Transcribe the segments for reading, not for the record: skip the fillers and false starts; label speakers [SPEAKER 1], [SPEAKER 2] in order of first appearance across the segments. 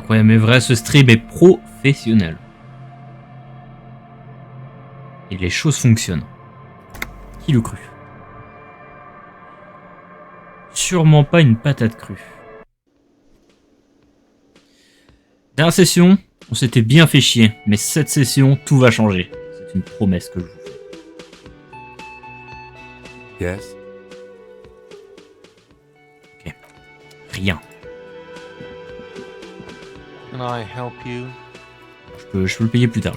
[SPEAKER 1] incroyable mais vrai, ce stream est professionnel. Et les choses fonctionnent. Qui le crut? Sûrement pas une patate crue. Dernière session, on s'était bien fait chier, mais cette session, tout va changer. C'est une promesse que je vous fais.
[SPEAKER 2] Yes.
[SPEAKER 1] Ok. Rien.
[SPEAKER 2] Can I help you?
[SPEAKER 1] Je peux le payer plus tard.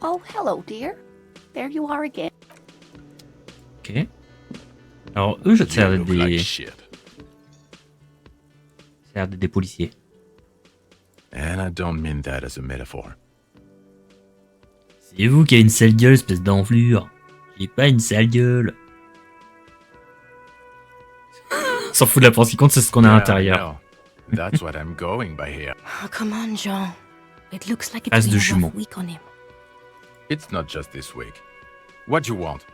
[SPEAKER 3] Oh, hello, dear. There you are again.
[SPEAKER 1] Ok. Alors, eux, ça a l'air d'être
[SPEAKER 2] Like
[SPEAKER 1] des...
[SPEAKER 2] shit.
[SPEAKER 1] Ça a l'air d'être des policiers.
[SPEAKER 2] And I don't mean that as a metaphor.
[SPEAKER 1] C'est vous qui avez une sale gueule, espèce d'enflure. J'ai pas une sale gueule. S'en fout de la pense qui compte, c'est ce qu'on a à l'intérieur.
[SPEAKER 2] No. That's what I'm going by here.
[SPEAKER 3] Oh, come on, Jean. It looks like
[SPEAKER 1] As
[SPEAKER 3] it's
[SPEAKER 1] de
[SPEAKER 3] been a
[SPEAKER 1] jumeaux.
[SPEAKER 3] rough week on him.
[SPEAKER 2] It's not just this week. What do you want?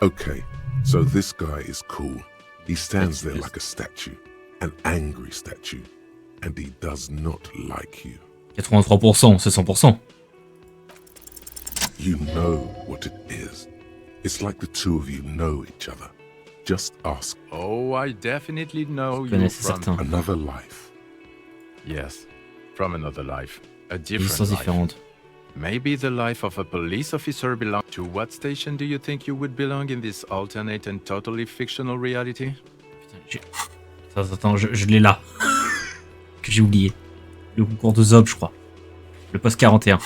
[SPEAKER 4] Okay, so this guy is cool. He stands there like a statue, an angry statue, and he does not like you.
[SPEAKER 1] 83%, c'est 100%.
[SPEAKER 4] You know what it is. It's like the two of you know each other. Just ask.
[SPEAKER 2] Oh, I definitely know you
[SPEAKER 1] Connaissez
[SPEAKER 2] from...
[SPEAKER 1] certains.
[SPEAKER 4] Another life.
[SPEAKER 2] Yes, from another life. A different
[SPEAKER 1] Existences
[SPEAKER 2] life.
[SPEAKER 1] différentes.
[SPEAKER 2] Maybe the life of a police officer belong to what station do you think you would belong in this alternate and totally fictional reality?
[SPEAKER 1] Attends, je l'ai là. Que j'ai oublié. Le concours de Zob, je crois. Le poste 41.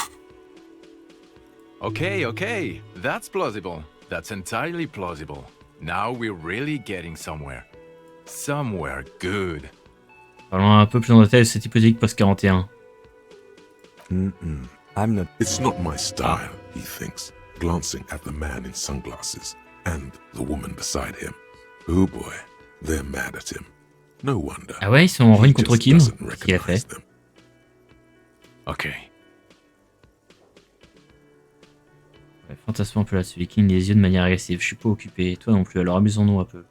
[SPEAKER 2] Okay, that's plausible. That's entirely plausible. Now we're really getting somewhere. Somewhere good.
[SPEAKER 1] Parlons un peu plus en détail de cette hypothétique poste 41.
[SPEAKER 4] I'm not. It's not my style, he thinks, glancing at the man in sunglasses and the woman beside him. Oh boy, they're mad at him. No wonder.
[SPEAKER 1] Ah ouais, ils sont en
[SPEAKER 4] He
[SPEAKER 1] rune contre
[SPEAKER 4] just
[SPEAKER 1] Kim.
[SPEAKER 4] doesn't
[SPEAKER 1] Qu'est-ce qu'il a
[SPEAKER 4] recognize
[SPEAKER 1] fait?
[SPEAKER 4] them.
[SPEAKER 2] Okay.
[SPEAKER 1] Ouais, fantasme un peu là-dessus. Il cligne les yeux de manière agressive. Je suis pas occupé. Toi non plus, alors amusons-nous un peu.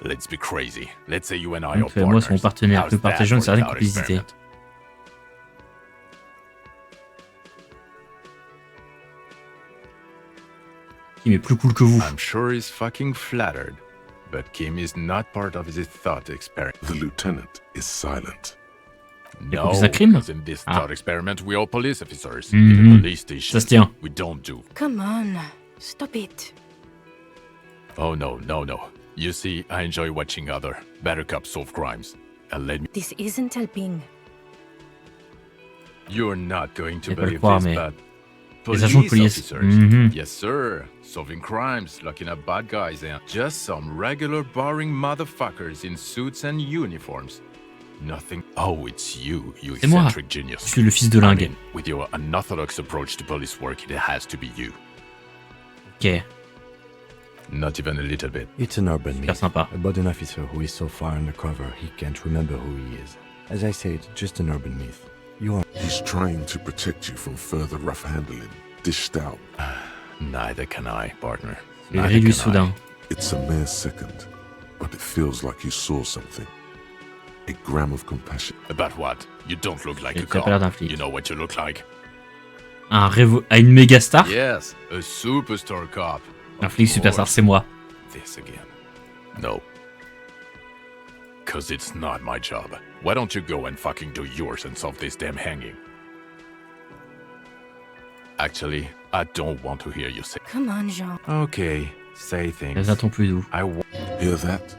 [SPEAKER 2] Let's be crazy. Let's say you and I are
[SPEAKER 1] Donc, moi, c'est mon
[SPEAKER 2] partners.
[SPEAKER 1] partenaire.
[SPEAKER 2] How's
[SPEAKER 1] Nous
[SPEAKER 2] that
[SPEAKER 1] partageons une
[SPEAKER 2] for
[SPEAKER 1] certaine
[SPEAKER 2] thought
[SPEAKER 1] complicité.
[SPEAKER 2] experiment?
[SPEAKER 1] Kim est plus cool que vous.
[SPEAKER 2] I'm sure he's fucking flattered, but Kim is not part of his thought experiment.
[SPEAKER 4] The lieutenant is silent.
[SPEAKER 2] No,
[SPEAKER 1] complices d'un crime?
[SPEAKER 2] because in this
[SPEAKER 1] Ah.
[SPEAKER 2] thought experiment, we are police officers.
[SPEAKER 1] Mhm.
[SPEAKER 2] In a police station,
[SPEAKER 1] Ça se tient.
[SPEAKER 2] we don't do.
[SPEAKER 3] Come on. Stop it.
[SPEAKER 2] Oh no. You see, I enjoy watching other better cops solve crimes. And let me.
[SPEAKER 3] This isn't helping.
[SPEAKER 2] You're not going to
[SPEAKER 1] Je vais pas le
[SPEAKER 2] believe
[SPEAKER 1] croire,
[SPEAKER 2] this,
[SPEAKER 1] mais
[SPEAKER 2] but
[SPEAKER 1] les agents de police.
[SPEAKER 2] officers,
[SPEAKER 1] Mhm.
[SPEAKER 2] yes sir, solving crimes, locking up bad guys, and just some regular boring motherfuckers in suits and uniforms. Nothing. Oh, it's you
[SPEAKER 1] C'est moi.
[SPEAKER 2] eccentric
[SPEAKER 1] Je
[SPEAKER 2] genius.
[SPEAKER 1] suis le fils de
[SPEAKER 2] I
[SPEAKER 1] Lingue.
[SPEAKER 2] mean, with your unorthodox approach to police work, it has to be you.
[SPEAKER 1] Ok,
[SPEAKER 2] Not even a little bit.
[SPEAKER 5] It's an urban
[SPEAKER 1] super
[SPEAKER 5] myth
[SPEAKER 1] sympa.
[SPEAKER 5] about an officer who is so far undercover he can't remember who he is. As I said, just an urban myth. You are.
[SPEAKER 4] He's trying to protect you from further rough handling, dished out.
[SPEAKER 2] Neither can I, partner.
[SPEAKER 1] Le
[SPEAKER 2] Neither
[SPEAKER 1] gris lui
[SPEAKER 2] can I.
[SPEAKER 1] soudain.
[SPEAKER 4] It's a mere second, but it feels like you saw something. A gram of compassion.
[SPEAKER 2] About what? You don't look like
[SPEAKER 1] Et
[SPEAKER 2] a
[SPEAKER 1] t'as pas l'air d'un
[SPEAKER 2] cop.
[SPEAKER 1] flic.
[SPEAKER 2] You know what you look like?
[SPEAKER 1] À une méga star?
[SPEAKER 2] Yes, a superstar cop.
[SPEAKER 1] Un
[SPEAKER 2] Of
[SPEAKER 1] flic superstar,
[SPEAKER 2] course.
[SPEAKER 1] c'est moi.
[SPEAKER 2] This again. No. Cause it's not my job. Why don't you go and fucking do yours and solve this damn hanging? Actually, I don't want to hear you say.
[SPEAKER 3] Come on, Jean.
[SPEAKER 2] Okay, say things.
[SPEAKER 1] Les attends plus doux.
[SPEAKER 4] Hear that?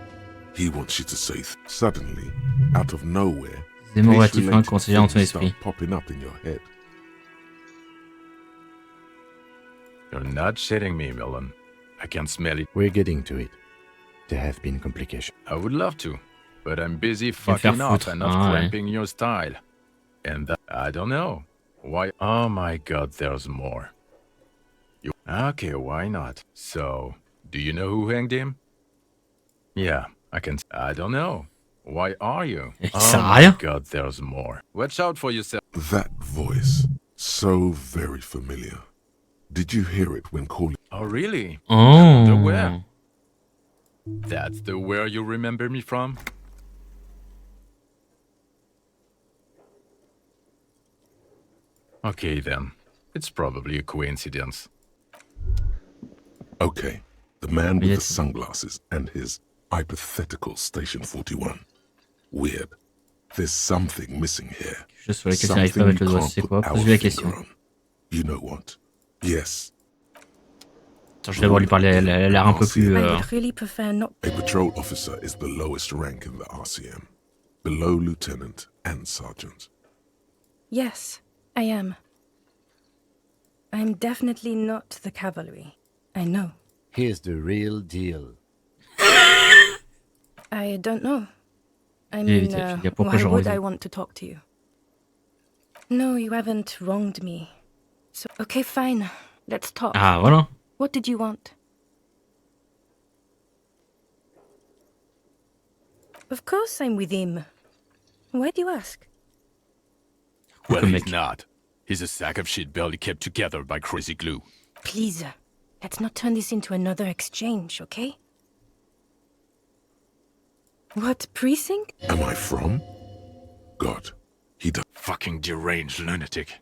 [SPEAKER 4] He wants you to say suddenly, out of nowhere,
[SPEAKER 1] Des mots relatifs
[SPEAKER 4] case-related
[SPEAKER 1] conseillers dans ton
[SPEAKER 4] things
[SPEAKER 1] esprit.
[SPEAKER 4] start popping up in your head.
[SPEAKER 2] You're not shitting me, Millen. I can smell it.
[SPEAKER 5] We're getting to it. There have been complications.
[SPEAKER 2] I would love to, but I'm busy
[SPEAKER 1] faire
[SPEAKER 2] fucking off
[SPEAKER 1] foutre.
[SPEAKER 2] and not
[SPEAKER 1] Ah, ouais.
[SPEAKER 2] cramping your style. And that, I don't know. Why? Oh my god, there's more. You, okay, why not? So, do you know who hanged him? Yeah, I can. I don't know. Why are you?
[SPEAKER 1] Il
[SPEAKER 2] Oh
[SPEAKER 1] sert à
[SPEAKER 2] my
[SPEAKER 1] rien.
[SPEAKER 2] god, there's more. Watch out for yourself.
[SPEAKER 4] That voice, so very familiar. Did you hear it when calling?
[SPEAKER 2] Oh really?
[SPEAKER 1] Oh.
[SPEAKER 2] Where? That's the where you remember me from? Okay then. It's probably a coincidence.
[SPEAKER 4] Okay, the man with the
[SPEAKER 1] Yes.
[SPEAKER 4] sunglasses and his hypothetical Station 41. Weird. There's something missing here.
[SPEAKER 1] Juste sur laquelle j'arrive pas à mettre le doigt, c'est quoi? Pose-lui la question.
[SPEAKER 4] You know what? Yes,
[SPEAKER 1] Attends, je vais d'abord lui parler, elle a l'air un peu plus...
[SPEAKER 3] I would really prefer not.
[SPEAKER 4] a patrol officer is the lowest rank in the RCM, below lieutenant and sergeant.
[SPEAKER 3] Yes, I am. I'm definitely not the cavalry. I know.
[SPEAKER 5] Here's the real deal.
[SPEAKER 3] I don't know. I
[SPEAKER 1] Vite,
[SPEAKER 3] mean,
[SPEAKER 1] vite, vite, pourquoi
[SPEAKER 3] why
[SPEAKER 1] je
[SPEAKER 3] would
[SPEAKER 1] reviens?
[SPEAKER 3] I want to talk to you? No, you haven't wronged me. So, okay, fine. Let's talk.
[SPEAKER 1] Ah, voilà.
[SPEAKER 3] What did you want? Of course I'm with him. Why do you ask?
[SPEAKER 2] Well,
[SPEAKER 1] Comme
[SPEAKER 2] he's
[SPEAKER 1] mec.
[SPEAKER 2] not. He's a sack of shit barely kept together by crazy glue.
[SPEAKER 3] Please, let's not turn this into another exchange, okay? What, precinct?
[SPEAKER 4] Am I from? God, he does.
[SPEAKER 2] Fucking deranged lunatic.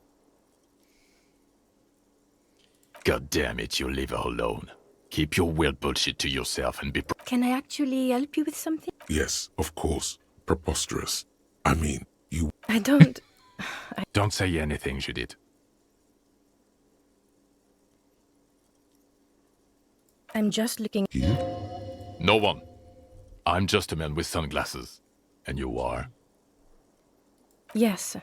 [SPEAKER 2] God damn it, you leave her alone. Keep your weird bullshit to yourself and be
[SPEAKER 3] Can I actually help you with something?
[SPEAKER 4] Yes, of course. Preposterous. I mean, you.
[SPEAKER 3] I don't...
[SPEAKER 2] Don't say anything, Judith.
[SPEAKER 3] I'm just looking...
[SPEAKER 4] You?
[SPEAKER 2] No one. I'm just a man with sunglasses. And you are?
[SPEAKER 3] Yes,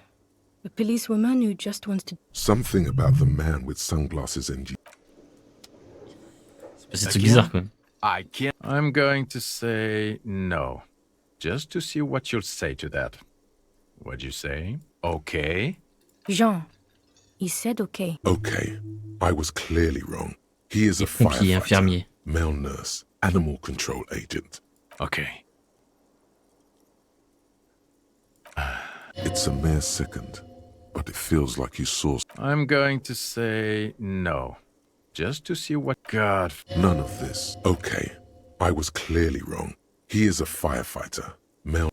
[SPEAKER 3] a policewoman who just wants to...
[SPEAKER 4] Something about the man with sunglasses and you.
[SPEAKER 1] C'est tout bizarre, quoi.
[SPEAKER 2] I can't. I'm going to say no. Just to see what you'll say to that. What'd you say? Okay?
[SPEAKER 3] Jean, he said okay.
[SPEAKER 4] Okay, I was clearly wrong. He is a
[SPEAKER 1] Pompier,
[SPEAKER 4] firefighter,
[SPEAKER 1] infirmier.
[SPEAKER 4] male nurse, animal control agent.
[SPEAKER 2] Okay.
[SPEAKER 4] It's a mere second, but it feels like you saw
[SPEAKER 2] I'm going to say no. Just to see what... God.
[SPEAKER 4] none of this. Okay, I was clearly wrong. He is a firefighter, male.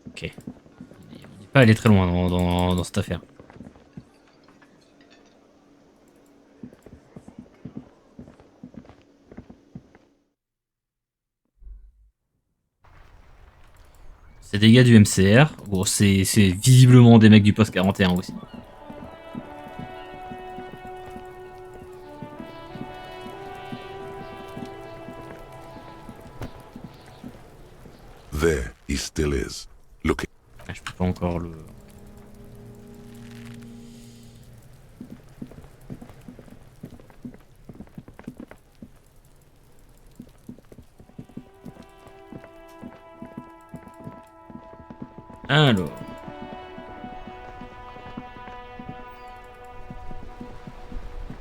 [SPEAKER 1] Ok. On n'est pas allé très loin dans cette affaire. C'est des gars du MCR. Bon, c'est visiblement des mecs du poste 41 aussi.
[SPEAKER 4] There, he still is. Looking.
[SPEAKER 1] Ah, je peux pas encore le... Alors...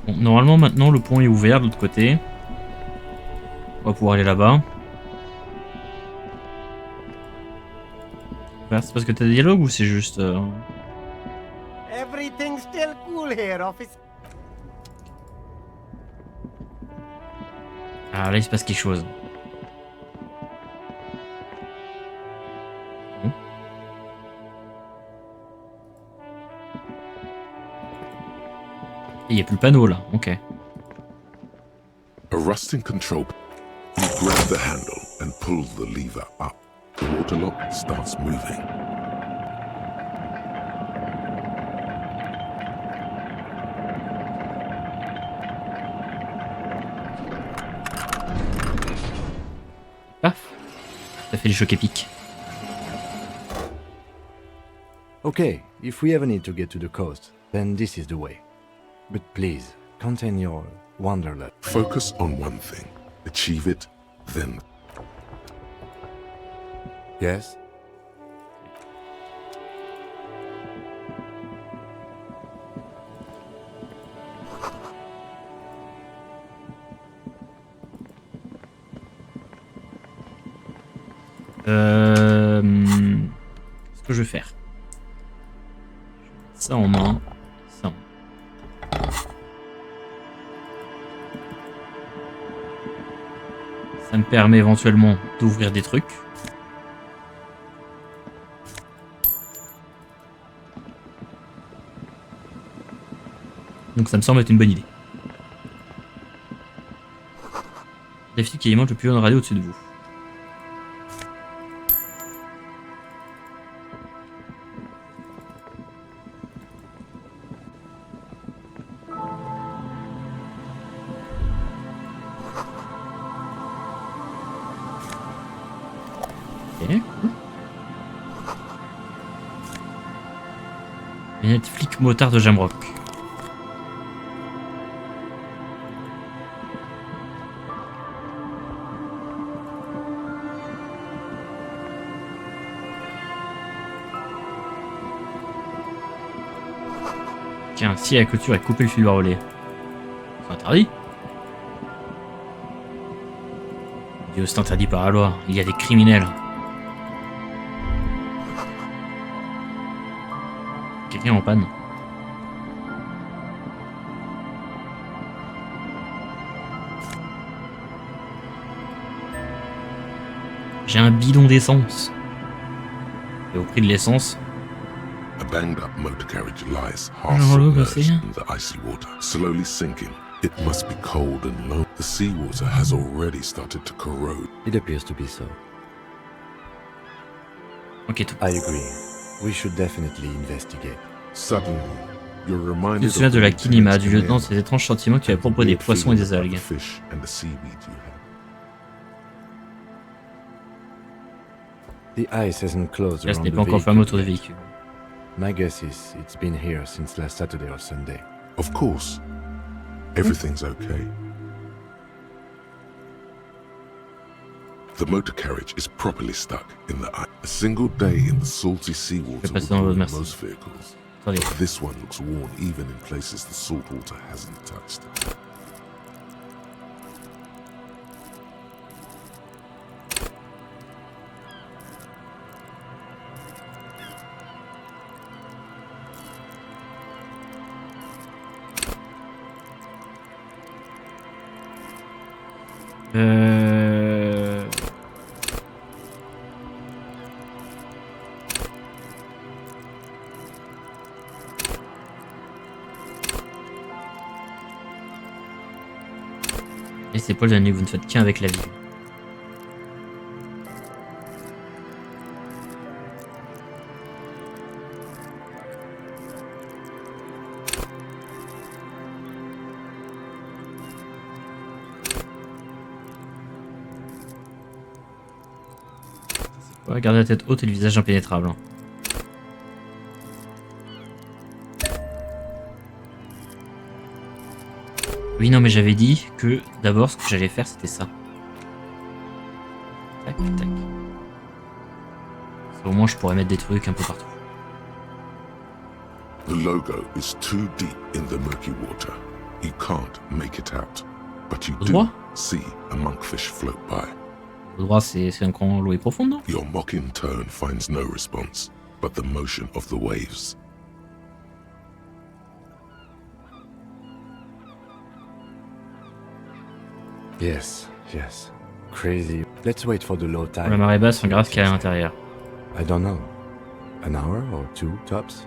[SPEAKER 1] Bon, normalement maintenant le pont est ouvert de l'autre côté. On va pouvoir aller là-bas. C'est parce que t'as des dialogues ou c'est juste...
[SPEAKER 6] Everything's still cool here, officer.
[SPEAKER 1] Ah là il se passe quelque chose. Bon. Et il n'y a plus le panneau là, ok.
[SPEAKER 4] A rusting control. You grab the handle and pull the lever up. The water lock starts moving.
[SPEAKER 1] Paf. Ça fait des chocs épiques.
[SPEAKER 5] Okay, if we ever need to get to the coast, then this is the way. But please, contain your wanderlust.
[SPEAKER 4] Focus on one thing. Achieve it, then.
[SPEAKER 5] Yes?
[SPEAKER 1] Ce que je vais faire. Ça en main. Ça en main. Ça me permet éventuellement d'ouvrir des trucs. Donc ça me semble être une bonne idée. Défi qui alimente le plus haut de radio au-dessus de vous. Ok. Manette flic motard de Jamrock. Tiens, si la clôture est coupée le fil barbelé. C'est interdit. Dieu, c'est interdit par la loi. Il y a des criminels. Quelqu'un en panne. J'ai un bidon d'essence. Et au prix de l'essence,
[SPEAKER 4] A banged up motor carriage lies
[SPEAKER 1] Oh,
[SPEAKER 4] half
[SPEAKER 1] look, I
[SPEAKER 4] submerged
[SPEAKER 1] see.
[SPEAKER 4] in the icy water, slowly sinking. It must be cold and low. The seawater has already started to corrode.
[SPEAKER 5] It appears to be so.
[SPEAKER 1] ok, tout.
[SPEAKER 5] I agree. We should definitely investigate.
[SPEAKER 4] Suddenly, you're
[SPEAKER 1] Tu
[SPEAKER 4] reminded
[SPEAKER 1] te
[SPEAKER 4] of
[SPEAKER 1] souviens de
[SPEAKER 4] the
[SPEAKER 1] la Kinima, du
[SPEAKER 4] lieutenant's
[SPEAKER 1] lieutenant, de
[SPEAKER 4] command
[SPEAKER 1] ces étranges sentiments qu'il avait à propos des
[SPEAKER 4] weird
[SPEAKER 1] poissons et
[SPEAKER 4] feeling
[SPEAKER 1] des
[SPEAKER 4] about
[SPEAKER 1] algues.
[SPEAKER 4] the fish and the seaweed you had.
[SPEAKER 5] The ice hasn't closed
[SPEAKER 1] Là, ce
[SPEAKER 5] around
[SPEAKER 1] n'est
[SPEAKER 5] the
[SPEAKER 1] pas encore fermé
[SPEAKER 5] vehicle
[SPEAKER 1] autour du
[SPEAKER 5] yet.
[SPEAKER 1] véhicule.
[SPEAKER 5] My guess is it's been here since last Saturday or Sunday.
[SPEAKER 4] Of course, everything's okay. The motor carriage is properly stuck in the ice. A single day in the salty seawater
[SPEAKER 1] Je vais
[SPEAKER 4] would
[SPEAKER 1] passer dans l'autre,
[SPEAKER 4] ruin
[SPEAKER 1] merci.
[SPEAKER 4] most vehicles.
[SPEAKER 1] Attendez.
[SPEAKER 4] This one looks worn even in places the salt water hasn't touched.
[SPEAKER 1] Et c'est Paul Daniel, vous ne faites qu'un avec la vie. Ouais, gardez la tête haute et le visage impénétrable. hein. Oui, non, mais j'avais dit que d'abord ce que j'allais faire c'était ça. Tac, tac. Ça, au moins je pourrais mettre des trucs un peu partout.
[SPEAKER 4] The logo is too deep in the murky water. You can't make it out. But you
[SPEAKER 1] Au
[SPEAKER 4] do
[SPEAKER 1] droit
[SPEAKER 4] see a monkfish float by.
[SPEAKER 1] Au droit, c'est un cran l'eau est profonde, non?
[SPEAKER 4] Your mocking tone finds no response, but the motion of the waves.
[SPEAKER 5] Yes, yes. Crazy. Let's wait for the low
[SPEAKER 1] Pour
[SPEAKER 5] tide.
[SPEAKER 1] la marée basse, on regarde ce qu'il y a à l'intérieur.
[SPEAKER 5] I don't know. An hour or two, tops?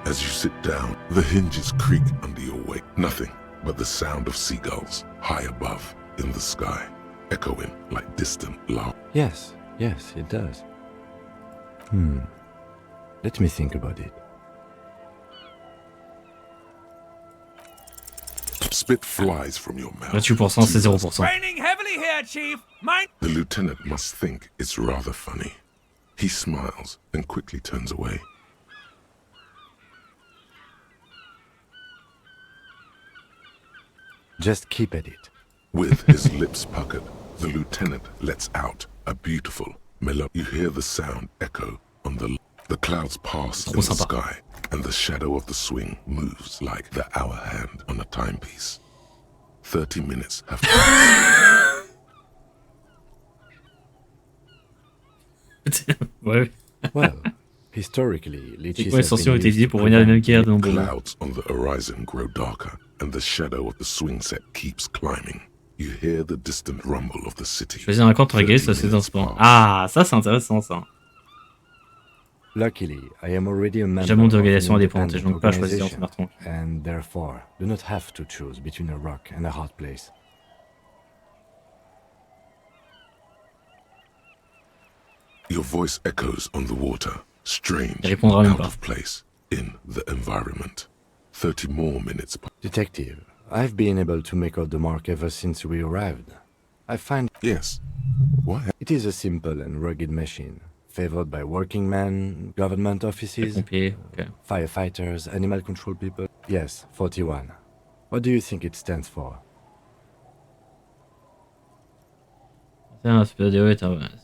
[SPEAKER 4] As you sit down, the hinges creak under your weight. Nothing but the sound of seagulls high above in the sky, echoing like distant laugh.
[SPEAKER 5] Yes, yes, it does. Let me think about it.
[SPEAKER 4] Spit flies from your mouth.
[SPEAKER 1] 28%, c'est 0%.
[SPEAKER 6] Raining heavily here, Chief. Mind.
[SPEAKER 4] The lieutenant must think it's rather funny. He smiles and quickly turns away.
[SPEAKER 5] Just keep at it.
[SPEAKER 4] With his lips puckered, the lieutenant lets out a beautiful melody. You hear the sound echo on the clouds pass in
[SPEAKER 1] Trop
[SPEAKER 4] the
[SPEAKER 1] sympa.
[SPEAKER 4] sky, and the shadow of the swing moves like the hour hand on a timepiece. 30 minutes have passed.
[SPEAKER 1] Ouais.
[SPEAKER 5] Well, he Historically,
[SPEAKER 1] Les
[SPEAKER 5] leeches
[SPEAKER 1] conversations ont
[SPEAKER 5] have
[SPEAKER 1] été
[SPEAKER 5] been
[SPEAKER 1] utilisées
[SPEAKER 5] used
[SPEAKER 1] pour
[SPEAKER 5] to
[SPEAKER 1] venir de
[SPEAKER 5] prevent
[SPEAKER 1] même guerre de nombreux.
[SPEAKER 4] Clouds on the horizon grow darker, and the shadow of the swing set keeps climbing. You hear the distant rumble of the city.
[SPEAKER 1] Choisir un camp pour régler, ça c'est dans ce point. Ah, ça c'est intéressant ça.
[SPEAKER 5] Luckily, I am already a member
[SPEAKER 1] J'ai un monde
[SPEAKER 5] of an
[SPEAKER 1] d'organisation indépendante et je
[SPEAKER 5] independent
[SPEAKER 1] n'ai donc pas choisi entre
[SPEAKER 5] organization,
[SPEAKER 1] meurtre.
[SPEAKER 5] and therefore do not have to choose between a rock and a hard place.
[SPEAKER 4] Your voice echoes on the water, strange,
[SPEAKER 1] Il répondra même
[SPEAKER 4] out
[SPEAKER 1] pas.
[SPEAKER 4] of place in the environment. 30 more minutes.
[SPEAKER 5] Detective, I've been able to make out the mark ever since we arrived. I find
[SPEAKER 4] Yes. What?
[SPEAKER 5] it is a simple and rugged machine, favored by working men, government offices,
[SPEAKER 1] Pompier, ok.
[SPEAKER 5] firefighters, animal control people. Yes, 41. What do you think it stands for?
[SPEAKER 1] Tiens, c'est pas ouais,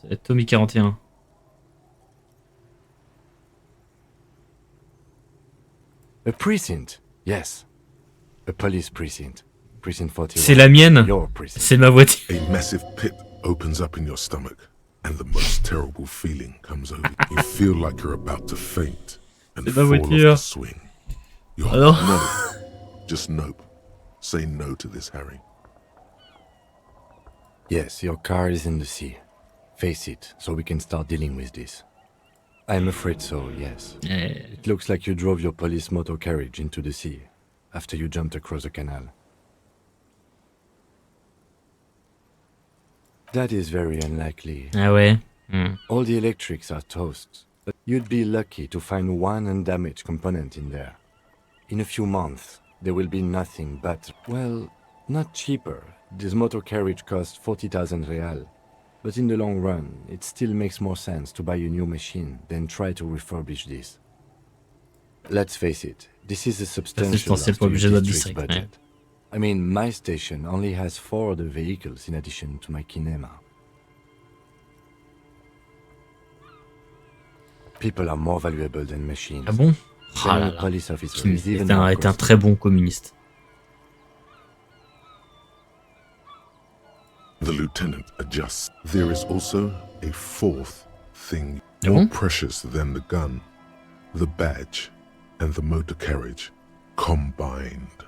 [SPEAKER 1] c'est Tommy 41.
[SPEAKER 5] A precinct. Yes. A police precinct. Precinct 41.
[SPEAKER 1] C'est la mienne.
[SPEAKER 5] Your precinct.
[SPEAKER 1] C'est ma voiture.
[SPEAKER 4] A massive pit opens up in your stomach, and the most terrible feeling comes over. You feel like you're about to faint and
[SPEAKER 1] C'est ma
[SPEAKER 4] fall off
[SPEAKER 1] voiture.
[SPEAKER 4] the swing. You're
[SPEAKER 1] Alors
[SPEAKER 4] no. Just nope. Say no to this, Harry.
[SPEAKER 5] Yes, your car is in the sea. Face it, so we can start dealing with this. I'm afraid so, yes. It looks like you drove your police motor carriage into the sea after you jumped across the canal. That is very unlikely.
[SPEAKER 1] Ah ouais.
[SPEAKER 5] All the electrics are toast. But you'd be lucky to find one undamaged component in there. In a few months, there will be nothing but, well, not cheaper. This motor carriage costs 40,000 real. But in the long run, it still makes more sense to buy a new machine than try to refurbish this. Let's face it, this is a substantial loss
[SPEAKER 1] Substantiel
[SPEAKER 5] to
[SPEAKER 1] pour le budget
[SPEAKER 5] your
[SPEAKER 1] de
[SPEAKER 5] district's
[SPEAKER 1] district, ouais.
[SPEAKER 5] budget. I mean, my station only has 4 other vehicles in addition to my kinema. People are more valuable than machines.
[SPEAKER 1] Ah bon? Ah
[SPEAKER 5] Being
[SPEAKER 1] là
[SPEAKER 5] a
[SPEAKER 1] là.
[SPEAKER 5] police officer
[SPEAKER 1] Kim
[SPEAKER 5] is even
[SPEAKER 1] est
[SPEAKER 5] more
[SPEAKER 1] un
[SPEAKER 5] costly.
[SPEAKER 1] très bon communiste.
[SPEAKER 4] The lieutenant adjusts. There is also a fourth thing
[SPEAKER 1] Ah
[SPEAKER 4] more
[SPEAKER 1] bon?
[SPEAKER 4] precious than the gun, the badge, and the motor carriage combined,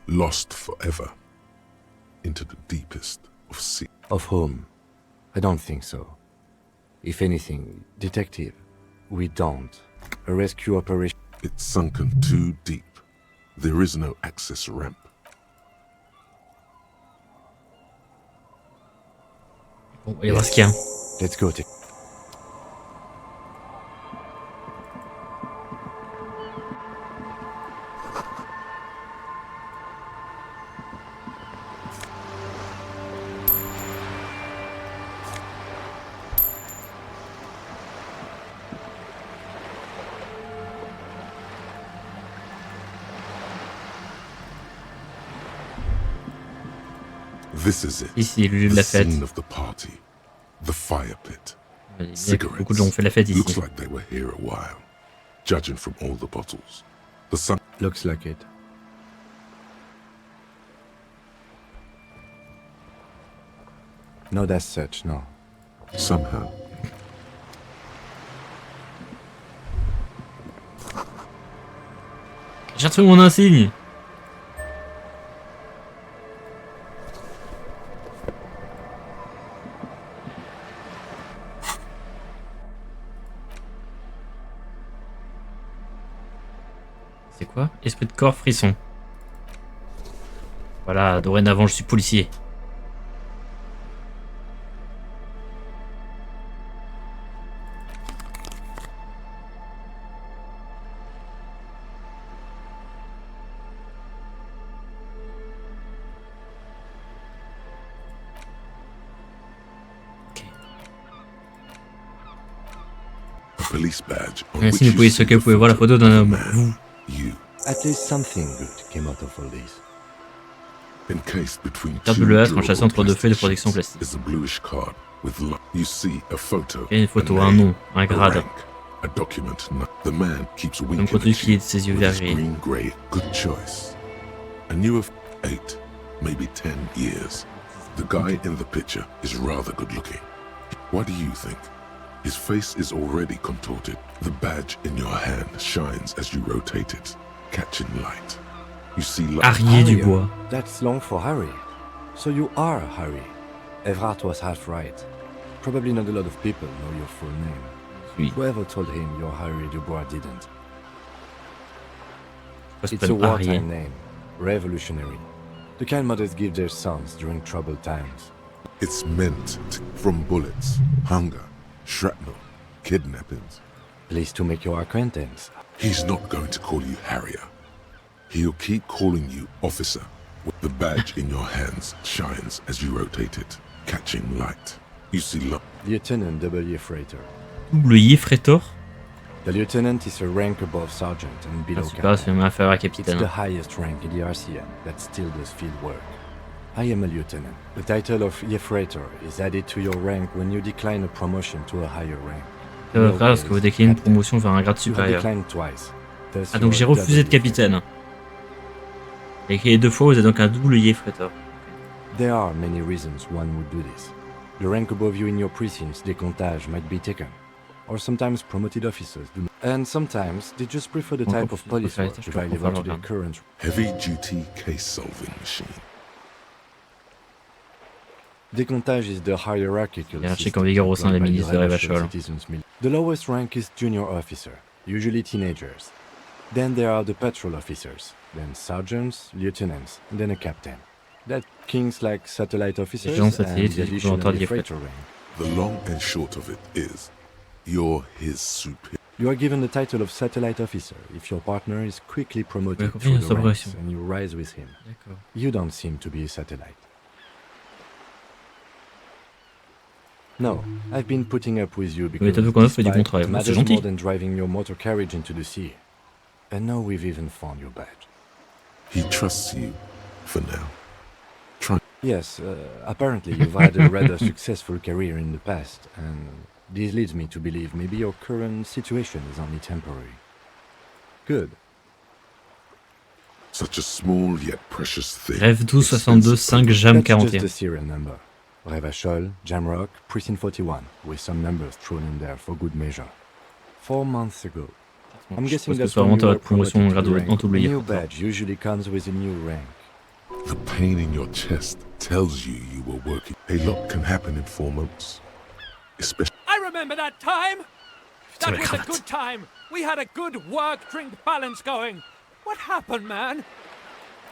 [SPEAKER 4] lost forever into the deepest of sea.
[SPEAKER 5] Of whom? I don't think so. If anything, detective, we don't. A rescue operation.
[SPEAKER 4] It's sunken too deep. There is no access ramp.
[SPEAKER 1] Bon, on va y voir ce qu'il y a.
[SPEAKER 5] Let's go.
[SPEAKER 4] This is it.
[SPEAKER 1] Ici, le lieu de la
[SPEAKER 4] The
[SPEAKER 1] fête.
[SPEAKER 4] scene of the party. The fire pit.
[SPEAKER 1] Il y a
[SPEAKER 4] Cigarettes.
[SPEAKER 1] beaucoup de gens ont fait la fête ici.
[SPEAKER 4] Looks like they were here a while, judging from all the bottles. The sun.
[SPEAKER 5] Looks like it. Not as such, no.
[SPEAKER 4] Somehow,
[SPEAKER 1] J'ai retrouvé mon insigne. C'est quoi? Esprit de corps, frisson. Voilà, dorénavant je suis policier.
[SPEAKER 4] a police badge on
[SPEAKER 1] Merci,
[SPEAKER 4] which
[SPEAKER 1] vous pouvez
[SPEAKER 4] you see
[SPEAKER 1] ce que
[SPEAKER 4] the
[SPEAKER 1] vous pouvez voir la photo
[SPEAKER 4] of
[SPEAKER 1] d'un
[SPEAKER 4] a
[SPEAKER 1] homme.
[SPEAKER 4] man,
[SPEAKER 1] Vous.
[SPEAKER 4] You,
[SPEAKER 5] At least something good came out of all this.
[SPEAKER 4] encased between
[SPEAKER 1] Carte
[SPEAKER 4] two
[SPEAKER 1] bleuâtre enchâssée
[SPEAKER 4] durable
[SPEAKER 1] entre deux feuilles de
[SPEAKER 4] plastic
[SPEAKER 1] protection
[SPEAKER 4] sheets
[SPEAKER 1] plastique.
[SPEAKER 4] is a bluish card with you see a photo,
[SPEAKER 1] Et une photo,
[SPEAKER 4] a
[SPEAKER 1] un
[SPEAKER 4] name,
[SPEAKER 1] nom, un
[SPEAKER 4] a
[SPEAKER 1] grade.
[SPEAKER 4] rank, a document. The man keeps
[SPEAKER 1] Un
[SPEAKER 4] winking
[SPEAKER 1] produit
[SPEAKER 4] at
[SPEAKER 1] qui
[SPEAKER 4] you
[SPEAKER 1] est de ses yeux
[SPEAKER 4] with his
[SPEAKER 1] vergés.
[SPEAKER 4] green grey. Good choice. And you have 8, maybe 10 years. The guy in the picture is rather good looking. What do you think? His face is already contorted. The badge in your hand shines as you rotate it, catching light. You see light.
[SPEAKER 1] Arié du bois.
[SPEAKER 5] That's long for Harry. So you are Harry. Evrard was half right. Probably not a lot of people know your full name.
[SPEAKER 1] Oui.
[SPEAKER 5] Whoever told him you're Harry Dubois didn't.
[SPEAKER 1] Ça
[SPEAKER 5] It's a
[SPEAKER 1] s'appelle Arié.
[SPEAKER 5] wartime name. Revolutionary. The kind mothers give their sons during troubled times.
[SPEAKER 4] It's meant from bullets, hunger, shrapnel, kidnappings.
[SPEAKER 5] Pleased to make your acquaintance.
[SPEAKER 4] He's not going to call you Harrier. He'll keep calling you Officer. The badge in your hands shines as you rotate it, catching light. You see light.
[SPEAKER 5] Lieutenant W. Freighter.
[SPEAKER 1] Double Yeffretor.
[SPEAKER 5] The lieutenant is a rank above sergeant and
[SPEAKER 1] Ah,
[SPEAKER 5] below
[SPEAKER 1] c'est pas, c'est
[SPEAKER 5] captain.
[SPEAKER 1] inférieur à
[SPEAKER 5] It's
[SPEAKER 1] capitaine.
[SPEAKER 5] the highest rank in the RCM that still does field work. I am a lieutenant. The title of Yeffreiter is added to your rank when you decline a promotion to a higher rank.
[SPEAKER 1] C'est vrai parce que vous déclinez une
[SPEAKER 5] Captain.
[SPEAKER 1] promotion vers un grade
[SPEAKER 5] You have
[SPEAKER 1] supérieur.
[SPEAKER 5] declined twice. Thus
[SPEAKER 1] Ah donc
[SPEAKER 5] you
[SPEAKER 1] j'ai
[SPEAKER 5] are
[SPEAKER 1] refusé de
[SPEAKER 5] double
[SPEAKER 1] capitaine. Et écrit 2 fois, vous êtes donc un double Yeffretor.
[SPEAKER 5] Yeffreiter. There are many reasons one would do this. The rank above you in your precinct's décomptage might be taken. Or sometimes promoted officers do not. And sometimes they just prefer the
[SPEAKER 1] Encore
[SPEAKER 5] type of
[SPEAKER 1] plus de
[SPEAKER 5] police work
[SPEAKER 1] préférence, je
[SPEAKER 5] if I
[SPEAKER 1] peux
[SPEAKER 5] live
[SPEAKER 1] pas
[SPEAKER 5] up to
[SPEAKER 1] le
[SPEAKER 5] their
[SPEAKER 1] regarder.
[SPEAKER 5] current.
[SPEAKER 4] Heavy-duty case-solving machine.
[SPEAKER 5] Décomptage is the hierarchical
[SPEAKER 1] Hiérarchique en
[SPEAKER 5] system
[SPEAKER 1] vigueur au sein des
[SPEAKER 5] employed by
[SPEAKER 1] milices
[SPEAKER 5] the
[SPEAKER 1] de
[SPEAKER 5] Revachol
[SPEAKER 1] Revachol.
[SPEAKER 5] citizens' The lowest rank is junior officer, usually teenagers. Then there are the patrol officers, then sergeants, lieutenants, and then a captain. That kings like satellite officers
[SPEAKER 1] gens
[SPEAKER 5] and
[SPEAKER 1] satellites,
[SPEAKER 5] the
[SPEAKER 1] ils
[SPEAKER 5] additional
[SPEAKER 1] ont entendu
[SPEAKER 5] freighter rank.
[SPEAKER 4] The long and short of it is, you're his superior.
[SPEAKER 5] You are given the title of satellite officer if your partner is quickly promoted
[SPEAKER 1] Ouais,
[SPEAKER 5] through
[SPEAKER 1] combien
[SPEAKER 5] the
[SPEAKER 1] de
[SPEAKER 5] ranks
[SPEAKER 1] progression?
[SPEAKER 5] and you rise with him.
[SPEAKER 1] D'accord.
[SPEAKER 5] You don't seem to be a satellite. No, I've been putting up with you because
[SPEAKER 1] t'as vu qu'on a fait du bon
[SPEAKER 5] despite
[SPEAKER 1] travail.
[SPEAKER 5] it
[SPEAKER 1] Bon, c'est
[SPEAKER 5] matters
[SPEAKER 1] gentil.
[SPEAKER 5] more than driving your motor carriage into the sea. And now we've even found your badge.
[SPEAKER 4] He trusts you for now. Try.
[SPEAKER 5] Yes, apparently you've had a rather successful career in the past, and this leads me to believe maybe your current situation is only temporary. Good.
[SPEAKER 4] Such a small yet precious thing.
[SPEAKER 1] Rêve 12 62 5 Jam
[SPEAKER 5] That's just
[SPEAKER 1] 41.
[SPEAKER 5] the serial number. Revachol, Jamrock, Precinct 41, with some numbers thrown in there for good measure. 4 months ago. I'm
[SPEAKER 1] Je
[SPEAKER 5] guessing
[SPEAKER 1] pense que
[SPEAKER 5] that's
[SPEAKER 1] c'est vraiment
[SPEAKER 5] when you
[SPEAKER 1] ta
[SPEAKER 5] were
[SPEAKER 1] promotion
[SPEAKER 5] promoted
[SPEAKER 1] grade
[SPEAKER 5] to the rank.
[SPEAKER 1] en double
[SPEAKER 5] A new
[SPEAKER 1] Yeffretor.
[SPEAKER 5] badge usually comes with a new rank.
[SPEAKER 4] The pain in your chest tells you you were working. A lot can happen in 4 months. Especially.
[SPEAKER 6] I remember that time.
[SPEAKER 1] Putain,
[SPEAKER 6] That
[SPEAKER 1] la
[SPEAKER 6] was a
[SPEAKER 1] cravate.
[SPEAKER 6] good time. We had a good work-drink balance going. What happened, man?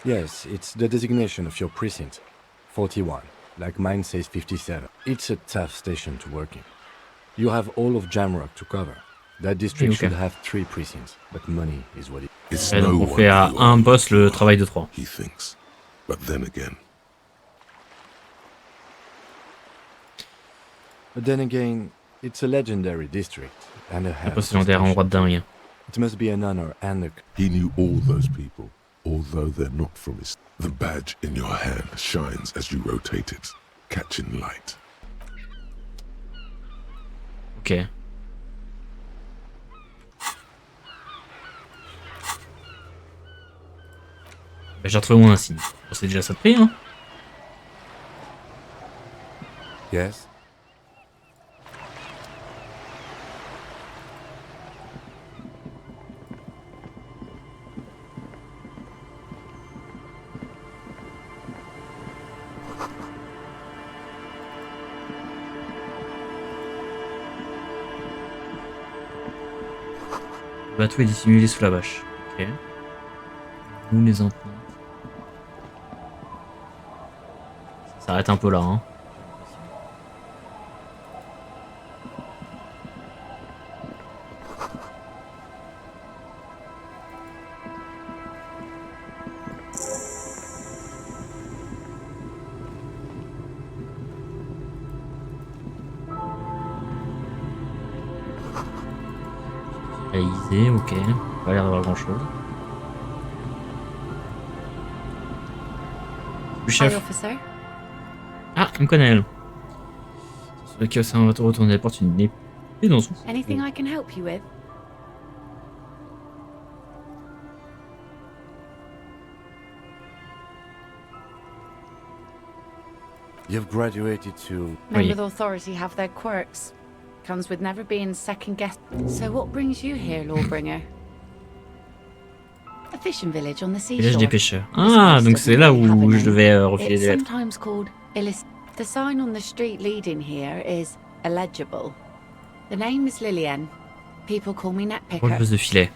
[SPEAKER 5] Yes, it's the designation of your precinct. 41. Like mine says 57. It's a tough station to work in. You have all of Jamrock to cover. That district
[SPEAKER 1] Okay.
[SPEAKER 5] should have 3 precincts, but money is what it is.
[SPEAKER 4] It's
[SPEAKER 1] Et
[SPEAKER 4] no
[SPEAKER 1] donc on
[SPEAKER 4] wonder
[SPEAKER 1] fait à
[SPEAKER 4] you
[SPEAKER 1] un
[SPEAKER 4] are
[SPEAKER 1] boss
[SPEAKER 4] who you
[SPEAKER 1] le
[SPEAKER 4] are,
[SPEAKER 1] travail de 3.
[SPEAKER 4] he thinks. But then again,
[SPEAKER 5] But then again, it's a legendary district and a hell
[SPEAKER 1] Boss
[SPEAKER 5] of a
[SPEAKER 1] légendaire en
[SPEAKER 5] station.
[SPEAKER 1] droite dingue.
[SPEAKER 5] It must be an honor and a...
[SPEAKER 4] he knew all those people, although they're not from his. The badge in your hand shines as you rotate it, catching light.
[SPEAKER 1] Ok. Bah, j'ai retrouvé mon insigne. Bon, c'est déjà ça de prix, hein.
[SPEAKER 5] Yes?
[SPEAKER 1] Le bateau est dissimulé sous la bâche. Ok. Où les empreintes? Ça s'arrête un peu là, hein. Réalisé, ok. Pas l'air d'avoir grand chose. Le
[SPEAKER 3] Hi,
[SPEAKER 1] chef.
[SPEAKER 3] officer.
[SPEAKER 1] Ah, il me connaît elle. Sur le kiosque, un retourne elle porte une épée dans son.
[SPEAKER 3] Anything I can help you with?
[SPEAKER 5] You've graduated to...
[SPEAKER 3] Men
[SPEAKER 1] Oui.
[SPEAKER 3] with authority have their quirks.
[SPEAKER 7] Comes with never being second guessed. So what brings you here, Lawbringer? A fishing village on the
[SPEAKER 1] Village des
[SPEAKER 7] seashore.
[SPEAKER 1] pêcheurs. Ah, donc c'est là où je devais refiler
[SPEAKER 7] It's
[SPEAKER 1] des lettres.
[SPEAKER 7] sometimes called The sign on the street leading here is illegible. The name is Lillian. People call me Netpicker.
[SPEAKER 1] Releveuse de filet.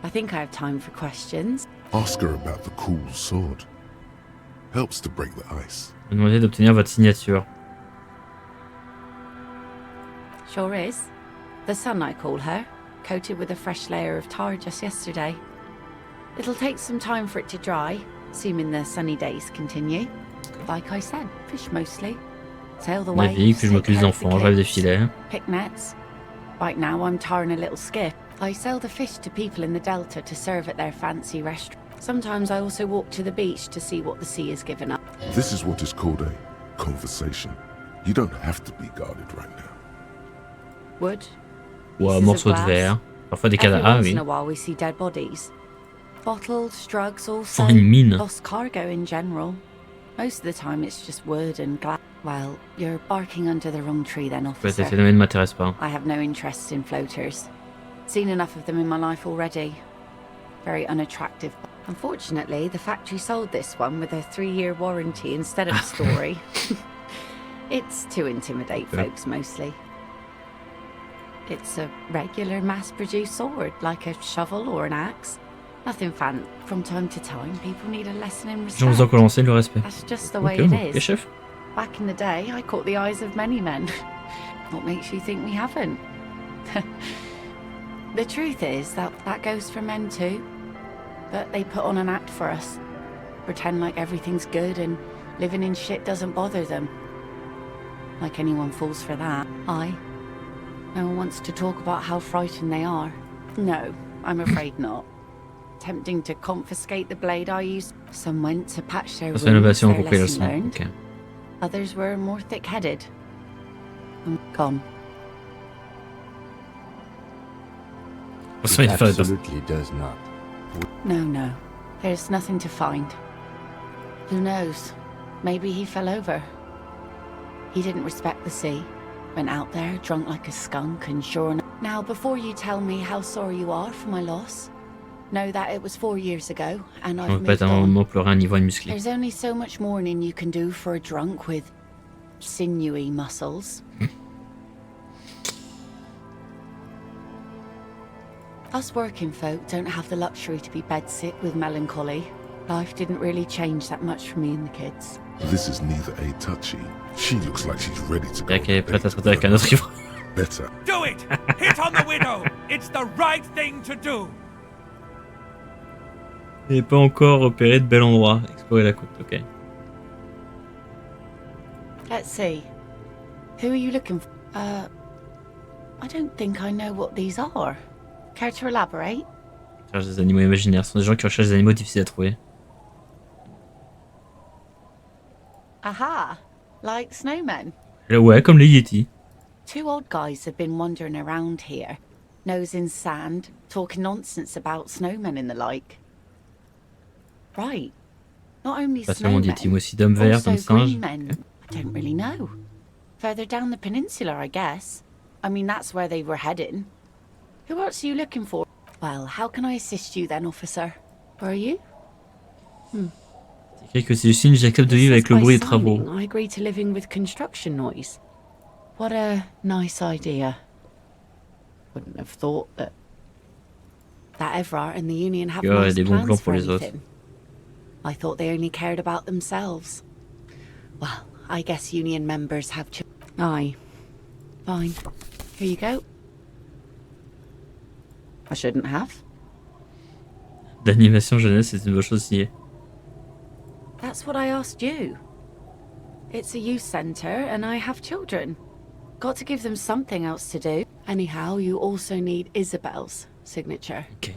[SPEAKER 7] I think I have time for questions.
[SPEAKER 4] Ask her about the cool sword. Helps to break the ice.
[SPEAKER 1] Je vais demander d'obtenir votre signature.
[SPEAKER 7] Sure is. The sun, I call her, coated with a fresh layer of tar just yesterday. It'll take some time for it to dry, assuming the sunny days continue. Like I said, fish mostly. Sail the
[SPEAKER 1] Ma vie,
[SPEAKER 7] waves,
[SPEAKER 1] que je
[SPEAKER 7] take
[SPEAKER 1] m'occupe des
[SPEAKER 7] care of the
[SPEAKER 1] enfants, je rêve des
[SPEAKER 7] kids,
[SPEAKER 1] filets.
[SPEAKER 7] pick nets. Right now I'm tarring a little skiff. I sell the fish to people in the delta to serve at their fancy restaurant. Sometimes I also walk to the beach to see what the sea has given up.
[SPEAKER 4] This is what is called a conversation. You don't have to be guarded right now.
[SPEAKER 7] Wood.
[SPEAKER 1] Ou un
[SPEAKER 7] pieces of
[SPEAKER 1] morceau de
[SPEAKER 7] glass.
[SPEAKER 1] verre. Parfois des
[SPEAKER 7] Every
[SPEAKER 1] cadavres. Ah
[SPEAKER 7] once
[SPEAKER 1] oui.
[SPEAKER 7] in a while we see dead bodies. Bottles, drugs,
[SPEAKER 1] Oh,
[SPEAKER 7] also
[SPEAKER 1] une mine.
[SPEAKER 7] lost cargo in general. Most of the time it's just wood and glass. Well, you're barking under the wrong tree then,
[SPEAKER 1] Ouais, ces
[SPEAKER 7] officer.
[SPEAKER 1] phénomènes ne m'intéressent pas.
[SPEAKER 7] I have no interest in floaters. Seen enough of them in my life already. Very unattractive. Unfortunately, the factory sold this one with a 3-year warranty instead of a story. It's to intimidate
[SPEAKER 1] Yeah.
[SPEAKER 7] folks mostly. It's a regular mass-produced sword, like a shovel or an axe. Nothing fancy. From time to time, people need a lesson in
[SPEAKER 1] J'ai envie
[SPEAKER 7] respect.
[SPEAKER 1] d'en lancer le respect.
[SPEAKER 7] That's just the way
[SPEAKER 1] Ok,
[SPEAKER 7] it
[SPEAKER 1] ok,
[SPEAKER 7] is.
[SPEAKER 1] chef.
[SPEAKER 7] Back in the day, I caught the eyes of many men. What makes you think we haven't? The truth is that goes for men too. But they put on an act for us. Pretend like everything's good and living in shit doesn't bother them. Like anyone falls for that. No one wants to talk about how frightened they are. No, I'm afraid not. Tempting to confiscate the blade I used. Some went to patch their
[SPEAKER 1] Ça, c'est l'innovation,
[SPEAKER 7] wounds,
[SPEAKER 1] on
[SPEAKER 7] their
[SPEAKER 1] compris la
[SPEAKER 7] lesson
[SPEAKER 1] leçon.
[SPEAKER 7] learned.
[SPEAKER 1] Ok.
[SPEAKER 7] Others were more thick-headed. Gone.
[SPEAKER 1] De toute façon, il
[SPEAKER 5] It
[SPEAKER 1] faut faire des personnes.
[SPEAKER 5] absolutely does not.
[SPEAKER 7] No. There's nothing to find. Who knows? Maybe he fell over. He didn't respect the sea. Went out there, drunk like a skunk, and sure enough. Now, before you tell me how sorry you are for my loss, know that it was 4 years ago, and
[SPEAKER 1] On
[SPEAKER 7] I've
[SPEAKER 1] veut pas être
[SPEAKER 7] moved
[SPEAKER 1] un
[SPEAKER 7] on.
[SPEAKER 1] moment pleurer un ivrogne musclé.
[SPEAKER 7] There's only so much mourning you can do for a drunk with sinewy muscles. Us working folk don't have the luxury to be bedsick with melancholy. Life didn't really change that much for me and the kids.
[SPEAKER 4] This is neither a touchy. She looks like she's ready to go.
[SPEAKER 1] C'est-à-dire qu'elle est
[SPEAKER 4] on a
[SPEAKER 1] prête à
[SPEAKER 4] date
[SPEAKER 1] traiter avec un autre ivrogne.
[SPEAKER 4] Better.
[SPEAKER 6] Do it! Hit on the widow! It's the right thing to do!
[SPEAKER 1] Il n'est pas encore repéré de bel endroit. Explorer la côte, ok.
[SPEAKER 7] Let's see. Who are you looking for? I don't think I know what these are. Care to elaborate?
[SPEAKER 1] Cherche des animaux imaginaires. Ce sont des gens qui recherchent des animaux difficiles à trouver.
[SPEAKER 7] Aha! Like snowmen.
[SPEAKER 1] Ouais, comme les Yeti.
[SPEAKER 7] 2 old guys have been wandering around here, nose in sand, talking nonsense about snowmen and the like. Right. Not only
[SPEAKER 1] Pas seulement des Yeti, mais
[SPEAKER 7] snowmen,
[SPEAKER 1] aussi d'hommes verts,
[SPEAKER 7] also
[SPEAKER 1] d'hommes singes.
[SPEAKER 7] green men. I don't really know. Further down the peninsula, I guess. I mean, that's where they were heading. Who else are you looking for? Well, how can I assist you then, officer? Where are you?
[SPEAKER 1] C'est écrit que c'est Justine, j'accepte de vivre avec le bruit des travaux.
[SPEAKER 7] I agree to living with construction noise. What a nice idea. Wouldn't have thought that Everard and the Union have
[SPEAKER 1] Il y aurait
[SPEAKER 7] nice
[SPEAKER 1] des bons
[SPEAKER 7] plans
[SPEAKER 1] plans
[SPEAKER 7] for
[SPEAKER 1] pour les autres.
[SPEAKER 7] anything. I thought they only cared about themselves. Well, I guess Union members have Aye. Fine. Here you go. I shouldn't have.
[SPEAKER 1] D'animation jeunesse, c'est une bonne chose aussi.
[SPEAKER 7] That's what I asked you. It's a youth centre and I have children. Got to give them something else to do. Anyhow, you also need Isabel's signature.
[SPEAKER 1] Ok.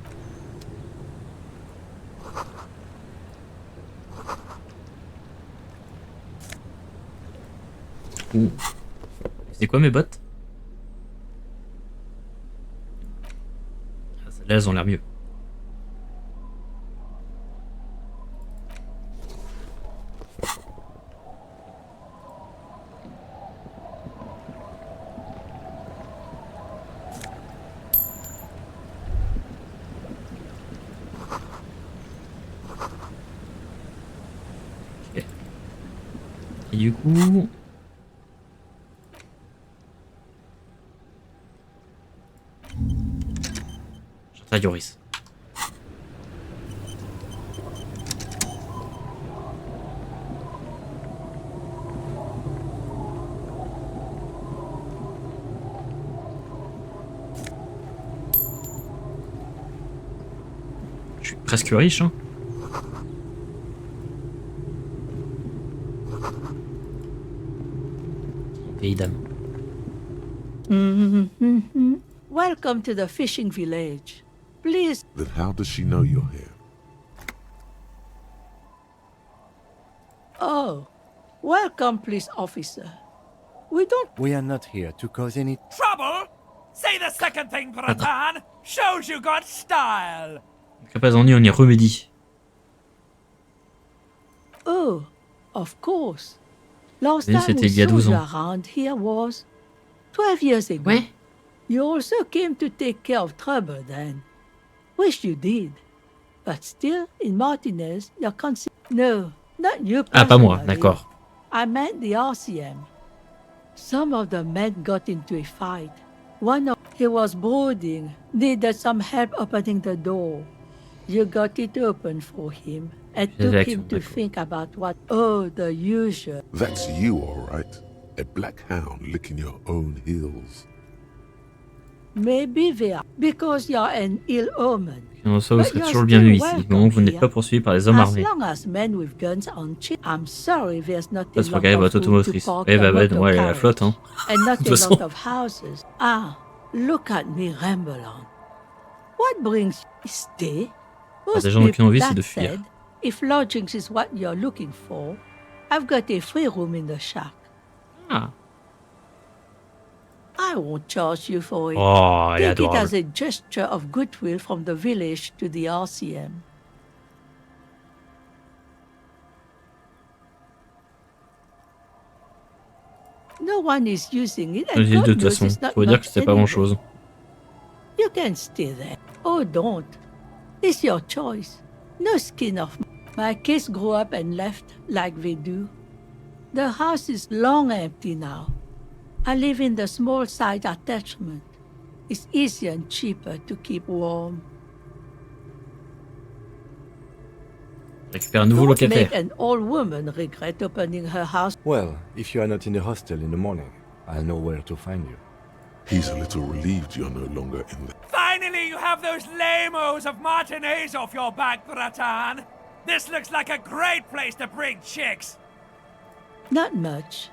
[SPEAKER 1] Ouh. C'est quoi mes bottes? Ah, celles-là, elles ont l'air mieux. Et du coup... J'entends Yoris. Je suis presque riche, hein. Pays d'âme.
[SPEAKER 8] Welcome to the fishing village. Please.
[SPEAKER 4] Then how does she know you're here?
[SPEAKER 8] Oh, welcome, police officer. We don't.
[SPEAKER 5] We are not here to cause any...
[SPEAKER 6] Trouble? Say the second thing, Bratan. Shows you got style.
[SPEAKER 1] Capaz d'ennui, on y remédie.
[SPEAKER 8] Oh, of course. Last
[SPEAKER 1] Oui,
[SPEAKER 8] time
[SPEAKER 1] c'était
[SPEAKER 8] we
[SPEAKER 1] il y a
[SPEAKER 8] saw
[SPEAKER 1] 12
[SPEAKER 8] you
[SPEAKER 1] ans.
[SPEAKER 8] around here was 12 years ago.
[SPEAKER 1] Ouais.
[SPEAKER 8] You also came to take care of trouble then. Wish you did. But still, in Martinez, you're considered... No, not you personally.
[SPEAKER 1] Ah, pas moi, d'accord.
[SPEAKER 8] I meant the RCM. Some of the men got into a fight. One of he was boarding, needed some help opening the door. You got it open for him and took him to think about what... Oh, the usual.
[SPEAKER 4] That's you, all right. A black hound licking your own heels.
[SPEAKER 8] Maybe they are, because you're an ill omen.
[SPEAKER 1] En soi, vous serez toujours le bienvenu ici, du moment que vous n'êtes pas poursuivi par les hommes
[SPEAKER 8] As
[SPEAKER 1] armés.
[SPEAKER 8] long as men with guns on chin, I'm sorry there's not a
[SPEAKER 1] Parce que
[SPEAKER 8] lot
[SPEAKER 1] regardez
[SPEAKER 8] of
[SPEAKER 1] votre
[SPEAKER 8] room to
[SPEAKER 1] automotrice.
[SPEAKER 8] park
[SPEAKER 1] Eh bah,
[SPEAKER 8] a
[SPEAKER 1] ouais,
[SPEAKER 8] motor
[SPEAKER 1] elle est à la
[SPEAKER 8] carriage.
[SPEAKER 1] flotte, hein.
[SPEAKER 8] And not
[SPEAKER 1] toute
[SPEAKER 8] a
[SPEAKER 1] façon.
[SPEAKER 8] lot of houses. Ah, look at me ramble on. What brings you? Stay?
[SPEAKER 1] Des gens qui ont envie, c'est de fuir.
[SPEAKER 8] Said, if lodgings is what you're looking for, I've got a free room in the shack.
[SPEAKER 1] Ah.
[SPEAKER 8] I won't charge you for it.
[SPEAKER 1] Oh, elle est
[SPEAKER 8] Take it
[SPEAKER 1] adorable.
[SPEAKER 8] as a gesture of goodwill from the village to the RCM. No one is using it,
[SPEAKER 1] Je
[SPEAKER 8] and
[SPEAKER 1] dis de
[SPEAKER 8] God
[SPEAKER 1] toute
[SPEAKER 8] knows
[SPEAKER 1] façon,
[SPEAKER 8] it's not
[SPEAKER 1] faut dire que
[SPEAKER 8] much
[SPEAKER 1] c'était pas
[SPEAKER 8] anyway.
[SPEAKER 1] grand chose.
[SPEAKER 8] You can stay there. Oh, don't. It's your choice. No skin off. My kids grew up and left like they do. The house is long empty now. I live in the small side attachment. It's easier and cheaper to keep warm.
[SPEAKER 1] Récupère un nouveau
[SPEAKER 8] Don't
[SPEAKER 1] locataire.
[SPEAKER 8] make an old woman regret opening her house.
[SPEAKER 5] Well, if you are not in the hostel in the morning, I'll know where to find you.
[SPEAKER 4] He's a little relieved you're no longer in the...
[SPEAKER 6] Finally, you have those lamos of Martinez off your back, Bratan. This looks like a great place to bring chicks.
[SPEAKER 8] Not much.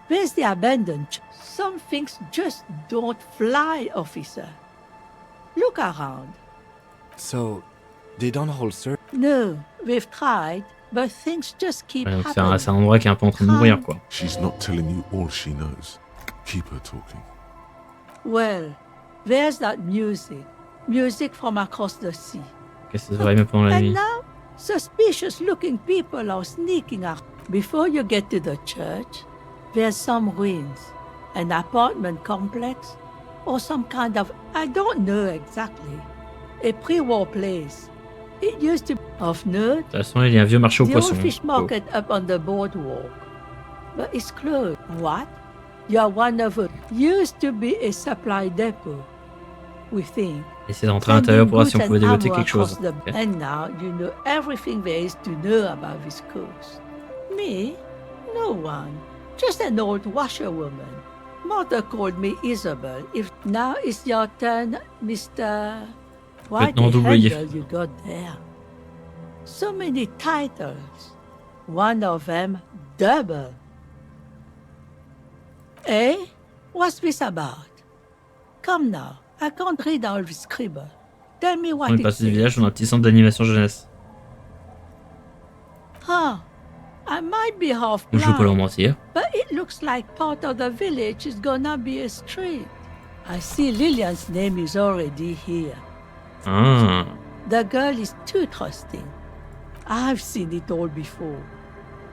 [SPEAKER 8] Where's the abandoned Some things just don't fly, officer. Look around.
[SPEAKER 5] So, they don't hold search?
[SPEAKER 8] No, we've tried, but things just keep
[SPEAKER 1] Ouais, donc
[SPEAKER 8] happening.
[SPEAKER 1] c'est un endroit qui est un peu en train de mourir, quoi.
[SPEAKER 4] She's not telling you all she knows. Keep her talking.
[SPEAKER 8] Well, there's that music. Music from across the sea.
[SPEAKER 1] Qu'est-ce que ça devrait même pendant la
[SPEAKER 8] And
[SPEAKER 1] nuit?
[SPEAKER 8] now, suspicious-looking people are sneaking out. Before you get to the church, there's some ruins. An apartment complex, or some kind of, I don't know exactly, a pre-war place. It used to be of note.
[SPEAKER 1] De toute façon, il y a un vieux marché aux
[SPEAKER 8] The
[SPEAKER 1] poissons.
[SPEAKER 8] old fish market up on the boardwalk. But it's closed. What? You're one of it. Used to be a supply depot, we think.
[SPEAKER 1] Essayez de rentrer à l'intérieur pour voir si on pouvait
[SPEAKER 8] Sending
[SPEAKER 1] dégoter
[SPEAKER 8] goods
[SPEAKER 1] quelque
[SPEAKER 8] and
[SPEAKER 1] chose.
[SPEAKER 8] ammo across the- And now you know everything there is to know about this coast. Me? No one. Just an old washerwoman. Mother called me Isabel. If now it's your turn, Mr. What the
[SPEAKER 1] Maintenant, W.
[SPEAKER 8] handle you got there? So many titles. One of them double. Eh? What's this about? Come now. I can't read all this scribble. Tell me what
[SPEAKER 1] On est
[SPEAKER 8] it
[SPEAKER 1] passé du
[SPEAKER 8] says.
[SPEAKER 1] village dans un petit centre d'animation jeunesse.
[SPEAKER 8] Huh. I might be half
[SPEAKER 1] Je peux pas leur
[SPEAKER 8] blind,
[SPEAKER 1] mentir.
[SPEAKER 8] but it looks like part of the village is gonna be a street. I see Lillian's name is already here.
[SPEAKER 1] Ah.
[SPEAKER 8] The girl is too trusting. I've seen it all before.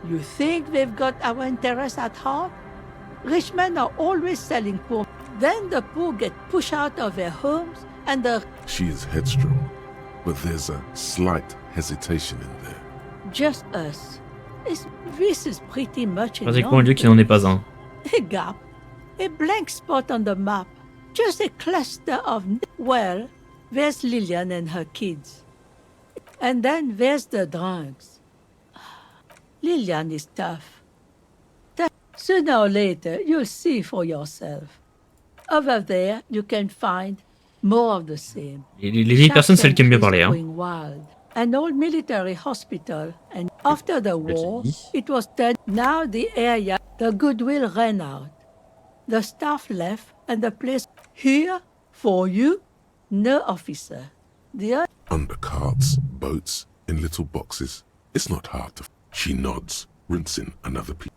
[SPEAKER 8] You think they've got our interests at heart? Rich men are always selling poor. Then the poor get pushed out of their homes and the...
[SPEAKER 4] She is headstrong, but there's a slight hesitation in there.
[SPEAKER 8] Just us. This is pretty much
[SPEAKER 1] Pratiquement un lieu qui n'en est pas un.
[SPEAKER 8] a gap, a blank spot on the map, just a cluster of. Well, there's Lillian and her kids. And then there's the drunks. Lillian is tough. Sooner or later, you'll see for yourself. Over there, you can find more of the same.
[SPEAKER 1] Les vieilles personnes, c'est celles qui aiment bien parler. Hein.
[SPEAKER 8] Going wild. An old military hospital, and after the war, it was dead. Now the area, the goodwill ran out. The staff left, and the place here for you, no officer.
[SPEAKER 4] Under carts, boats, in little boxes. It's not hard to... She nods, rinsing another piece.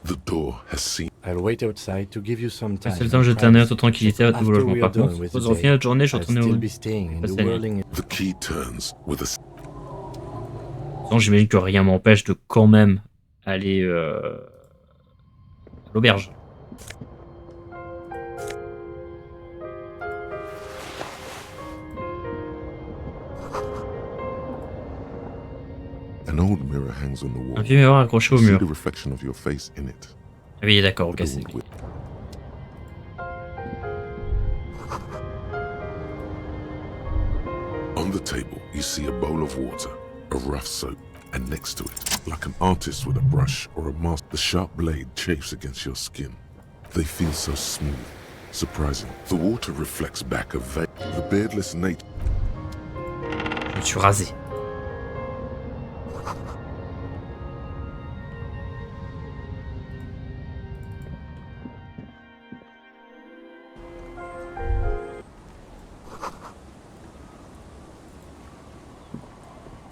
[SPEAKER 4] The door has seen...
[SPEAKER 5] I'll wait outside to give you some time.
[SPEAKER 1] C'est le temps de jeter un œil à toute tranquillité à votre nouveau logement. Par contre, en fin de journée, je retourne au...
[SPEAKER 4] The key turns with a...
[SPEAKER 1] Sinon, j'imagine que rien m'empêche de quand même aller à l'auberge.
[SPEAKER 4] An old mirror hangs on the wall.
[SPEAKER 1] Un vieux miroir accroché au
[SPEAKER 4] You see
[SPEAKER 1] mur.
[SPEAKER 4] the reflection of your face in it.
[SPEAKER 1] Ah oui, d'accord, ok, c'est...
[SPEAKER 4] On the table, you see a bowl of water, a rough soap, and next to it, like an artist with a brush or a mask, the sharp blade chafes against your skin. They feel so smooth, surprising. The water reflects back a veil. The beardless nature.
[SPEAKER 1] Je me suis rasé.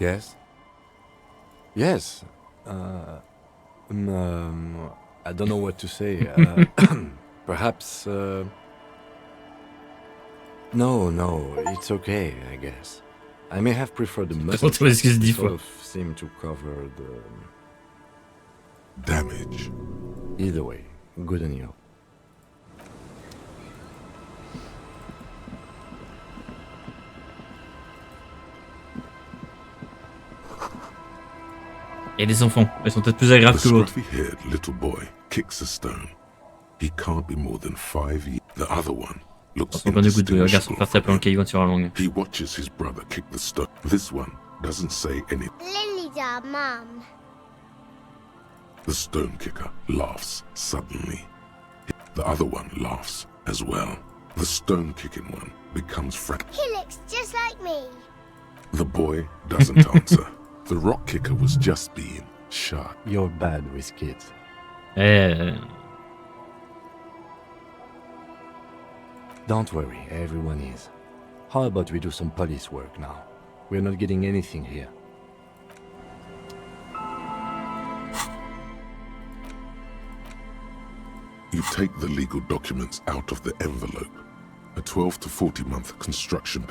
[SPEAKER 5] Yes? Yes. I don't know what to say. Perhaps, No, it's okay, I guess. I may have preferred the mustard. Sort of seem to cover the...
[SPEAKER 4] Damage.
[SPEAKER 5] Either way, good on you.
[SPEAKER 1] Et les enfants, elles sont peut-être plus agréables
[SPEAKER 4] The
[SPEAKER 1] que l'autre.
[SPEAKER 4] scruffy-haired little boy kicks a stone. He can't be more than 5 years. The other one looks
[SPEAKER 1] On du coup de regarde son
[SPEAKER 4] indistinguishable
[SPEAKER 1] frère taper dans le caillou sur la langue.
[SPEAKER 4] He watches his brother kick the stone. This one doesn't say anything.
[SPEAKER 9] Lily's our mum.
[SPEAKER 4] The stone kicker laughs suddenly. The other one laughs as well. The stone kicking one becomes frantic.
[SPEAKER 9] He looks just like me.
[SPEAKER 4] The boy doesn't answer. The rock kicker was just being shy.
[SPEAKER 5] You're bad with kids. Don't worry, everyone is. How about we do some police work now? We're not getting anything here.
[SPEAKER 4] You take the legal documents out of the envelope. A 12 to 40 month construction.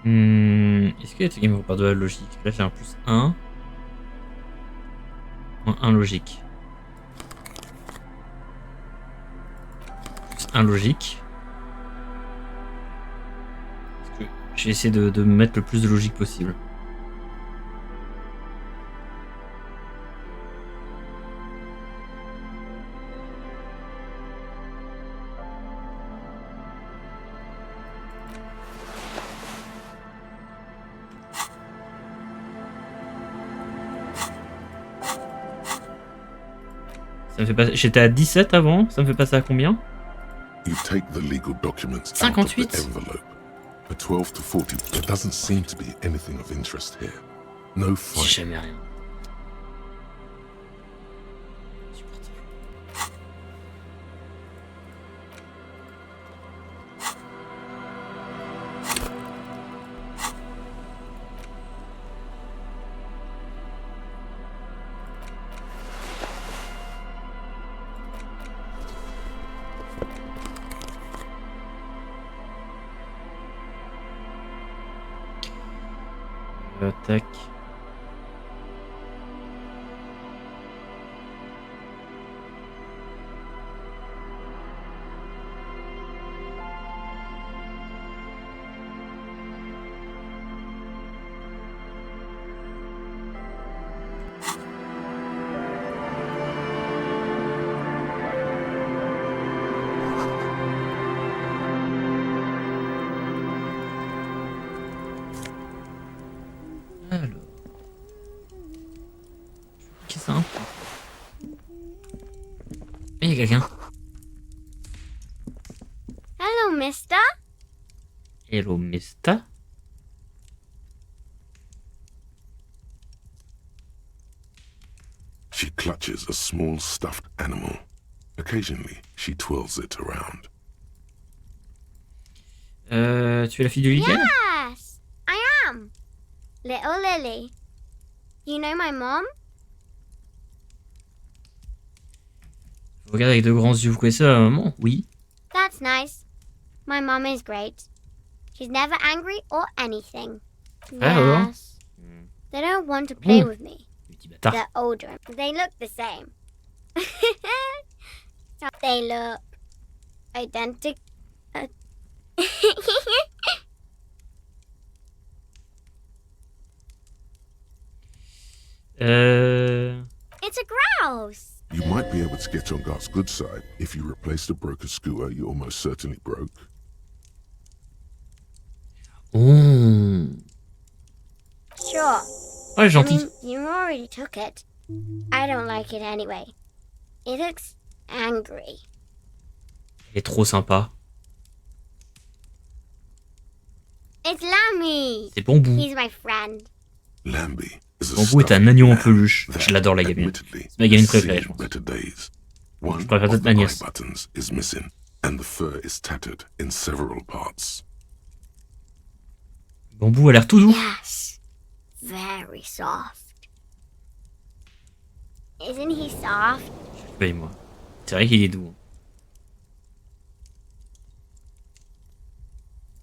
[SPEAKER 1] Est-ce qu'il y a pas de la logique? Là j'ai un plus 1. Moins 1 logique. Plus 1 logique. Parce que j'ai essayé de mettre le plus de logique possible. Ça me fait passer... J'étais à 17 avant, ça me fait passer à combien?
[SPEAKER 4] You take the legal documents
[SPEAKER 1] 58.
[SPEAKER 4] out of the envelope. A 12 to 40. There doesn't seem to be anything of interest here. No fight.
[SPEAKER 1] J'ai jamais rien. Tac. y a quelqu'un.
[SPEAKER 9] Hello, mister.
[SPEAKER 1] Hello, mister.
[SPEAKER 4] She clutches a small stuffed animal. Occasionally, she twirls it around.
[SPEAKER 1] Tu es la fille de Lydia?
[SPEAKER 9] Yes, I am. Little Lily. You know my mom?
[SPEAKER 1] Vous regardez avec de grands yeux, vous connaissez ma maman? Oui.
[SPEAKER 9] That's nice. My mom is great. She's never angry or anything.
[SPEAKER 1] alors?
[SPEAKER 9] Yes. They don't want to play
[SPEAKER 1] Oh.
[SPEAKER 9] with me.
[SPEAKER 1] Petit bâtard.
[SPEAKER 9] They're older. They look the same. They look identical. It's a grouse.
[SPEAKER 4] You might be able to get on Garth's good side if you replace the broken scooter you almost certainly broke.
[SPEAKER 1] Oh.
[SPEAKER 9] Sure.
[SPEAKER 1] Ouais,
[SPEAKER 9] I
[SPEAKER 1] gentil.
[SPEAKER 9] mean, you already took it. I don't like it anyway. It looks angry.
[SPEAKER 1] Elle est trop sympa.
[SPEAKER 9] It's Lammy.
[SPEAKER 1] C'est Bambou.
[SPEAKER 9] He's my friend.
[SPEAKER 4] Lambie is a
[SPEAKER 1] Bambou est un
[SPEAKER 4] stuffed
[SPEAKER 1] agneau en
[SPEAKER 4] man
[SPEAKER 1] peluche.
[SPEAKER 4] that,
[SPEAKER 1] Je l'adore, la gamine.
[SPEAKER 4] admittedly,
[SPEAKER 1] C'est ma gamine
[SPEAKER 4] has
[SPEAKER 1] préférée,
[SPEAKER 4] seen
[SPEAKER 1] je pense.
[SPEAKER 4] better days. One
[SPEAKER 1] Je préfère
[SPEAKER 4] of
[SPEAKER 1] peut-être
[SPEAKER 4] the
[SPEAKER 1] ma
[SPEAKER 4] eye
[SPEAKER 1] nièce.
[SPEAKER 4] buttons is missing, and the fur is tattered in several parts.
[SPEAKER 1] Bambou a l'air tout doux.
[SPEAKER 9] Yes. Very soft. Isn't he soft?
[SPEAKER 1] Oui, moi. C'est vrai qu'il est doux.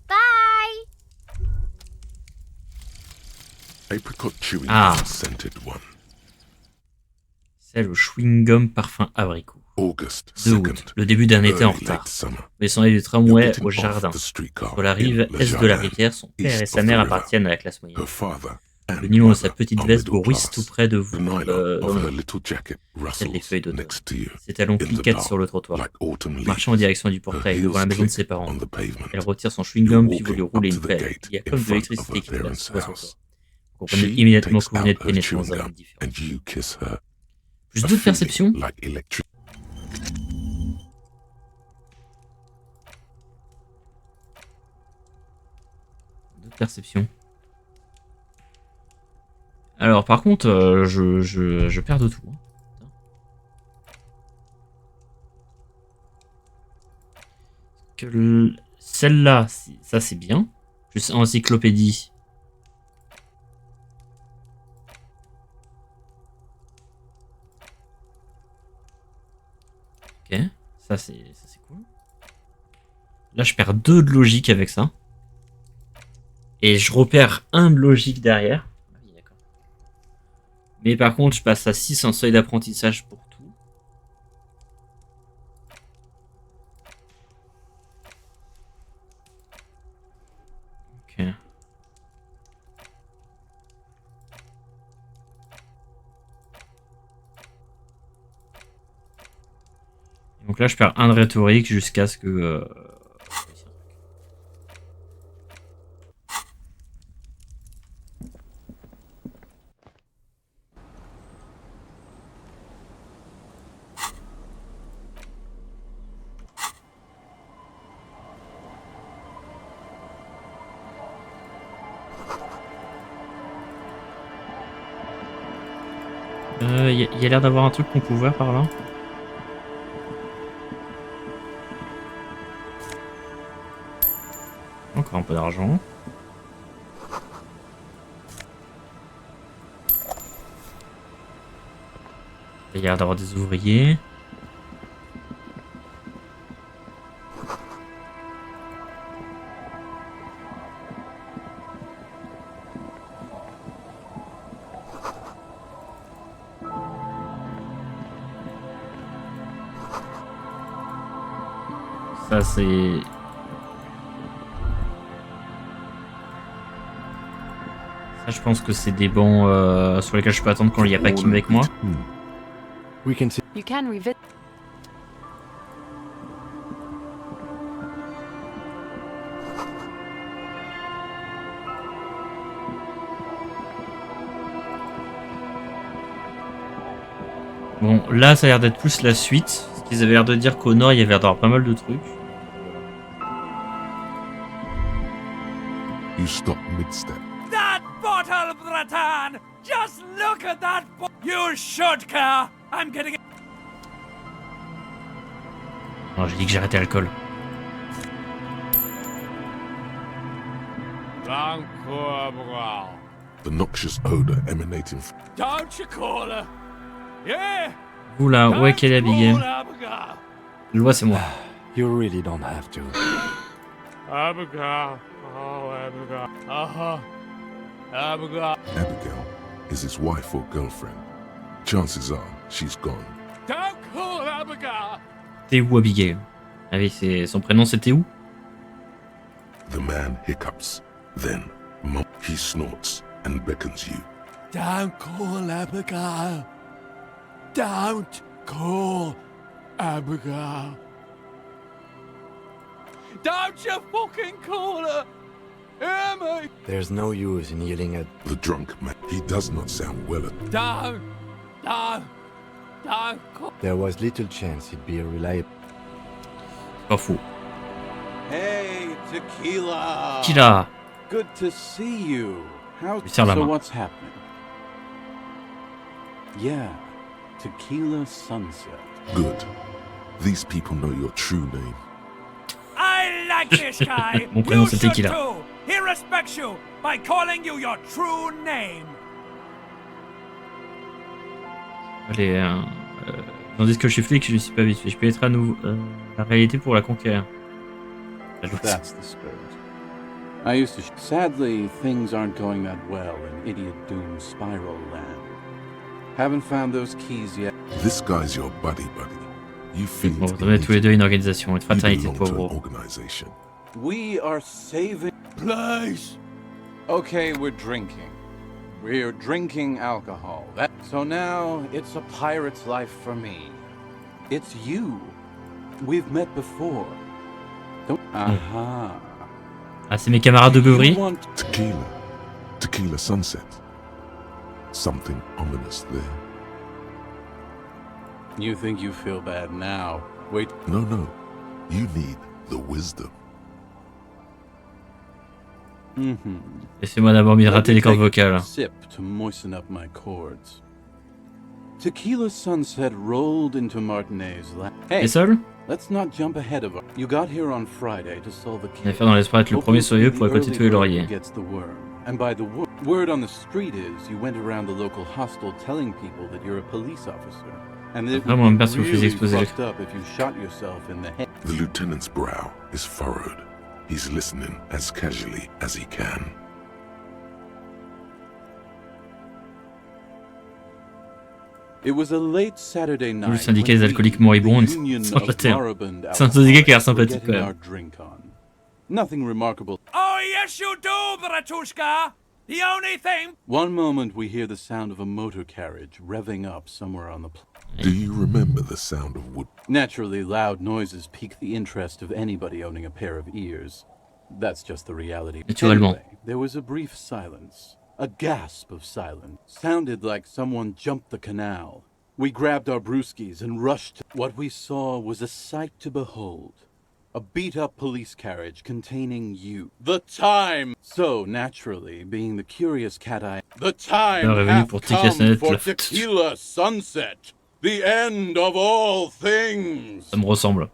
[SPEAKER 9] Bye.
[SPEAKER 4] Apricot chewing
[SPEAKER 1] Ah.
[SPEAKER 4] gum scented one.
[SPEAKER 1] C'est le chewing-gum parfum abricot.
[SPEAKER 4] August
[SPEAKER 1] 2
[SPEAKER 4] 2nd.
[SPEAKER 1] août, le début d'un été en
[SPEAKER 4] Early
[SPEAKER 1] retard.
[SPEAKER 4] late summer.
[SPEAKER 1] Mais son aide du
[SPEAKER 4] You're
[SPEAKER 1] tramway
[SPEAKER 4] getting
[SPEAKER 1] au
[SPEAKER 4] off
[SPEAKER 1] jardin.
[SPEAKER 4] the streetcar
[SPEAKER 1] Sur la rive
[SPEAKER 4] in
[SPEAKER 1] est de la
[SPEAKER 4] Jardin,
[SPEAKER 1] rivière, son père et
[SPEAKER 4] east
[SPEAKER 1] sa
[SPEAKER 4] of
[SPEAKER 1] mère
[SPEAKER 4] the river.
[SPEAKER 1] appartiennent à la classe moyenne.
[SPEAKER 4] Her father and
[SPEAKER 1] Le nylon de sa
[SPEAKER 4] mother
[SPEAKER 1] petite
[SPEAKER 4] are
[SPEAKER 1] veste
[SPEAKER 4] middle
[SPEAKER 1] bruisse
[SPEAKER 4] class.
[SPEAKER 1] tout près de vous.
[SPEAKER 4] The nylon
[SPEAKER 1] dans
[SPEAKER 4] of
[SPEAKER 1] le-
[SPEAKER 4] her little jacket
[SPEAKER 1] les
[SPEAKER 4] rustles
[SPEAKER 1] feuilles d'automne.
[SPEAKER 4] next to you.
[SPEAKER 1] Ses talons
[SPEAKER 4] In the
[SPEAKER 1] cliquettent
[SPEAKER 4] dark,
[SPEAKER 1] sur le trottoir.
[SPEAKER 4] like autumn leaves.
[SPEAKER 1] Marchant en direction du
[SPEAKER 4] Her
[SPEAKER 1] portail,
[SPEAKER 4] heels
[SPEAKER 1] devant la maison de
[SPEAKER 4] click
[SPEAKER 1] ses parents.
[SPEAKER 4] on the pavement.
[SPEAKER 1] Elle retire son
[SPEAKER 4] You're
[SPEAKER 1] chewing-gum puis vous
[SPEAKER 4] walking
[SPEAKER 1] lui
[SPEAKER 4] up
[SPEAKER 1] roulez
[SPEAKER 4] to
[SPEAKER 1] une
[SPEAKER 4] the
[SPEAKER 1] pelle.
[SPEAKER 4] gate
[SPEAKER 1] Il y a
[SPEAKER 4] in
[SPEAKER 1] comme de
[SPEAKER 4] front of
[SPEAKER 1] l'électricité
[SPEAKER 4] her
[SPEAKER 1] qui passe
[SPEAKER 4] parents'
[SPEAKER 1] sous son
[SPEAKER 4] house.
[SPEAKER 1] toit. Vous comprenez
[SPEAKER 4] She
[SPEAKER 1] immédiatement que
[SPEAKER 4] takes
[SPEAKER 1] vous venez de
[SPEAKER 4] out her
[SPEAKER 1] pénétrer dans
[SPEAKER 4] chewing
[SPEAKER 1] un
[SPEAKER 4] gum
[SPEAKER 1] monde différent.
[SPEAKER 4] and you kiss her.
[SPEAKER 1] Plus
[SPEAKER 4] A
[SPEAKER 1] 2 de
[SPEAKER 4] feeling
[SPEAKER 1] perception.
[SPEAKER 4] like electric.
[SPEAKER 1] 2 de perception. Alors par contre, je perds de tout. Hein. Que celle-là, ça c'est bien. Juste encyclopédie. Ok, ça c'est cool. Là je perds 2 de logique avec ça. Et je repère 1 de logique derrière. Ah oui, d'accord. Mais par contre je passe à 6 en seuil d'apprentissage pour tout. Ok. Donc là je perds 1 de rhétorique jusqu'à ce que... y a l'air d'avoir un truc qu'on peut ouvrir par là. Encore un peu d'argent. Il y a l'air d'avoir des ouvriers. Ça c'est... Ça je pense que c'est des bancs sur lesquels je peux attendre quand il n'y a pas Kim avec moi.
[SPEAKER 5] We can see.
[SPEAKER 7] You can revisit.
[SPEAKER 1] Bon, là ça a l'air d'être plus la suite, ce qui Ils avaient l'air de dire qu'au nord, il y avait l'air d'avoir pas mal de trucs.
[SPEAKER 4] You stop mid-step.
[SPEAKER 6] That bottle, Bratan! Just look at that You should care! I'm getting it.
[SPEAKER 1] Non, j'ai dit que j'arrêtais l'alcool.
[SPEAKER 4] The noxious odor emanating from...
[SPEAKER 6] Don't you call her? Yeah!
[SPEAKER 1] Oula, où est qu'elle est Abigail? Je le vois, c'est moi.
[SPEAKER 5] You really don't have to.
[SPEAKER 6] Abigail. Oh, Abigail. Uh-huh. Abigail.
[SPEAKER 4] Abigail is his wife or girlfriend. Chances are she's gone.
[SPEAKER 6] Don't call Abigail.
[SPEAKER 1] T'es où Abigail? Ah oui, son prénom c'était où?
[SPEAKER 4] The man hiccups. Then, he snorts and beckons you.
[SPEAKER 6] Don't call Abigail. Don't call Abigail. Don't you fucking call her! Hear me!
[SPEAKER 5] There's no use in yelling at...
[SPEAKER 4] The drunk man, he does not sound well at...
[SPEAKER 6] Don't call...
[SPEAKER 5] There was little chance he'd be reliable.
[SPEAKER 1] Pas faux.
[SPEAKER 10] Hey, Tequila!
[SPEAKER 1] Tequila!
[SPEAKER 10] Good to see you. How...
[SPEAKER 1] So
[SPEAKER 10] what's happening? Yeah, Tequila Sunset.
[SPEAKER 4] Good. These people know your true name.
[SPEAKER 6] I like this guy.
[SPEAKER 1] Mon prénom
[SPEAKER 6] You
[SPEAKER 1] c'est
[SPEAKER 6] should
[SPEAKER 1] Tequila.
[SPEAKER 6] too. He respects you by calling you your true name.
[SPEAKER 1] Allez, tandis que je suis flic, je ne suis pas habitué. Je peux être à nouveau la réalité pour la conquérir.
[SPEAKER 10] That's the spirit. I used to... Sadly, things aren't going that well in Idiot Doom Spiral Land. Haven't found those keys yet.
[SPEAKER 4] This guy's your buddy. You feel
[SPEAKER 1] Bon, vous avez tous les deux une organisation, une fraternité de pauvres.
[SPEAKER 4] organization.
[SPEAKER 10] We are saving... Place! Okay, we're drinking. We're drinking alcohol. So now, it's a pirate's life for me. It's you. We've met before. Aha.
[SPEAKER 1] Ah, c'est mes camarades de beuverie.
[SPEAKER 4] Tequila Sunset. Something ominous there.
[SPEAKER 10] You think you feel bad now. Wait.
[SPEAKER 4] No. You need the wisdom.
[SPEAKER 1] Laissez-moi d'abord m'hydrater les cordes vocales.
[SPEAKER 10] Sip to moisten up my chords. Tequila Sunset rolled into Martinet's lap. Hey,
[SPEAKER 1] T'es seul?
[SPEAKER 10] let's not jump ahead of her. You got here on Friday to solve the
[SPEAKER 1] On
[SPEAKER 10] case.
[SPEAKER 1] va faire dans l'espoir d'être le premier sur lieu pour récolter tous les lauriers.
[SPEAKER 10] Gets the worm. And by the word on the street is you went around the local hostel telling people that you're a police officer. And it
[SPEAKER 1] Vraiment,
[SPEAKER 10] would be
[SPEAKER 1] merci, vous faisiez
[SPEAKER 10] really
[SPEAKER 1] exploser.
[SPEAKER 10] fucked up if you shot yourself in the head.
[SPEAKER 4] The lieutenant's brow is furrowed. He's listening as casually as he can.
[SPEAKER 10] It was a late Saturday night.
[SPEAKER 1] Le syndicat des alcooliques moribonds, sans jeter. C'est un syndicat qui a l'air sympathique quand même.
[SPEAKER 10] Nothing remarkable.
[SPEAKER 6] Oh, yes, you do, Bratushka. The only thing...
[SPEAKER 10] One moment we hear the sound of a motor carriage revving up somewhere on the
[SPEAKER 4] Do you remember the sound of wood?
[SPEAKER 10] Naturally, loud noises pique the interest of anybody owning a pair of ears. That's just the reality.
[SPEAKER 1] Naturellement.
[SPEAKER 10] Anyway, there was a brief silence. A gasp of silence. Sounded like someone jumped the canal. We grabbed our brewskis and rushed. What we saw was a sight to behold. A beat-up police carriage containing you. The time! So, naturally, being the curious cat-eye... The time hath come for Tequila Sunset! The end of all things!
[SPEAKER 1] Ça me ressemble.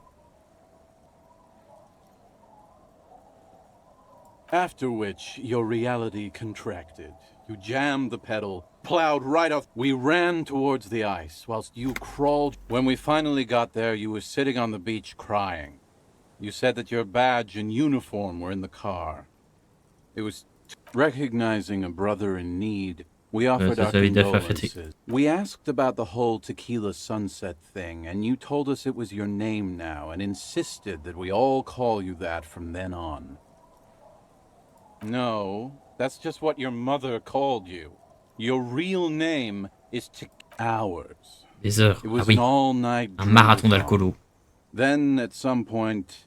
[SPEAKER 10] After which, your reality contracted. You jammed the pedal, plowed right off. We ran towards the ice, whilst you crawled. When we finally got there, you were sitting on the beach crying. You said that your badge and uniform were in the car. It was recognizing a brother in need. We offered our condolences. We asked about the whole Tequila Sunset thing, and you told us it was your name now, and insisted that we all call you that from then on. No, that's just what your mother called you. Your real name is ours.
[SPEAKER 1] Des heures.
[SPEAKER 10] It was
[SPEAKER 1] Ah oui.
[SPEAKER 10] an all-night
[SPEAKER 1] Un marathon d'alcoolo.
[SPEAKER 10] Then, at some point,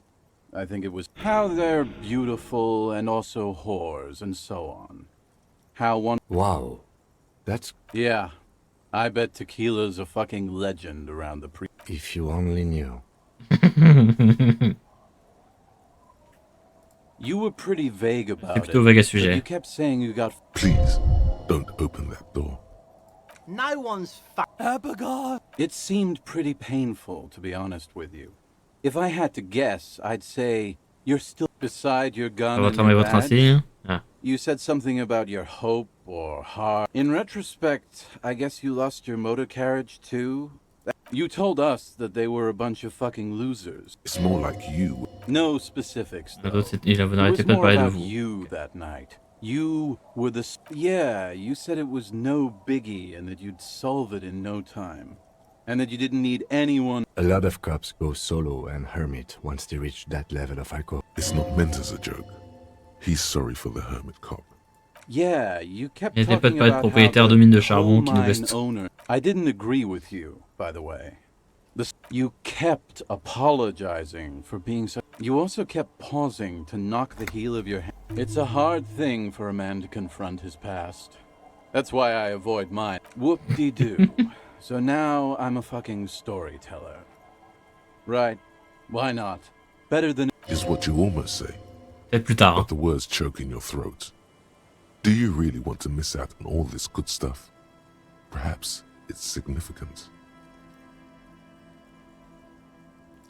[SPEAKER 10] I think it was how they're beautiful and also whores and so on. How one...
[SPEAKER 5] Wow. That's...
[SPEAKER 10] Yeah, I bet Tequila's a fucking legend around the
[SPEAKER 5] If you only knew.
[SPEAKER 10] You were pretty vague about it.
[SPEAKER 1] plutôt vague à ce
[SPEAKER 10] but
[SPEAKER 1] sujet.
[SPEAKER 10] You kept saying you got.
[SPEAKER 4] Please, don't open that door.
[SPEAKER 11] No one's
[SPEAKER 10] It seemed pretty painful, to be honest with you. If I had to guess, I'd say you're still beside your gun and
[SPEAKER 1] Votre arme et
[SPEAKER 10] your
[SPEAKER 1] votre
[SPEAKER 10] badge.
[SPEAKER 1] insigne. Ah.
[SPEAKER 10] You said something about your hope or heart. In retrospect, I guess you lost your motor carriage too? You told us that they were a bunch of fucking losers.
[SPEAKER 4] It's more like you.
[SPEAKER 10] No specifics, though.
[SPEAKER 1] L'autre, il
[SPEAKER 10] It
[SPEAKER 1] n'arrêtait
[SPEAKER 10] was
[SPEAKER 1] pas de
[SPEAKER 10] more
[SPEAKER 1] parler de
[SPEAKER 10] about
[SPEAKER 1] vous.
[SPEAKER 10] you that night. You were the... Yeah, you said it was no biggie and that you'd solve it in no time. And that you didn't need anyone...
[SPEAKER 5] A lot of cops go solo and hermit once they reach that level of alcohol.
[SPEAKER 4] It's not meant as a joke. He's sorry for the hermit cop.
[SPEAKER 10] Yeah, you kept
[SPEAKER 1] Il n'était pas de
[SPEAKER 10] talking
[SPEAKER 1] parler de
[SPEAKER 10] about
[SPEAKER 1] propriétaire
[SPEAKER 10] how
[SPEAKER 1] de mine de
[SPEAKER 10] the
[SPEAKER 1] charbon qui nous
[SPEAKER 10] coal mine
[SPEAKER 1] veste.
[SPEAKER 10] owner... I didn't agree with you, by the way. You kept apologizing for being so... You also kept pausing to knock the heel of your hand. It's a hard thing for a man to confront his past. That's why I avoid mine. Whoop-de-doo. So now I'm a fucking storyteller. Right. Why not? Better than...
[SPEAKER 4] Is what you almost say,
[SPEAKER 1] Peut-être plus tard.
[SPEAKER 4] but the words choke in your throat. Do you really want to miss out on all this good stuff? Perhaps it's significant.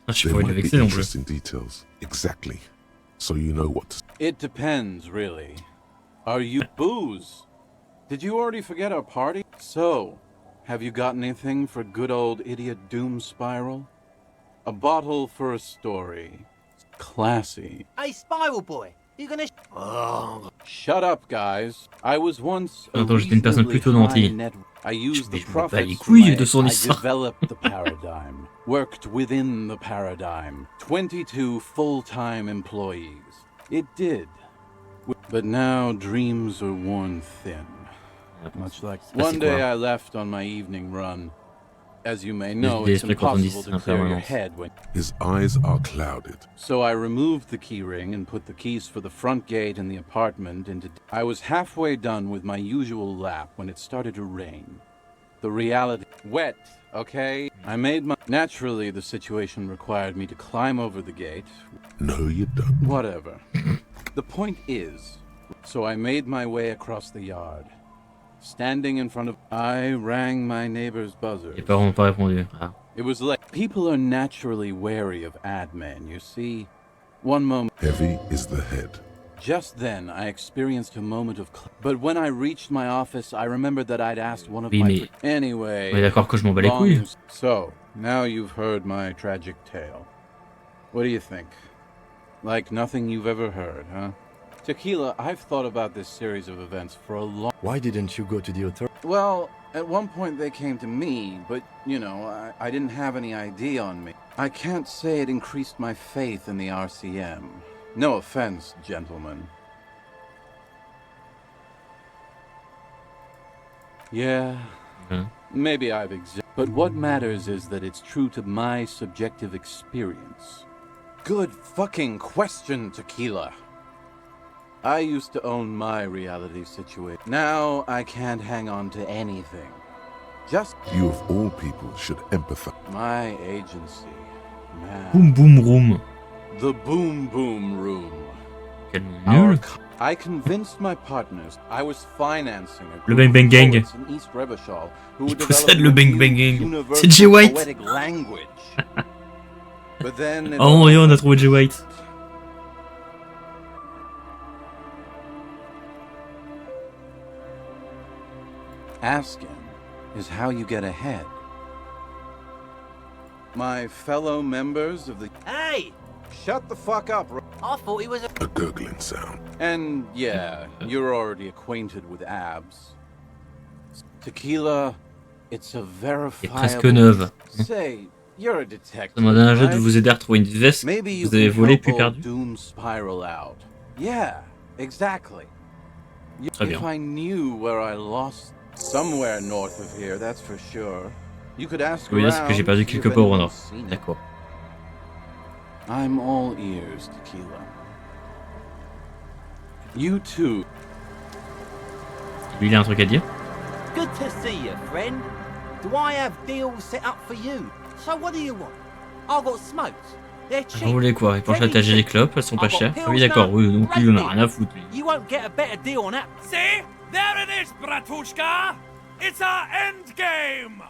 [SPEAKER 1] Ah, je suis
[SPEAKER 4] There
[SPEAKER 1] pas envie de
[SPEAKER 4] might
[SPEAKER 1] le
[SPEAKER 4] be
[SPEAKER 1] vexer non plus.
[SPEAKER 4] interesting details. Exactly. So you know what to...
[SPEAKER 10] It depends, really. Are you... Booze? Did you already forget our party? So, have you got anything for good old idiot Doom Spiral? A bottle for a story. Classy.
[SPEAKER 11] Hey, Spiral Boy, you gonna...
[SPEAKER 10] Shut up, guys. I was once a
[SPEAKER 1] Attends, j'étais une personne
[SPEAKER 10] reasonably
[SPEAKER 1] plutôt
[SPEAKER 10] high
[SPEAKER 1] gentille.
[SPEAKER 10] net... I used the
[SPEAKER 1] Je me bats
[SPEAKER 10] profits
[SPEAKER 1] les
[SPEAKER 10] from
[SPEAKER 1] couilles
[SPEAKER 10] my...
[SPEAKER 1] de son
[SPEAKER 10] I
[SPEAKER 1] histoire.
[SPEAKER 10] developed the paradigm. Worked within the paradigm. 22 full-time employees. It did. But now dreams are worn thin. Much like... One day I left on my evening run. As you may know, it's impossible to clear your head when...
[SPEAKER 4] His eyes are clouded.
[SPEAKER 10] So I removed the keyring and put the keys for the front gate and the apartment into... I was halfway done with my usual lap when it started to rain. The reality... Wet, okay? I made my... Naturally, the situation required me to climb over the gate.
[SPEAKER 4] No, you don't.
[SPEAKER 10] Whatever. The point is... So I made my way across the yard. Standing in front of... I rang my neighbor's buzzer.
[SPEAKER 1] Les parents n'ont pas répondu. Ah.
[SPEAKER 10] It was like... People are naturally wary of ad men, you see. One moment...
[SPEAKER 4] Heavy is the head.
[SPEAKER 10] Just then, I experienced a moment of... But when I reached my office, I remembered that I'd asked one of
[SPEAKER 1] Oui,
[SPEAKER 10] my...
[SPEAKER 1] mais...
[SPEAKER 10] Anyway...
[SPEAKER 1] On est d'accord que je m'en bats les couilles.
[SPEAKER 10] So, now you've heard my tragic tale. What do you think? Like nothing you've ever heard, huh? Tequila, I've thought about this series of events for a long...
[SPEAKER 5] Why didn't you go to the authorities?
[SPEAKER 10] Well, at one point they came to me, but, you know, I didn't have any ID on me. I can't say it increased my faith in the RCM. No offense, gentlemen. Yeah, maybe I've but what matters is that it's true to my subjective experience. Good fucking question, Tequila. I used to own my reality situation. Now I can't hang on to anything. Just...
[SPEAKER 4] You of all people should empathize.
[SPEAKER 10] My agency. Man.
[SPEAKER 1] Boom boom room.
[SPEAKER 10] The Boom Boom Room.
[SPEAKER 1] Quel nul.
[SPEAKER 10] I convinced my partners I was financing a
[SPEAKER 1] Le Bang Bang Gang.
[SPEAKER 10] in East Revachol who would
[SPEAKER 1] Il possède
[SPEAKER 10] develop
[SPEAKER 1] le
[SPEAKER 10] a
[SPEAKER 1] Bang
[SPEAKER 10] new
[SPEAKER 1] Bang Gang.
[SPEAKER 10] universal
[SPEAKER 1] C'est Jay White.
[SPEAKER 10] poetic language. But then it
[SPEAKER 1] Oh, on a trouvé Jay White.
[SPEAKER 10] Asking is how you get ahead. My fellow members of the...
[SPEAKER 11] Hey!
[SPEAKER 10] Shut the fuck up,
[SPEAKER 11] I thought he was a...
[SPEAKER 4] A gurgling sound.
[SPEAKER 10] And yeah, you're already acquainted with abs. Tequila, it's a
[SPEAKER 1] C'est presque
[SPEAKER 10] verifiable...
[SPEAKER 1] neuve.
[SPEAKER 10] Say, you're a detective,
[SPEAKER 1] Ça m'a donné un jeu de
[SPEAKER 10] right?
[SPEAKER 1] vous aider à retrouver une veste
[SPEAKER 10] Maybe
[SPEAKER 1] que
[SPEAKER 10] you
[SPEAKER 1] vous avez
[SPEAKER 10] can
[SPEAKER 1] volée
[SPEAKER 10] help
[SPEAKER 1] puis
[SPEAKER 10] old
[SPEAKER 1] perdue.
[SPEAKER 10] Doom Spiral out. Yeah, exactly.
[SPEAKER 1] Très bien.
[SPEAKER 10] If I knew where I lost somewhere north of here, that's for sure. You could ask
[SPEAKER 1] Ça veut dire c'est que j'ai perdu
[SPEAKER 10] around, see
[SPEAKER 1] quelque
[SPEAKER 10] if
[SPEAKER 1] part au
[SPEAKER 10] anyone's
[SPEAKER 1] nord.
[SPEAKER 10] seen it.
[SPEAKER 1] D'accord.
[SPEAKER 10] I'm all ears, Tequila. You too.
[SPEAKER 1] Lui, il a un truc à dire.
[SPEAKER 11] Good to see you, friend. Do I have deals set up for you? So what do you want? I got smokes. They're cheap.
[SPEAKER 1] Vous voulez quoi? Il penche à tager les clopes, elles sont pas chères. Ah oui, d'accord, oui, donc lui, il en a rien à foutre, lui.
[SPEAKER 11] You won't get a better deal on that.
[SPEAKER 6] See? There it is, Bratushka! It's our end game!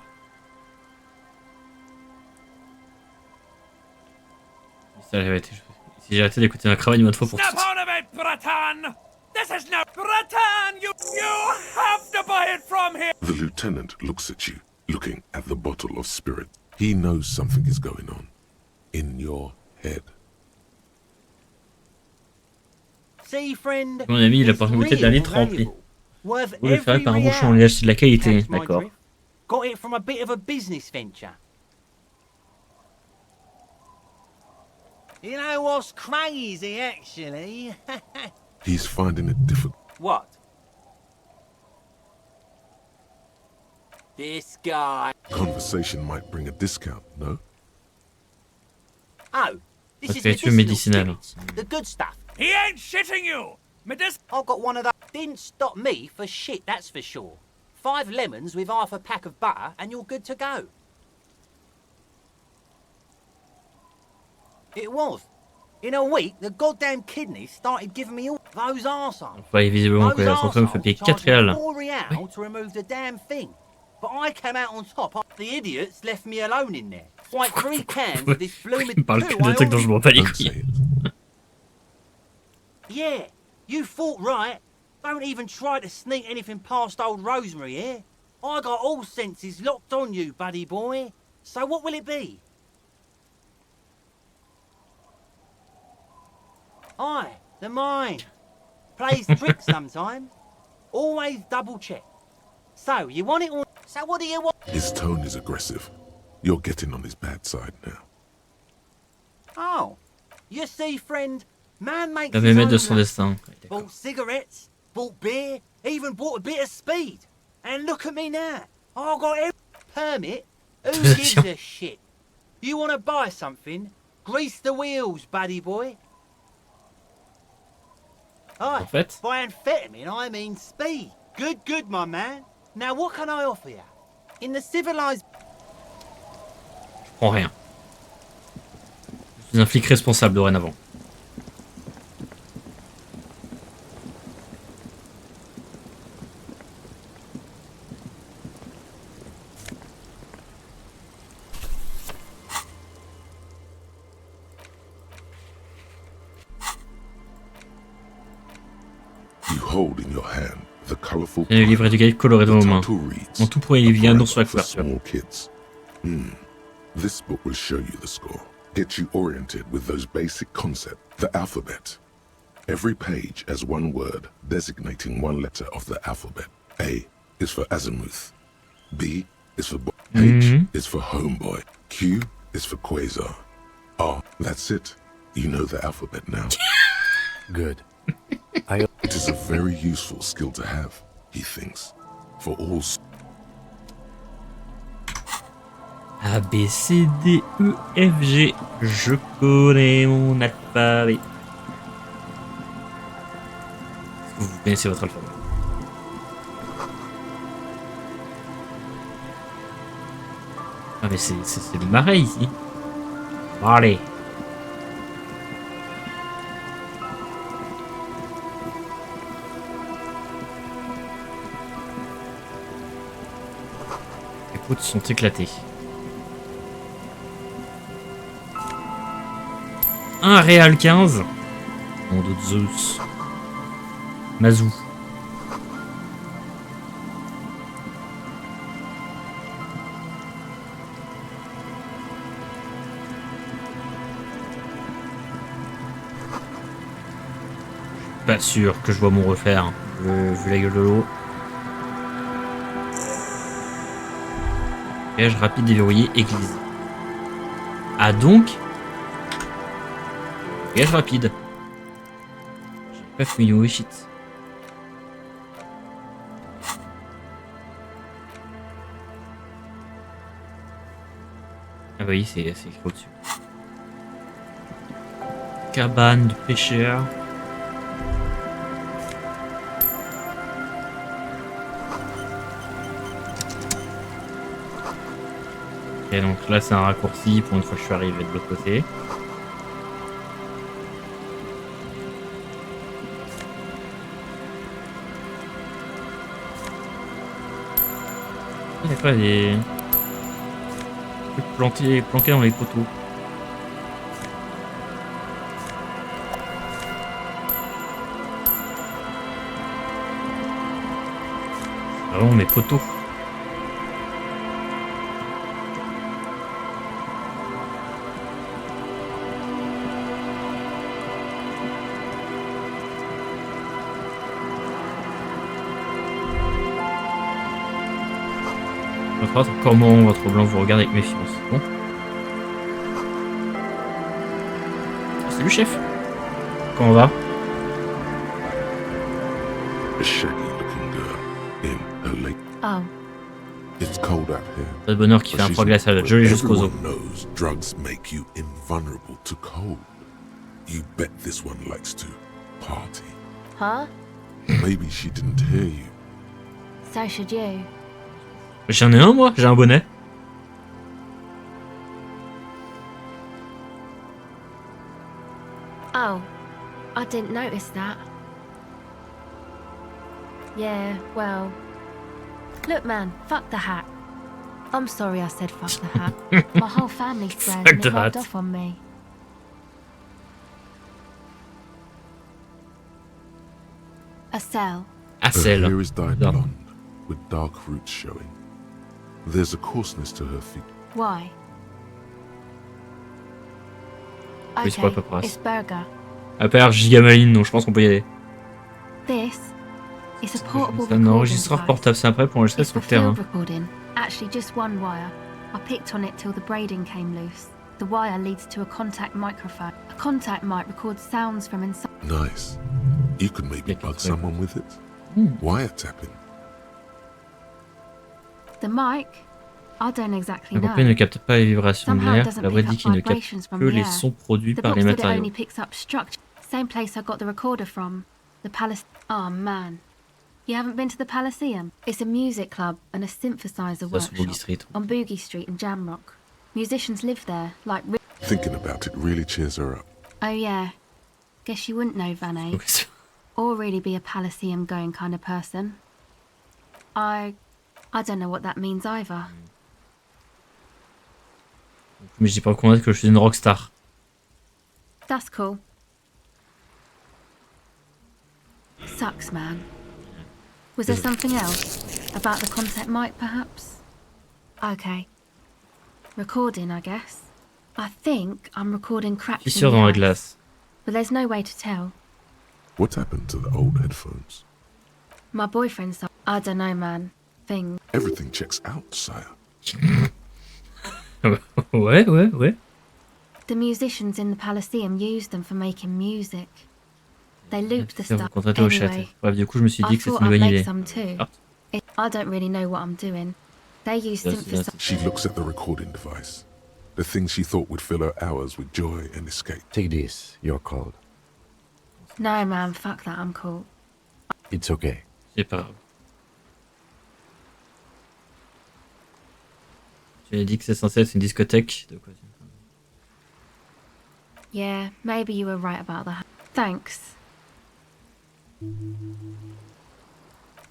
[SPEAKER 1] Si j'ai arrêté d'écouter ma cravate une autre fois pour
[SPEAKER 6] Snap
[SPEAKER 1] tout.
[SPEAKER 6] out of it, Bratan! This is no Bratan! You have to buy it from here!
[SPEAKER 4] The lieutenant looks at you, looking at the bottle of spirit. He knows something is going on. In your head.
[SPEAKER 11] See, friend,
[SPEAKER 1] Mon ami, il a pas remonté d'un litre rempli. Vous le ferez par un bouchon, on lui achète de la qualité, d'accord.
[SPEAKER 11] Got it from a bit of a business venture. You know what's crazy, actually?
[SPEAKER 4] He's finding it difficult.
[SPEAKER 11] What? This guy.
[SPEAKER 4] Conversation might bring a discount, no?
[SPEAKER 11] Oh, this is
[SPEAKER 1] Spiritueux
[SPEAKER 11] medicinal
[SPEAKER 1] médicinal.
[SPEAKER 11] spirits, the good stuff.
[SPEAKER 6] He ain't shitting you!
[SPEAKER 11] I've got one of those. Didn't stop me for shit, that's for sure. 5 lemons with half a pack of butter and you're good to go. It was. In a week, the goddamn kidneys started giving me all those arseholes.
[SPEAKER 1] Ouais, visiblement que son femme fait payer 4 réals.
[SPEAKER 11] 4 real to remove the damn thing. But I came out on top. The idiots left me alone in there. Like 3 cans of this blooming
[SPEAKER 1] Il parle
[SPEAKER 11] poo
[SPEAKER 1] que de
[SPEAKER 11] I
[SPEAKER 1] trucs dont je m'en bats les
[SPEAKER 4] Don't say
[SPEAKER 1] couilles.
[SPEAKER 4] it.
[SPEAKER 11] Yeah, you thought right. Don't even try to sneak anything past old Rosemary here. I got all senses locked on you, buddy boy. So what will it be? Aye, the mind. Plays tricks sometimes. Always double check. So, you want it or... So what do you want?
[SPEAKER 4] His tone is aggressive. You're getting on his bad side now.
[SPEAKER 11] Oh, you see, friend, man makes
[SPEAKER 1] La
[SPEAKER 11] his
[SPEAKER 1] mémette
[SPEAKER 11] own
[SPEAKER 1] de son
[SPEAKER 11] luck.
[SPEAKER 1] destin. Ouais, d'accord.
[SPEAKER 11] Bought cigarettes, bought beer, even bought a bit of speed. And look at me now. I got every permit. Who gives a shit? You want to buy something? Grease the wheels, buddy boy.
[SPEAKER 1] En
[SPEAKER 11] Aye,
[SPEAKER 1] fait,
[SPEAKER 11] by amphetamine, I mean speed. Good, good, my man. Now, what can I offer you? In the civilized...
[SPEAKER 1] je prends rien. Je suis un flic responsable dorénavant.
[SPEAKER 4] You hold in your hand the colorful
[SPEAKER 1] Et le livret du guide coloré dans
[SPEAKER 4] the
[SPEAKER 1] nos mains.
[SPEAKER 4] title reads,
[SPEAKER 1] Mon tout premier livre, il y a un ours sur la
[SPEAKER 4] for
[SPEAKER 1] couverture.
[SPEAKER 4] small kids. This book will show you the score. Get you oriented with those basic concepts. The alphabet. Every page has one word designating one letter of the alphabet. A is for azimuth. B is for boy. H is for homeboy. Q is for quasar. R, that's it. You know the alphabet now.
[SPEAKER 5] Good.
[SPEAKER 4] It is a very useful skill to have, he thinks. For all
[SPEAKER 1] A, B, C, D, E, F, G. Je connais mon alphabet. Vous connaissez votre alphabet. Ah mais c'est le marais ici. Bon, allez. Les routes sont éclatées. Un réal 15. Nom de Zeus. Mazou. Pas sûr que je vois mon refaire, vu la gueule de l'eau. Voyage rapide déverrouillé, église. Ah donc voyage rapide. J'ai pas fouillé au shit. Ah oui, c'est écrit au-dessus. Cabane de pêcheurs. Ok, donc là c'est un raccourci pour une fois que je suis arrivé de l'autre côté. D'accord, il y a des trucs planqués dans les poteaux. C'est vraiment mes poteaux. Comment votre blanc vous regarde avec méfiance. Bon. Salut chef. Comment on va?
[SPEAKER 4] A shaggy looking girl in her late.
[SPEAKER 3] Oh,
[SPEAKER 4] It's cold out here.
[SPEAKER 1] Pas de bonheur qui fait un froid glacial, gelé jusqu'aux os.
[SPEAKER 4] Everyone knows drugs make you invulnerable to cold. You bet this one likes to party.
[SPEAKER 3] huh?
[SPEAKER 4] Maybe she didn't hear you.
[SPEAKER 3] So should you.
[SPEAKER 1] J'en ai un moi, j'ai un bonnet.
[SPEAKER 3] Oh, I didn't notice that. Yeah, well... Look, man, fuck the hat. I'm sorry I said fuck the hat. My whole family's brand and
[SPEAKER 1] the
[SPEAKER 3] it rubbed
[SPEAKER 1] hat.
[SPEAKER 3] off on me. A cell.
[SPEAKER 1] Ah,
[SPEAKER 4] Her
[SPEAKER 1] celle.
[SPEAKER 4] hair is dyed
[SPEAKER 1] Non.
[SPEAKER 4] blonde, with dark roots showing. There's a coarseness to her feet.
[SPEAKER 3] Why?
[SPEAKER 1] Oui, c'est pas
[SPEAKER 3] Okay,
[SPEAKER 1] paperasse.
[SPEAKER 3] it's Burger.
[SPEAKER 1] À part Gigamaline, donc je pense qu'on peut y aller.
[SPEAKER 3] This is a portable
[SPEAKER 1] C'est un
[SPEAKER 3] recording
[SPEAKER 1] enregistreur
[SPEAKER 3] device.
[SPEAKER 1] portable, c'est après pour enregistrer
[SPEAKER 3] It's
[SPEAKER 1] sur
[SPEAKER 3] for
[SPEAKER 1] le terrain.
[SPEAKER 3] field recording. Actually, just one wire. I picked on it till the braiding came loose. The wire leads to a contact microphone. A contact mic records sounds from inside.
[SPEAKER 4] Nice. You could maybe
[SPEAKER 1] Yeah,
[SPEAKER 4] bug
[SPEAKER 1] okay.
[SPEAKER 4] someone with it. Wiretapping.
[SPEAKER 3] The mic? I don't exactly
[SPEAKER 1] La
[SPEAKER 3] know.
[SPEAKER 1] compagnie ne capte pas les vibrations de
[SPEAKER 3] Somehow it
[SPEAKER 1] l'air.
[SPEAKER 3] doesn't
[SPEAKER 1] La voix
[SPEAKER 3] pick
[SPEAKER 1] dit
[SPEAKER 3] up
[SPEAKER 1] qu'il ne capte
[SPEAKER 3] vibrations from
[SPEAKER 1] que
[SPEAKER 3] the
[SPEAKER 1] les
[SPEAKER 3] air.
[SPEAKER 1] sons produits
[SPEAKER 3] The
[SPEAKER 1] par
[SPEAKER 3] book
[SPEAKER 1] les
[SPEAKER 3] said it
[SPEAKER 1] matériaux.
[SPEAKER 3] only picks up structure. Same place I got the recorder from. The Palace. Oh man. You haven't been to the Palaceum? It's a music club and a synthesizer
[SPEAKER 1] Ça, c'est Boogie
[SPEAKER 3] workshop
[SPEAKER 1] Street.
[SPEAKER 3] on Boogie Street in Jamrock. Musicians live there, like.
[SPEAKER 4] Thinking about it really cheers her up.
[SPEAKER 3] Oh yeah. Guess you wouldn't know Van
[SPEAKER 1] Donc, c'est-
[SPEAKER 3] or really be a Palaceum going kind of person. I don't know what that means either.
[SPEAKER 1] Mais je dis pas reconnaître que je suis une rockstar.
[SPEAKER 3] That's cool. Sucks, man. Was there something else? About the contact mic, perhaps? Okay. Recording, I guess. I think I'm recording cracks in
[SPEAKER 1] Fissure
[SPEAKER 3] the
[SPEAKER 1] dans la
[SPEAKER 3] ice,
[SPEAKER 1] glace.
[SPEAKER 3] but there's no way to tell.
[SPEAKER 4] What happened to the old headphones?
[SPEAKER 3] My boyfriend said, I don't know, man. Thing.
[SPEAKER 4] Everything checks out, sire.
[SPEAKER 1] Ouais.
[SPEAKER 3] The musicians in the Palaceum used them for making music. They looped the
[SPEAKER 1] Faire vous
[SPEAKER 3] stuff.
[SPEAKER 1] contracter au chat.
[SPEAKER 3] Anyway,
[SPEAKER 1] Bref, du coup, je me suis dit
[SPEAKER 3] I
[SPEAKER 1] que c'était
[SPEAKER 3] thought
[SPEAKER 1] une
[SPEAKER 3] I'd
[SPEAKER 1] bonne
[SPEAKER 3] make
[SPEAKER 1] idée.
[SPEAKER 3] some too.
[SPEAKER 1] Ah.
[SPEAKER 3] I don't really know what I'm doing. They use
[SPEAKER 1] Yes,
[SPEAKER 3] synthesizers.
[SPEAKER 4] She looks at the recording device. The thing she thought would fill her hours with joy and escape.
[SPEAKER 5] Take this, you're cold.
[SPEAKER 3] No, man, fuck that. I'm cool.
[SPEAKER 5] It's okay.
[SPEAKER 1] C'est pas grave. Tu as dit que c'est censé être une discothèque. De quoi
[SPEAKER 3] Yeah, maybe you were right about that. Thanks.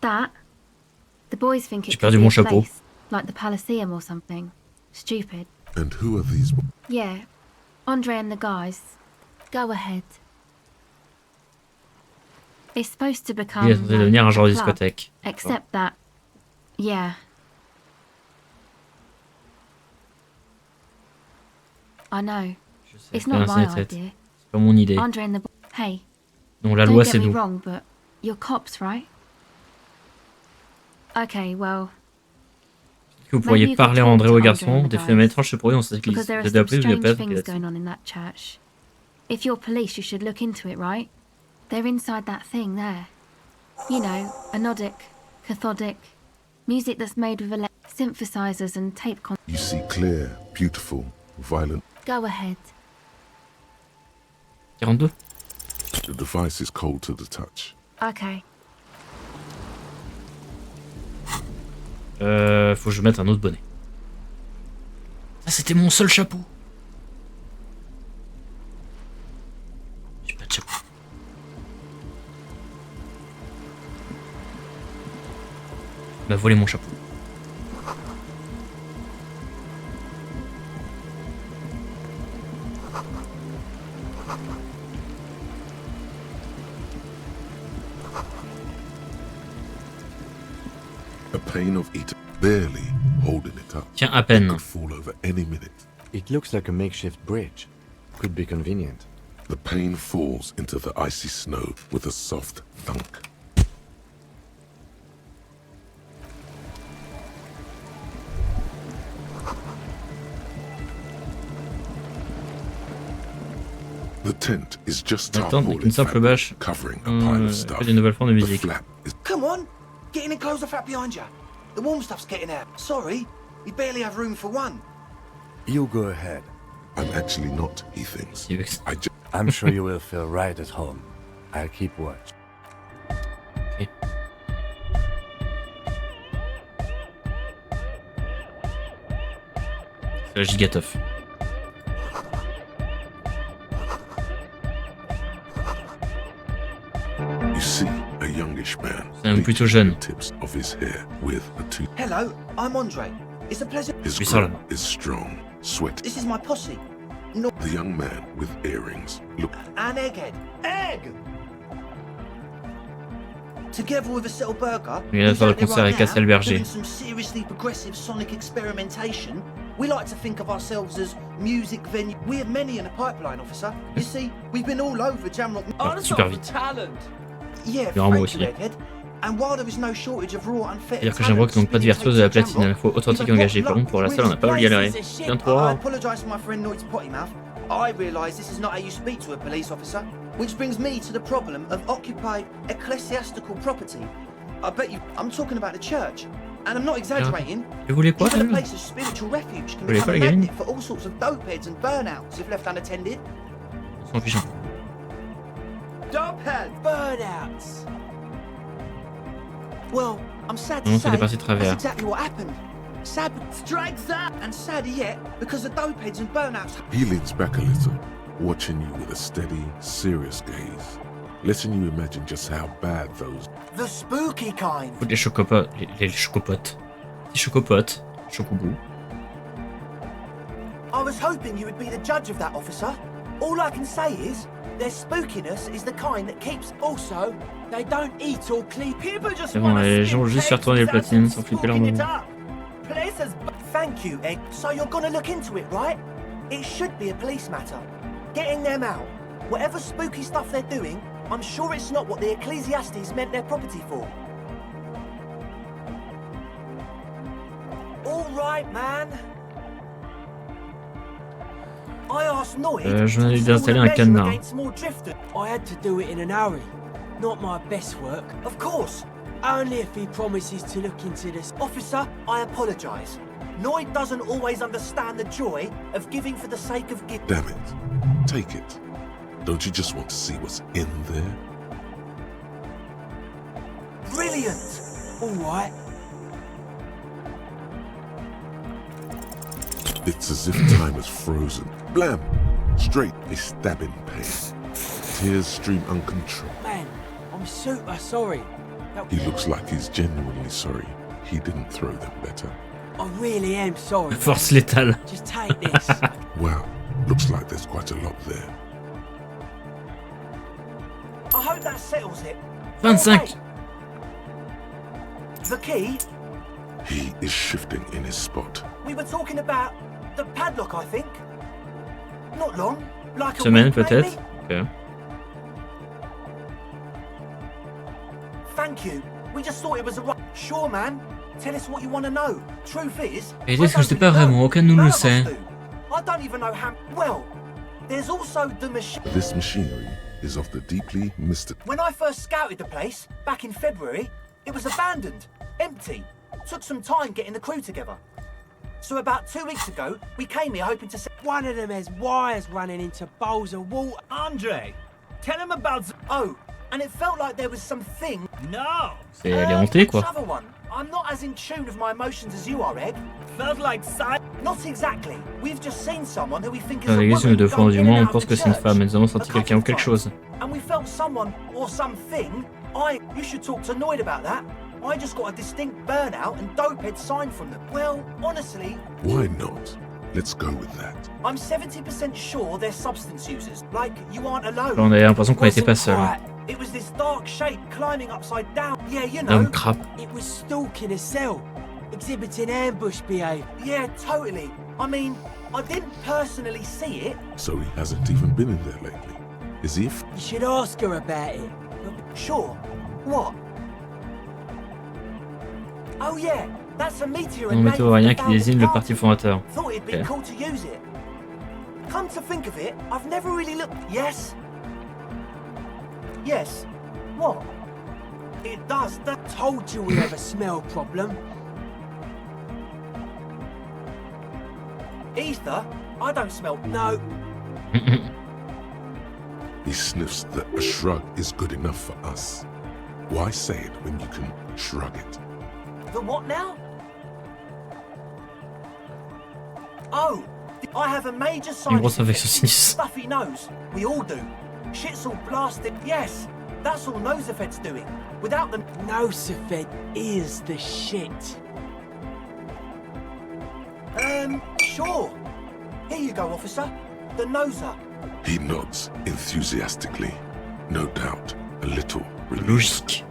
[SPEAKER 3] That? The boys think it
[SPEAKER 1] J'ai
[SPEAKER 3] could
[SPEAKER 1] perdu
[SPEAKER 3] be
[SPEAKER 1] mon
[SPEAKER 3] a
[SPEAKER 1] chapeau.
[SPEAKER 3] place, like the Palaceum or something. Stupid.
[SPEAKER 4] And who are these?
[SPEAKER 3] Yeah, Andre and the guys. Go ahead. It's supposed to become
[SPEAKER 1] Il est censé
[SPEAKER 3] like
[SPEAKER 1] devenir un genre de
[SPEAKER 3] a club,
[SPEAKER 1] discothèque.
[SPEAKER 3] except that, yeah. I know.
[SPEAKER 1] Je sais,
[SPEAKER 3] It's
[SPEAKER 1] c'est
[SPEAKER 3] not
[SPEAKER 1] un
[SPEAKER 3] my
[SPEAKER 1] ciné-tête.
[SPEAKER 3] idea.
[SPEAKER 1] C'est pas mon idée.
[SPEAKER 3] Andre and the hey,
[SPEAKER 1] Non, la
[SPEAKER 3] don't
[SPEAKER 1] loi
[SPEAKER 3] get
[SPEAKER 1] c'est
[SPEAKER 3] me
[SPEAKER 1] nous.
[SPEAKER 3] wrong, but you're cops, right? Okay, well,
[SPEAKER 1] Vous pourriez
[SPEAKER 3] maybe you
[SPEAKER 1] parler
[SPEAKER 3] could
[SPEAKER 1] à
[SPEAKER 3] talk
[SPEAKER 1] André
[SPEAKER 3] to
[SPEAKER 1] ou au
[SPEAKER 3] Andre
[SPEAKER 1] garçon.
[SPEAKER 3] and the
[SPEAKER 1] Des phénomènes
[SPEAKER 3] guys,
[SPEAKER 1] étranges se produisent dans cette église.
[SPEAKER 3] because there are
[SPEAKER 1] Vous êtes
[SPEAKER 3] some
[SPEAKER 1] appris, vous n'avez
[SPEAKER 3] strange
[SPEAKER 1] pas
[SPEAKER 3] things
[SPEAKER 1] fait.
[SPEAKER 3] going on in that church. If you're police, you should look into it, right? They're inside that thing there. You know, anodic, cathodic, music that's made with synthesizers and tape con.
[SPEAKER 4] You see clear, beautiful, violent.
[SPEAKER 3] Go ahead.
[SPEAKER 1] 42.
[SPEAKER 4] The device is cold to the touch.
[SPEAKER 3] Okay.
[SPEAKER 1] Faut que je mette un autre bonnet. Ah, c'était mon seul chapeau. J'ai pas de chapeau. Il m'a volé mon chapeau.
[SPEAKER 4] A pain of eating, barely holding it up.
[SPEAKER 1] Tiens, à peine.
[SPEAKER 4] Could fall over any minute.
[SPEAKER 5] It looks like a makeshift bridge. Could be convenient.
[SPEAKER 4] The pain falls into the icy snow with a soft thunk. The tent is just
[SPEAKER 1] Attends, avec une simple bâche.
[SPEAKER 4] covering a pile of
[SPEAKER 1] Fait
[SPEAKER 4] stuff.
[SPEAKER 1] des nouvelles formes de
[SPEAKER 4] The
[SPEAKER 1] musique.
[SPEAKER 4] flap is
[SPEAKER 11] Come on, get in and close the flap behind you. The warm stuff's getting out. Sorry, we barely have room for one.
[SPEAKER 5] You go ahead.
[SPEAKER 4] I'm actually not, he thinks.
[SPEAKER 1] Il veut que-
[SPEAKER 4] I just
[SPEAKER 5] I'm sure you will feel right at home. I'll keep watch.
[SPEAKER 1] Ok. C'est la gigateuf.
[SPEAKER 4] you see a youngish man.
[SPEAKER 1] C'est un plutôt jeune.
[SPEAKER 4] Tips of his hair with a tooth.
[SPEAKER 11] Hello, I'm Andre. It's a pleasure.
[SPEAKER 4] His
[SPEAKER 1] Oui, ça,
[SPEAKER 4] groin
[SPEAKER 1] là.
[SPEAKER 4] is strong, sweaty.
[SPEAKER 11] This is my posse.
[SPEAKER 4] The young man with earrings look
[SPEAKER 11] An egghead. Egg! Together with a settled burger,
[SPEAKER 1] Il vient de faire le
[SPEAKER 11] who's out there
[SPEAKER 1] concert avec
[SPEAKER 11] right
[SPEAKER 1] Cassel
[SPEAKER 11] now
[SPEAKER 1] Berger.
[SPEAKER 11] doing some seriously progressive sonic experimentation. We like to think of ourselves as music venue. We have many in the pipeline, officer. You see, we've been all over Jamrock.
[SPEAKER 1] Super vite.
[SPEAKER 11] Yeah,
[SPEAKER 1] Il y aura moi
[SPEAKER 11] thank
[SPEAKER 1] aussi.
[SPEAKER 11] you, Egghead. And while there is no shortage of raw and fair
[SPEAKER 1] C'est-à-dire que j'invoque donc pas de virtuose de la platine, il faut authentique et engagé. Par contre, pour la salle, on n'a pas galéré. Bien
[SPEAKER 11] I
[SPEAKER 1] 3.
[SPEAKER 11] apologise for my friend Noid's potty mouth. I realise this is not how you speak to a police officer. Which brings me to the problem of occupied ecclesiastical property. I bet you... I'm talking about the church. And I'm not exaggerating.
[SPEAKER 1] Tu voulais quoi,
[SPEAKER 11] Even a
[SPEAKER 1] même?
[SPEAKER 11] place of spiritual refuge can
[SPEAKER 1] Vous voulez
[SPEAKER 11] become
[SPEAKER 1] pas
[SPEAKER 11] a
[SPEAKER 1] la gamine?
[SPEAKER 11] magnet for all sorts of dopeheads and burnouts if left unattended.
[SPEAKER 1] On s'en fiche un peu.
[SPEAKER 11] Dopeheads! Burnouts! Well, I'm sad to
[SPEAKER 1] Non,
[SPEAKER 11] say,
[SPEAKER 1] c'est dépassé de
[SPEAKER 11] that's
[SPEAKER 1] travers.
[SPEAKER 11] exactly what happened. Sad, strikes that! And sadder yet, because the dopeheads and burnouts...
[SPEAKER 4] He leans back a little, watching you with a steady, serious gaze, letting you imagine just how bad those
[SPEAKER 11] The spooky kind.
[SPEAKER 1] Faut les chocopotes. Les chocopotes. Les chocopotes. Chocobou.
[SPEAKER 11] I was hoping you would be the judge of that, officer. All I can say is, their spookiness is the kind that keeps... Also, they don't eat or clean. People just
[SPEAKER 1] C'est bon,
[SPEAKER 11] wanna
[SPEAKER 1] les gens vont
[SPEAKER 11] spin
[SPEAKER 1] juste faire
[SPEAKER 11] tapes
[SPEAKER 1] tourner les
[SPEAKER 11] without
[SPEAKER 1] platines sans flipper leur
[SPEAKER 11] spooking it
[SPEAKER 1] moment.
[SPEAKER 11] up. Places... Thank you, Egg. So you're gonna look into it, right? It should be a police matter. Getting them out. Whatever spooky stuff they're doing, I'm sure it's not what the Ecclesiastes meant their property for. All right, man. I asked Noid
[SPEAKER 1] Je viens
[SPEAKER 11] to
[SPEAKER 1] d'installer
[SPEAKER 11] install
[SPEAKER 1] un
[SPEAKER 11] a measure
[SPEAKER 1] cadenas.
[SPEAKER 11] against more drifters.
[SPEAKER 12] I had to do it in a hurry. Not my best work.
[SPEAKER 11] Of course.
[SPEAKER 12] Only if he promises to look into this.
[SPEAKER 11] Officer, I apologise. Noid doesn't always understand the joy of giving for the sake of giving.
[SPEAKER 4] Damn it. Take it. Don't you just want to see what's in there?
[SPEAKER 11] Brilliant!
[SPEAKER 12] All right.
[SPEAKER 4] It's as if time is frozen. Blam! Straight a stabbing pain. Tears stream uncontrolled.
[SPEAKER 12] Man, I'm super sorry.
[SPEAKER 4] He looks like he's genuinely sorry. He didn't throw them better.
[SPEAKER 12] I really am sorry.
[SPEAKER 1] Force létale.
[SPEAKER 12] Just take this.
[SPEAKER 4] Wow, looks like there's quite a lot there.
[SPEAKER 11] I hope that settles it.
[SPEAKER 1] 25.
[SPEAKER 11] The key?
[SPEAKER 4] He is shifting in his spot.
[SPEAKER 11] We were talking about the padlock, I think. Not long. Like a
[SPEAKER 1] Semaine
[SPEAKER 11] week,
[SPEAKER 1] peut-être.
[SPEAKER 11] maybe?
[SPEAKER 1] Ok.
[SPEAKER 11] Thank you. We just thought it was a right. Sure, man. Tell us what you want to know. Truth is,
[SPEAKER 1] Et
[SPEAKER 11] I
[SPEAKER 1] est-ce que
[SPEAKER 11] don't
[SPEAKER 1] je sais pas
[SPEAKER 11] really know.
[SPEAKER 1] vraiment, aucun de nous
[SPEAKER 11] None
[SPEAKER 1] le
[SPEAKER 11] of us
[SPEAKER 1] sait.
[SPEAKER 11] do. I don't even know how. Well, there's also the machine.
[SPEAKER 4] This machinery is of the deeply mystical.
[SPEAKER 11] When I first scouted the place back in February, it was abandoned, empty. Took some time getting the crew together. So about 2 weeks ago, we came here hoping to say,
[SPEAKER 12] One of them has wires running into bowls of water.
[SPEAKER 6] Andre, tell him about...
[SPEAKER 11] oh, and it felt like there was something.
[SPEAKER 6] No!
[SPEAKER 1] C'est elle est hantée
[SPEAKER 11] Which
[SPEAKER 1] quoi.
[SPEAKER 11] other one? I'm not as in tune with my emotions as you are, Egg. Felt like Not exactly. We've just seen someone who we think is
[SPEAKER 1] Dans
[SPEAKER 11] a
[SPEAKER 1] l'église,
[SPEAKER 11] woman
[SPEAKER 1] deux fois
[SPEAKER 11] going
[SPEAKER 1] du
[SPEAKER 11] in
[SPEAKER 1] moins,
[SPEAKER 11] and
[SPEAKER 1] on
[SPEAKER 11] out
[SPEAKER 1] pense
[SPEAKER 11] of
[SPEAKER 1] que
[SPEAKER 11] the
[SPEAKER 1] c'est une
[SPEAKER 11] church.
[SPEAKER 1] femme, mais nous avons
[SPEAKER 11] A
[SPEAKER 1] senti
[SPEAKER 11] couple
[SPEAKER 1] quelqu'un ou
[SPEAKER 11] of
[SPEAKER 1] quelque
[SPEAKER 11] times.
[SPEAKER 1] chose.
[SPEAKER 11] And we felt someone or something. You should talk to Noid about that. I just got a distinct burnout and dopehead sign from them. Well, honestly...
[SPEAKER 4] Why not? Let's go with that.
[SPEAKER 11] I'm 70% sure they're substance users. Like, you aren't alone.
[SPEAKER 1] On avait l'impression qu'on n'était pas seul.
[SPEAKER 11] It was this dark shape climbing upside down. Yeah, you know.
[SPEAKER 1] Homme crap.
[SPEAKER 12] It was stalking a cell, exhibiting ambush behavior.
[SPEAKER 11] Yeah, totally. I mean, I didn't personally see it.
[SPEAKER 4] So he hasn't even been in there lately. Is he?
[SPEAKER 12] You should ask her about it.
[SPEAKER 11] Sure. What? Oh yeah, that's a meteor.
[SPEAKER 1] Un météorien qui désigne le parti fondateur.
[SPEAKER 11] Thought it'd be cool to use it. Come to think of it, I've never really looked. Yes. Yes. What? It does. That
[SPEAKER 12] Told you we have a smell problem.
[SPEAKER 11] ether. I don't smell.
[SPEAKER 12] No.
[SPEAKER 4] He sniffs that a shrug is good enough for us. Why say it when you can shrug it?
[SPEAKER 11] The what now? Oh, I have a major sign.
[SPEAKER 1] Une grosse infection sinus.
[SPEAKER 11] Stuffy nose. We all do. Shit's all blasted. Yes, that's all Nosefed's doing. Without them,
[SPEAKER 12] Nosefed is the shit.
[SPEAKER 11] Sure. Here you go, officer. The noser.
[SPEAKER 4] He nods enthusiastically. No doubt, a little relief.
[SPEAKER 1] Logique.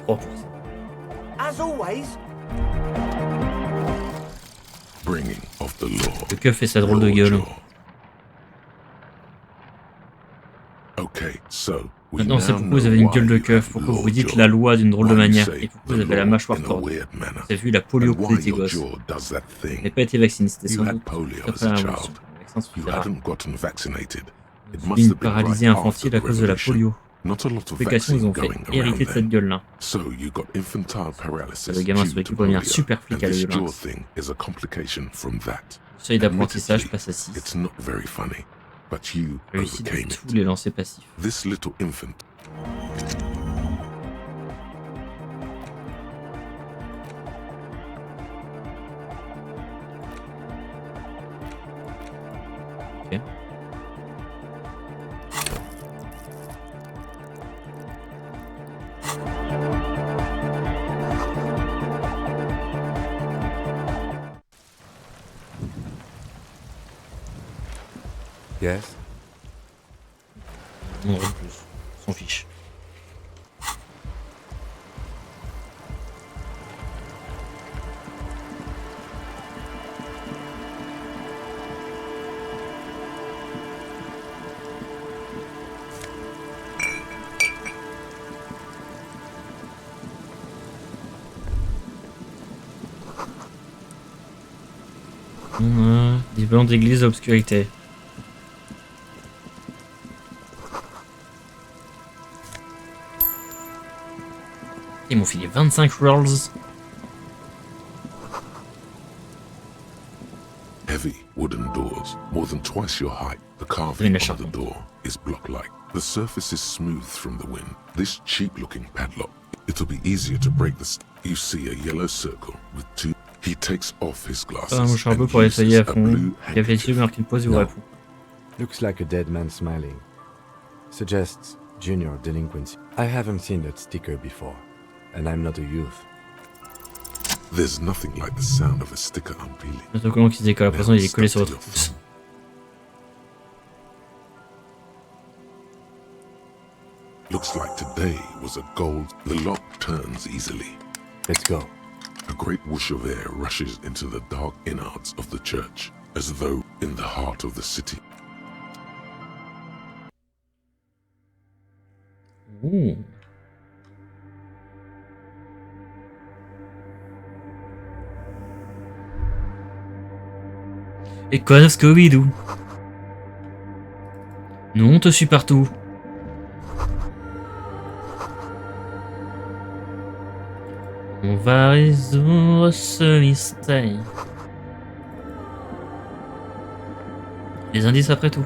[SPEAKER 1] 3%.
[SPEAKER 11] As always.
[SPEAKER 4] Bringing of the law.
[SPEAKER 1] Le keuf fait sa drôle de gueule.
[SPEAKER 4] Okay, so
[SPEAKER 1] Maintenant, c'est pourquoi vous avez une gueule de keuf, pourquoi vous dites la loi d'une drôle de manière, et pourquoi vous avez la mâchoire tordue. Vous avez vu la polio quand vous étiez gosse. Vous n'avez pas été vacciné, c'était sans doute après la révolution. Le vaccin suffira. Vous avez une paralysie infantile à cause de la polio. Complications vous ont fait hériter de cette gueule-là. Le gamin sur l'équipe devient un super flic à l'œil de lynx. Le seuil d'apprentissage passe à 6. Réussit de tous les lancers passifs.
[SPEAKER 4] This little infant.
[SPEAKER 1] Ok.
[SPEAKER 5] Yes?
[SPEAKER 1] Non, rien de plus. On s'en fiche. Des ballons d'église à obscurité. Ils m'ont filé 25 rolls.
[SPEAKER 4] Heavy wooden doors, more than twice your height. The carving on the door is block-like. The surface is smooth from the wind. This cheap-looking padlock, it'll be easier to break the. You see a yellow circle with two. He takes off his glasses.
[SPEAKER 1] Un mouche un peu pour essayer à fond. Il a fait dessus, marque une pause et vous répond.
[SPEAKER 5] Looks like a dead man smiling. Suggests junior delinquency. I haven't seen that sticker before, and I'm not a youth.
[SPEAKER 4] There's nothing like the sound of a sticker unpeeling.
[SPEAKER 1] Notre collant qui se décolle à présent, il est collé sur votre pouce.
[SPEAKER 4] Looks like today was a gold. The lock turns easily.
[SPEAKER 5] Let's go.
[SPEAKER 4] A great whoosh of air rushes into the dark innards of the church, as though in the heart of the city.
[SPEAKER 1] Ooh. Et quoi, Scooby-Doo? Nous, on te suit partout. On va résoudre ce mystère. Les indices après tout.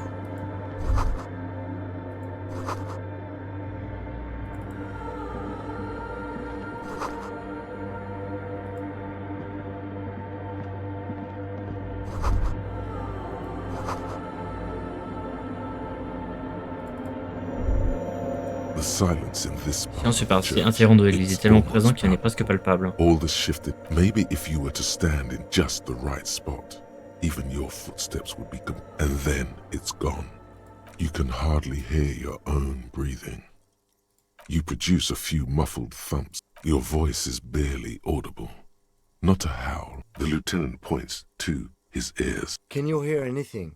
[SPEAKER 4] The silence in this
[SPEAKER 1] Silence fait partie
[SPEAKER 4] church,
[SPEAKER 1] intégrante de l'église,
[SPEAKER 4] it's
[SPEAKER 1] est tellement
[SPEAKER 4] almost
[SPEAKER 1] présent qu'il en est
[SPEAKER 4] palpable.
[SPEAKER 1] presque palpable.
[SPEAKER 4] All this shifted. Maybe if you were to stand in just the right spot, even your footsteps would be and then it's gone. You can hardly hear your own breathing. You produce a few muffled thumps. Your voice is barely audible. Not a howl. The lieutenant points to his ears.
[SPEAKER 5] Can you hear anything?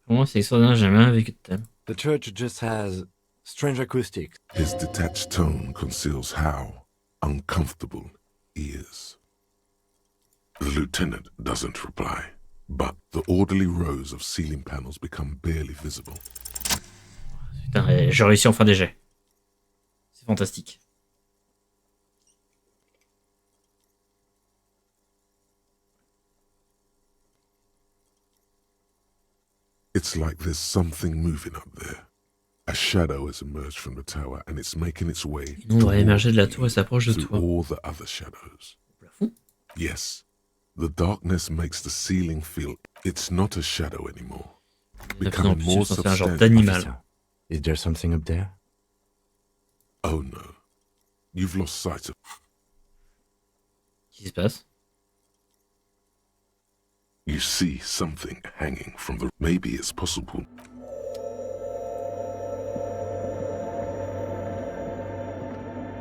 [SPEAKER 1] Pour moi, c'est extraordinaire, j'ai jamais vécu de tel.
[SPEAKER 5] The church just has strange acoustics.
[SPEAKER 4] His detached tone conceals how uncomfortable he is. The lieutenant doesn't reply, but the orderly rows of ceiling panels become barely visible.
[SPEAKER 1] Putain, j'ai réussi enfin des jets. C'est fantastique.
[SPEAKER 4] It's like there's something moving up there. A shadow has emerged from the tower and it's making its way
[SPEAKER 1] Une ombre a émergé de la
[SPEAKER 4] toward
[SPEAKER 1] tour et s'approche de
[SPEAKER 4] you
[SPEAKER 1] toi.
[SPEAKER 4] through all the other shadows.
[SPEAKER 1] Plafond.
[SPEAKER 4] Yes, the darkness makes the ceiling feel it's not a shadow anymore.
[SPEAKER 1] De plus en
[SPEAKER 4] Becoming
[SPEAKER 1] plus,
[SPEAKER 4] more
[SPEAKER 1] c'est un genre
[SPEAKER 4] substantial.
[SPEAKER 1] d'animal.
[SPEAKER 5] Officer, is there something up there?
[SPEAKER 4] Oh no, you've lost sight of.
[SPEAKER 1] Qu'est-ce qui se passe?
[SPEAKER 4] You see something hanging from the. Maybe it's possible.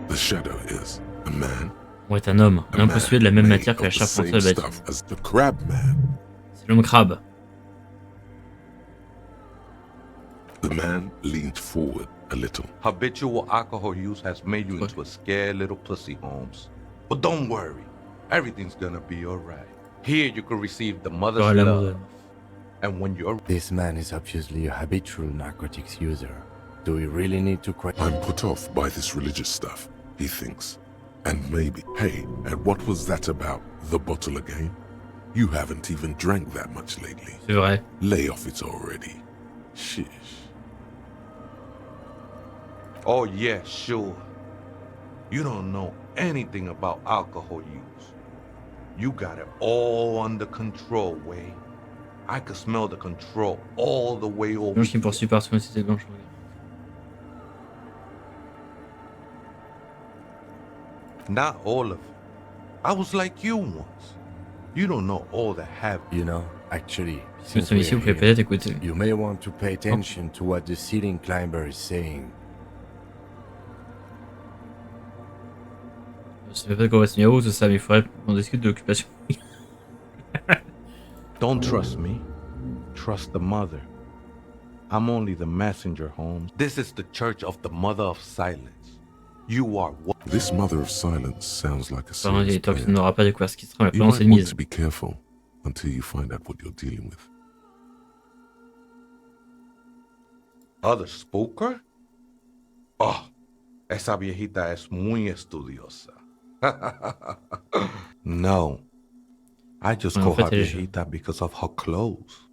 [SPEAKER 4] The shadow is a man.
[SPEAKER 1] On est un homme,
[SPEAKER 4] A
[SPEAKER 1] un
[SPEAKER 4] man
[SPEAKER 1] possédé de la même
[SPEAKER 4] made
[SPEAKER 1] matière que la
[SPEAKER 4] of the
[SPEAKER 1] charpente
[SPEAKER 4] same
[SPEAKER 1] de la bâtiment.
[SPEAKER 4] stuff as the crab man.
[SPEAKER 1] C'est l'homme crabe.
[SPEAKER 4] The man leaned forward a little.
[SPEAKER 13] Habitual alcohol use has made you into a scared little pussy, Holmes. But don't worry, everything's gonna be alright. Here you can receive the mother's
[SPEAKER 1] Oh, l'amour de-
[SPEAKER 13] love. And when you're
[SPEAKER 5] This man is obviously a habitual narcotics user. Do we really need to question?
[SPEAKER 4] I'm put off by this religious stuff, he thinks. And maybe, hey, and what was that about? The bottle again? You haven't even drank that much lately.
[SPEAKER 1] C'est vrai.
[SPEAKER 4] Lay off it already. Sheesh.
[SPEAKER 13] Oh yeah, sure. You don't know anything about alcohol use. You got it all under control, Wade. I could smell the control all the way over.
[SPEAKER 1] Blanche qui me poursuit partout, mais c'était Blanche.
[SPEAKER 13] Not all of it. I was like you once. You don't know all the habits.
[SPEAKER 5] You know, actually,
[SPEAKER 1] Nous
[SPEAKER 5] since
[SPEAKER 1] sommes
[SPEAKER 5] we're
[SPEAKER 1] ici, vous pouvez
[SPEAKER 5] here,
[SPEAKER 1] peut-être écouter.
[SPEAKER 5] you may want to pay attention to what the ceiling climber is saying.
[SPEAKER 1] Je sais pas comment c'est miaou tout ça, mais il faudrait qu'on discute de l'occupation.
[SPEAKER 13] Don't trust me. Trust the mother. I'm only the messenger, Holmes. This is the church of the mother of silence. You are what?
[SPEAKER 4] This mother of silence sounds like a
[SPEAKER 1] Apparemment, il
[SPEAKER 4] serious
[SPEAKER 1] est temps que tu
[SPEAKER 4] plan.
[SPEAKER 1] n'auras pas découvert ce qui se trame, la
[SPEAKER 4] You
[SPEAKER 1] présence
[SPEAKER 4] might
[SPEAKER 1] est
[SPEAKER 4] want
[SPEAKER 1] mise.
[SPEAKER 4] to be careful until you find out what you're dealing with.
[SPEAKER 13] Other spooker? Oh, esa viejita es muy estudiosa. No. I just
[SPEAKER 1] En
[SPEAKER 13] call
[SPEAKER 1] fait,
[SPEAKER 13] her
[SPEAKER 1] elle est jeune.
[SPEAKER 13] viejita because of her clothes.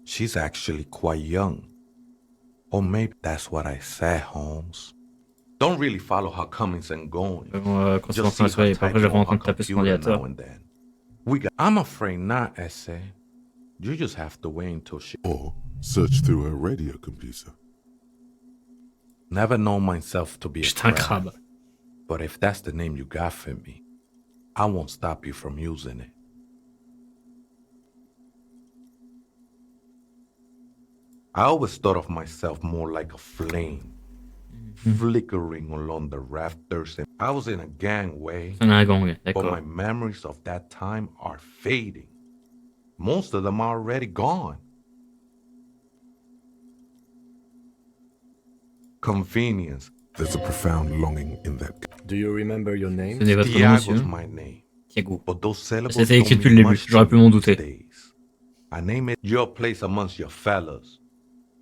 [SPEAKER 13] She's actually quite young. Or maybe that's what I said, Holmes. Don't really follow her comings and goings.
[SPEAKER 1] Quand c'est
[SPEAKER 13] Just
[SPEAKER 1] enfin
[SPEAKER 13] see
[SPEAKER 1] soirée,
[SPEAKER 13] her
[SPEAKER 1] et après je
[SPEAKER 13] typing
[SPEAKER 1] le vois en
[SPEAKER 13] on
[SPEAKER 1] train
[SPEAKER 13] her
[SPEAKER 1] de taper sur
[SPEAKER 13] computer
[SPEAKER 1] l'ordinateur.
[SPEAKER 13] now and then. I'm afraid not, Essay. You just have to wait until she...
[SPEAKER 4] Or search through her radio computer.
[SPEAKER 13] Never known myself to be a
[SPEAKER 1] J'étais un
[SPEAKER 13] crab.
[SPEAKER 1] crabe.
[SPEAKER 13] But if that's the name you got for me, I won't stop you from using it. I always thought of myself more like a flame, flickering along the rafters. And I was in a gangway,
[SPEAKER 1] On a un gang,
[SPEAKER 13] but
[SPEAKER 1] d'accord.
[SPEAKER 13] my memories of that time are fading. Most of them are already gone. Convenience.
[SPEAKER 4] There's a profound longing in that.
[SPEAKER 5] Do you remember your name?
[SPEAKER 1] Tenez votre nom,
[SPEAKER 13] Tiago's
[SPEAKER 1] monsieur.
[SPEAKER 13] my name.
[SPEAKER 1] Tiago.
[SPEAKER 13] But those syllables
[SPEAKER 1] C'était écrit
[SPEAKER 13] don't
[SPEAKER 1] depuis le
[SPEAKER 13] mean
[SPEAKER 1] début,
[SPEAKER 13] much
[SPEAKER 1] j'aurais
[SPEAKER 13] to
[SPEAKER 1] pu m'en
[SPEAKER 13] me
[SPEAKER 1] douter.
[SPEAKER 13] these days. I name it your place amongst your fellows.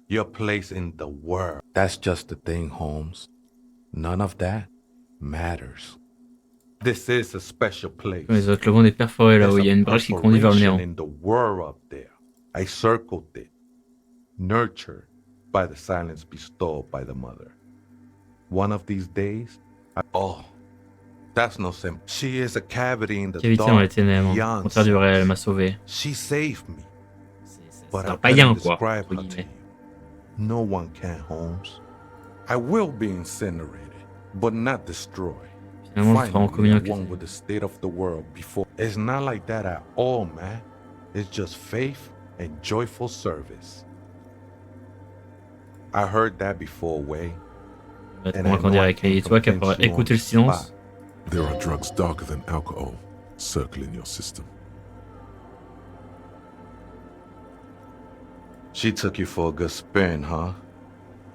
[SPEAKER 13] Your place in the world. That's just the thing, Holmes. None of that matters. This is a special place.
[SPEAKER 1] Comme les autres, le monde est perforé là où il y a une brèche qui conduit vers le néant.
[SPEAKER 13] in the world up there. I circled it. Nurtured by the silence bestowed by the mother. One of these days, oh, that's no simple. She is a cavity in the
[SPEAKER 1] Cavité dans les
[SPEAKER 13] dark.
[SPEAKER 1] ténèbres, au contraire du réel, elle m'a sauvé.
[SPEAKER 13] She saved me.
[SPEAKER 1] C'est
[SPEAKER 13] But
[SPEAKER 1] un
[SPEAKER 13] I
[SPEAKER 1] païen,
[SPEAKER 13] couldn't
[SPEAKER 1] quoi,
[SPEAKER 13] describe
[SPEAKER 1] entre
[SPEAKER 13] her to
[SPEAKER 1] guillemets.
[SPEAKER 13] you. No one can, Holmes. I will be incinerated, but not destroyed.
[SPEAKER 1] Finalement, le fera en communion avec
[SPEAKER 13] One with the state of the world before. It's not like that at all, man. It's just faith and joyful service. I heard that before, Way.
[SPEAKER 1] On va te convaincre en direct. Et toi qui as écouté le silence.
[SPEAKER 4] There are drugs darker than alcohol circling your system.
[SPEAKER 13] She took you for a good spin, huh?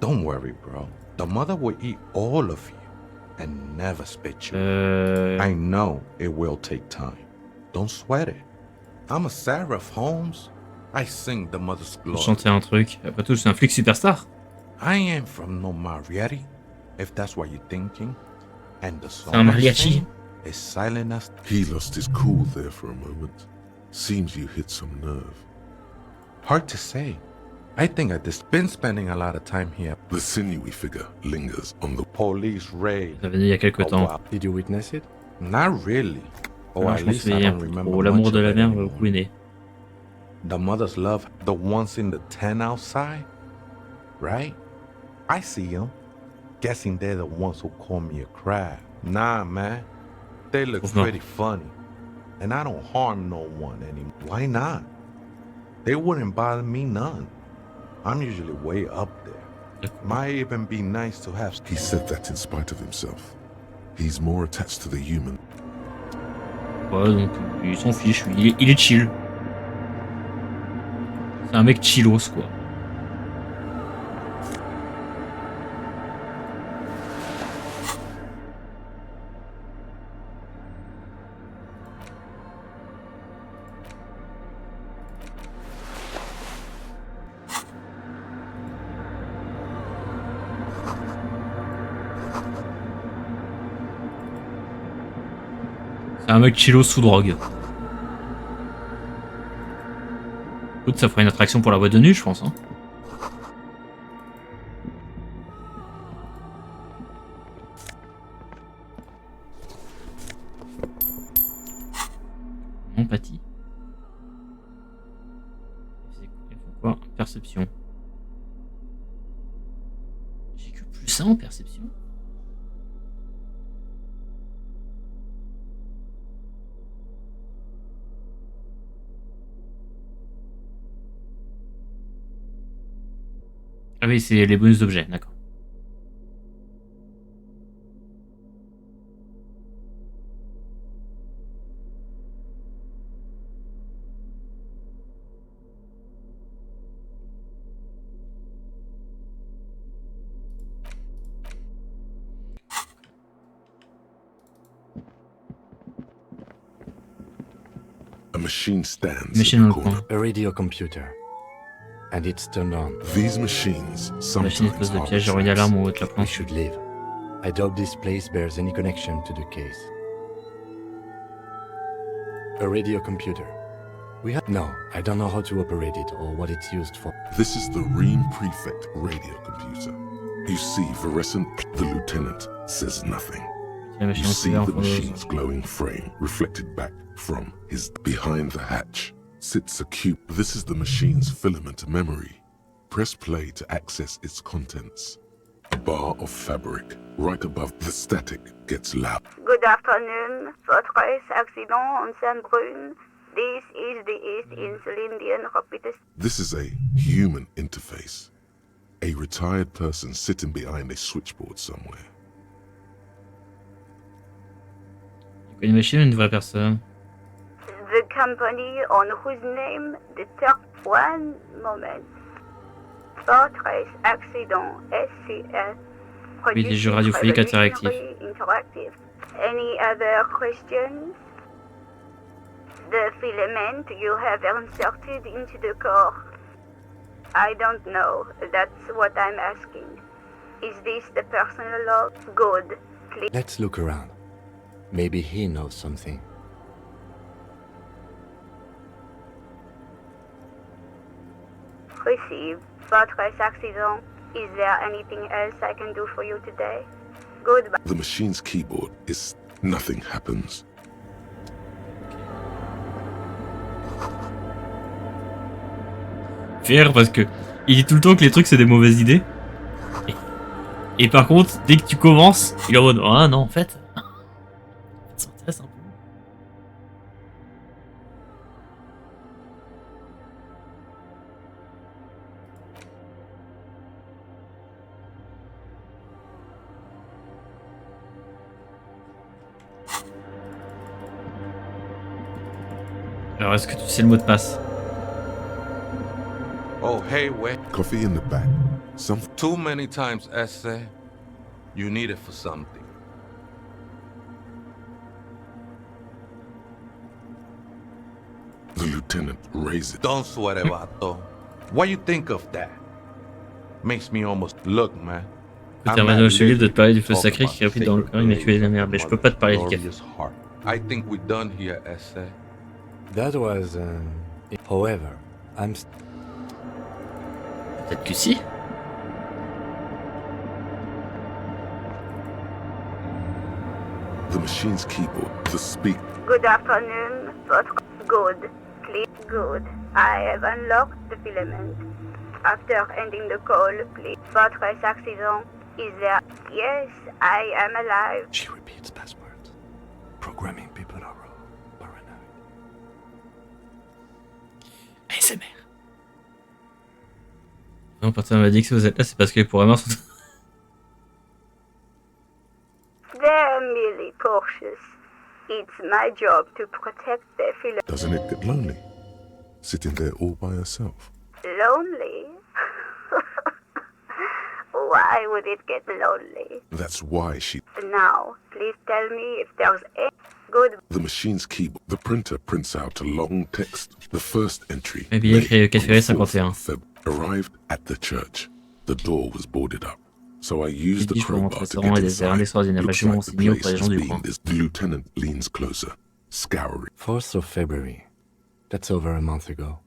[SPEAKER 13] Don't worry, bro. The mother will eat all of you and never spit you. I know it will take time. Don't sweat it. I'm a seraph, Holmes. I sing the mother's glory.
[SPEAKER 1] Chanter un truc. Après tout, je suis un flic superstar.
[SPEAKER 13] I ain't from no mariachi, if that's what you're thinking. And the song
[SPEAKER 1] Un mariachi.
[SPEAKER 13] is silent as...
[SPEAKER 4] He lost his cool there for a moment. Seems you hit some nerve.
[SPEAKER 13] Hard to say. I think I've been spending a lot of time here.
[SPEAKER 4] The sinewy figure lingers on the
[SPEAKER 13] police raid.
[SPEAKER 1] Ça venait il y a quelque temps.
[SPEAKER 5] Did you witness it?
[SPEAKER 13] Not really. Or
[SPEAKER 1] Non,
[SPEAKER 13] at
[SPEAKER 1] je m'en
[SPEAKER 13] least I
[SPEAKER 1] souviens
[SPEAKER 13] don't
[SPEAKER 1] plus
[SPEAKER 13] remember
[SPEAKER 1] trop. L'amour
[SPEAKER 13] much
[SPEAKER 1] de
[SPEAKER 13] of
[SPEAKER 1] la
[SPEAKER 13] it
[SPEAKER 1] mer va
[SPEAKER 13] anymore.
[SPEAKER 1] ruiner.
[SPEAKER 13] The mothers love the ones in the tent outside, right? I see them. Guessing they're the ones who call me a crab. Nah, man. They look pretty funny. And I don't harm no one anymore. Why not? They wouldn't bother me none. I'm usually way up there. Might even be nice to have.
[SPEAKER 4] He said that in spite of himself. He's more attached to the human.
[SPEAKER 1] Ouais, donc il s'en fiche. Il est chill. C'est un mec chillos, quoi. C'est un mec chilo sous drogue. Écoute, ça fera une attraction pour la boîte de nuit, je pense. Hein. Empathie. Il faut quoi? Perception. J'ai que plus 1 en perception. Ah oui, c'est les bonus d'objets, d'accord.
[SPEAKER 4] A machine stands
[SPEAKER 1] Machine
[SPEAKER 4] in
[SPEAKER 1] dans
[SPEAKER 4] the
[SPEAKER 1] le
[SPEAKER 4] corner.
[SPEAKER 1] coin.
[SPEAKER 5] A radio computer. And it's turned on.
[SPEAKER 4] These machines
[SPEAKER 1] Machine
[SPEAKER 4] sometimes
[SPEAKER 1] espèce de
[SPEAKER 4] harbor
[SPEAKER 1] piège, j'aurais une alarme au haut de la
[SPEAKER 5] We
[SPEAKER 1] planche.
[SPEAKER 5] should leave. I doubt this place bears any connection to the case. A radio computer. We have... No, I don't know how to operate it or what it's used for.
[SPEAKER 4] This is the Ream Prefect radio computer. You see fluorescent. The lieutenant says nothing.
[SPEAKER 1] La
[SPEAKER 4] You
[SPEAKER 1] machine
[SPEAKER 4] see
[SPEAKER 1] en
[SPEAKER 4] the
[SPEAKER 1] couleur,
[SPEAKER 4] machine's glowing frame reflected back from his. Behind the hatch sits a cube. This is the machine's filament memory. Press play to access its contents. A bar of fabric right above the static gets loud.
[SPEAKER 14] Good afternoon, Fortress Accident on Saint-Brune. This is the East Insulindian Rapid.
[SPEAKER 4] This is a human interface. A retired person sitting behind a switchboard somewhere.
[SPEAKER 1] Une machine ou une vraie personne?
[SPEAKER 14] The company on whose name the top one moment. Fortress Accident SCS.
[SPEAKER 1] Oui, les jeux radiophoniques interactifs.
[SPEAKER 14] Interactive. Any other questions? The filament you have inserted into the core. I don't know. That's what I'm asking. Is this the personal log? Good. Please.
[SPEAKER 5] Let's look around. Maybe he knows something.
[SPEAKER 14] Receive. Fortress Accident. Is there anything else I can do for you today? Goodbye.
[SPEAKER 4] The machine's keyboard is nothing happens.
[SPEAKER 1] Faire parce que il dit tout le temps que les trucs c'est des mauvaises idées. Et par contre, dès que tu commences, il est en mode ah non en fait. Ça m'intéresse un peu. Alors est-ce que tu sais le mot de passe?
[SPEAKER 13] Oh, hey, wait.
[SPEAKER 4] Coffee in the back. Some
[SPEAKER 13] Too many times, essay. You need it for something.
[SPEAKER 4] the lieutenant raises it.
[SPEAKER 13] Don't sweat it, Vato. Why you think of that? Makes me almost look, man.
[SPEAKER 1] Je permets dans ce livre de te parler du feu sacré qui crépite dans le corps immaculé de la mer, mais je peux pas te parler du café.
[SPEAKER 13] I think we're done here, essay.
[SPEAKER 5] That was, however, I'm.
[SPEAKER 1] Peut-être que si.
[SPEAKER 4] The machine's keyboard, the speak.
[SPEAKER 14] Good afternoon, good. Please, good. I have unlocked the filament. After ending the call, please. Fortress accident. Is there? Yes, I am alive.
[SPEAKER 5] She repeats passwords. Programming people are paranoid.
[SPEAKER 1] ASMR. Non, personne m'a dit que si vous êtes là, c'est parce que les programmeurs sont...
[SPEAKER 14] They're merely cautious. It's my job to protect their filament.
[SPEAKER 4] Doesn't it get lonely? Sitting there all by herself.
[SPEAKER 14] Lonely? Why would it get lonely?
[SPEAKER 4] That's why she...
[SPEAKER 14] Now, please tell me if there's a good...
[SPEAKER 4] The machine's keyboard. The printer prints out a long text. The first entry.
[SPEAKER 1] Un billet créé le 4 février 51.
[SPEAKER 4] Arrived at the church. The door was boarded up. So I used the
[SPEAKER 1] Dit pour
[SPEAKER 4] crowbar
[SPEAKER 1] montrer
[SPEAKER 4] to
[SPEAKER 1] son rang
[SPEAKER 4] get
[SPEAKER 1] et des erreurs
[SPEAKER 4] inside.
[SPEAKER 1] extraordinaires.
[SPEAKER 4] Looks
[SPEAKER 1] Régiment
[SPEAKER 4] like the
[SPEAKER 1] enseigné auprès
[SPEAKER 4] place
[SPEAKER 1] des gens
[SPEAKER 4] has
[SPEAKER 1] du
[SPEAKER 4] been
[SPEAKER 1] coin.
[SPEAKER 4] this. The lieutenant leans closer, scouring.
[SPEAKER 5] 4th of February. That's over a month ago.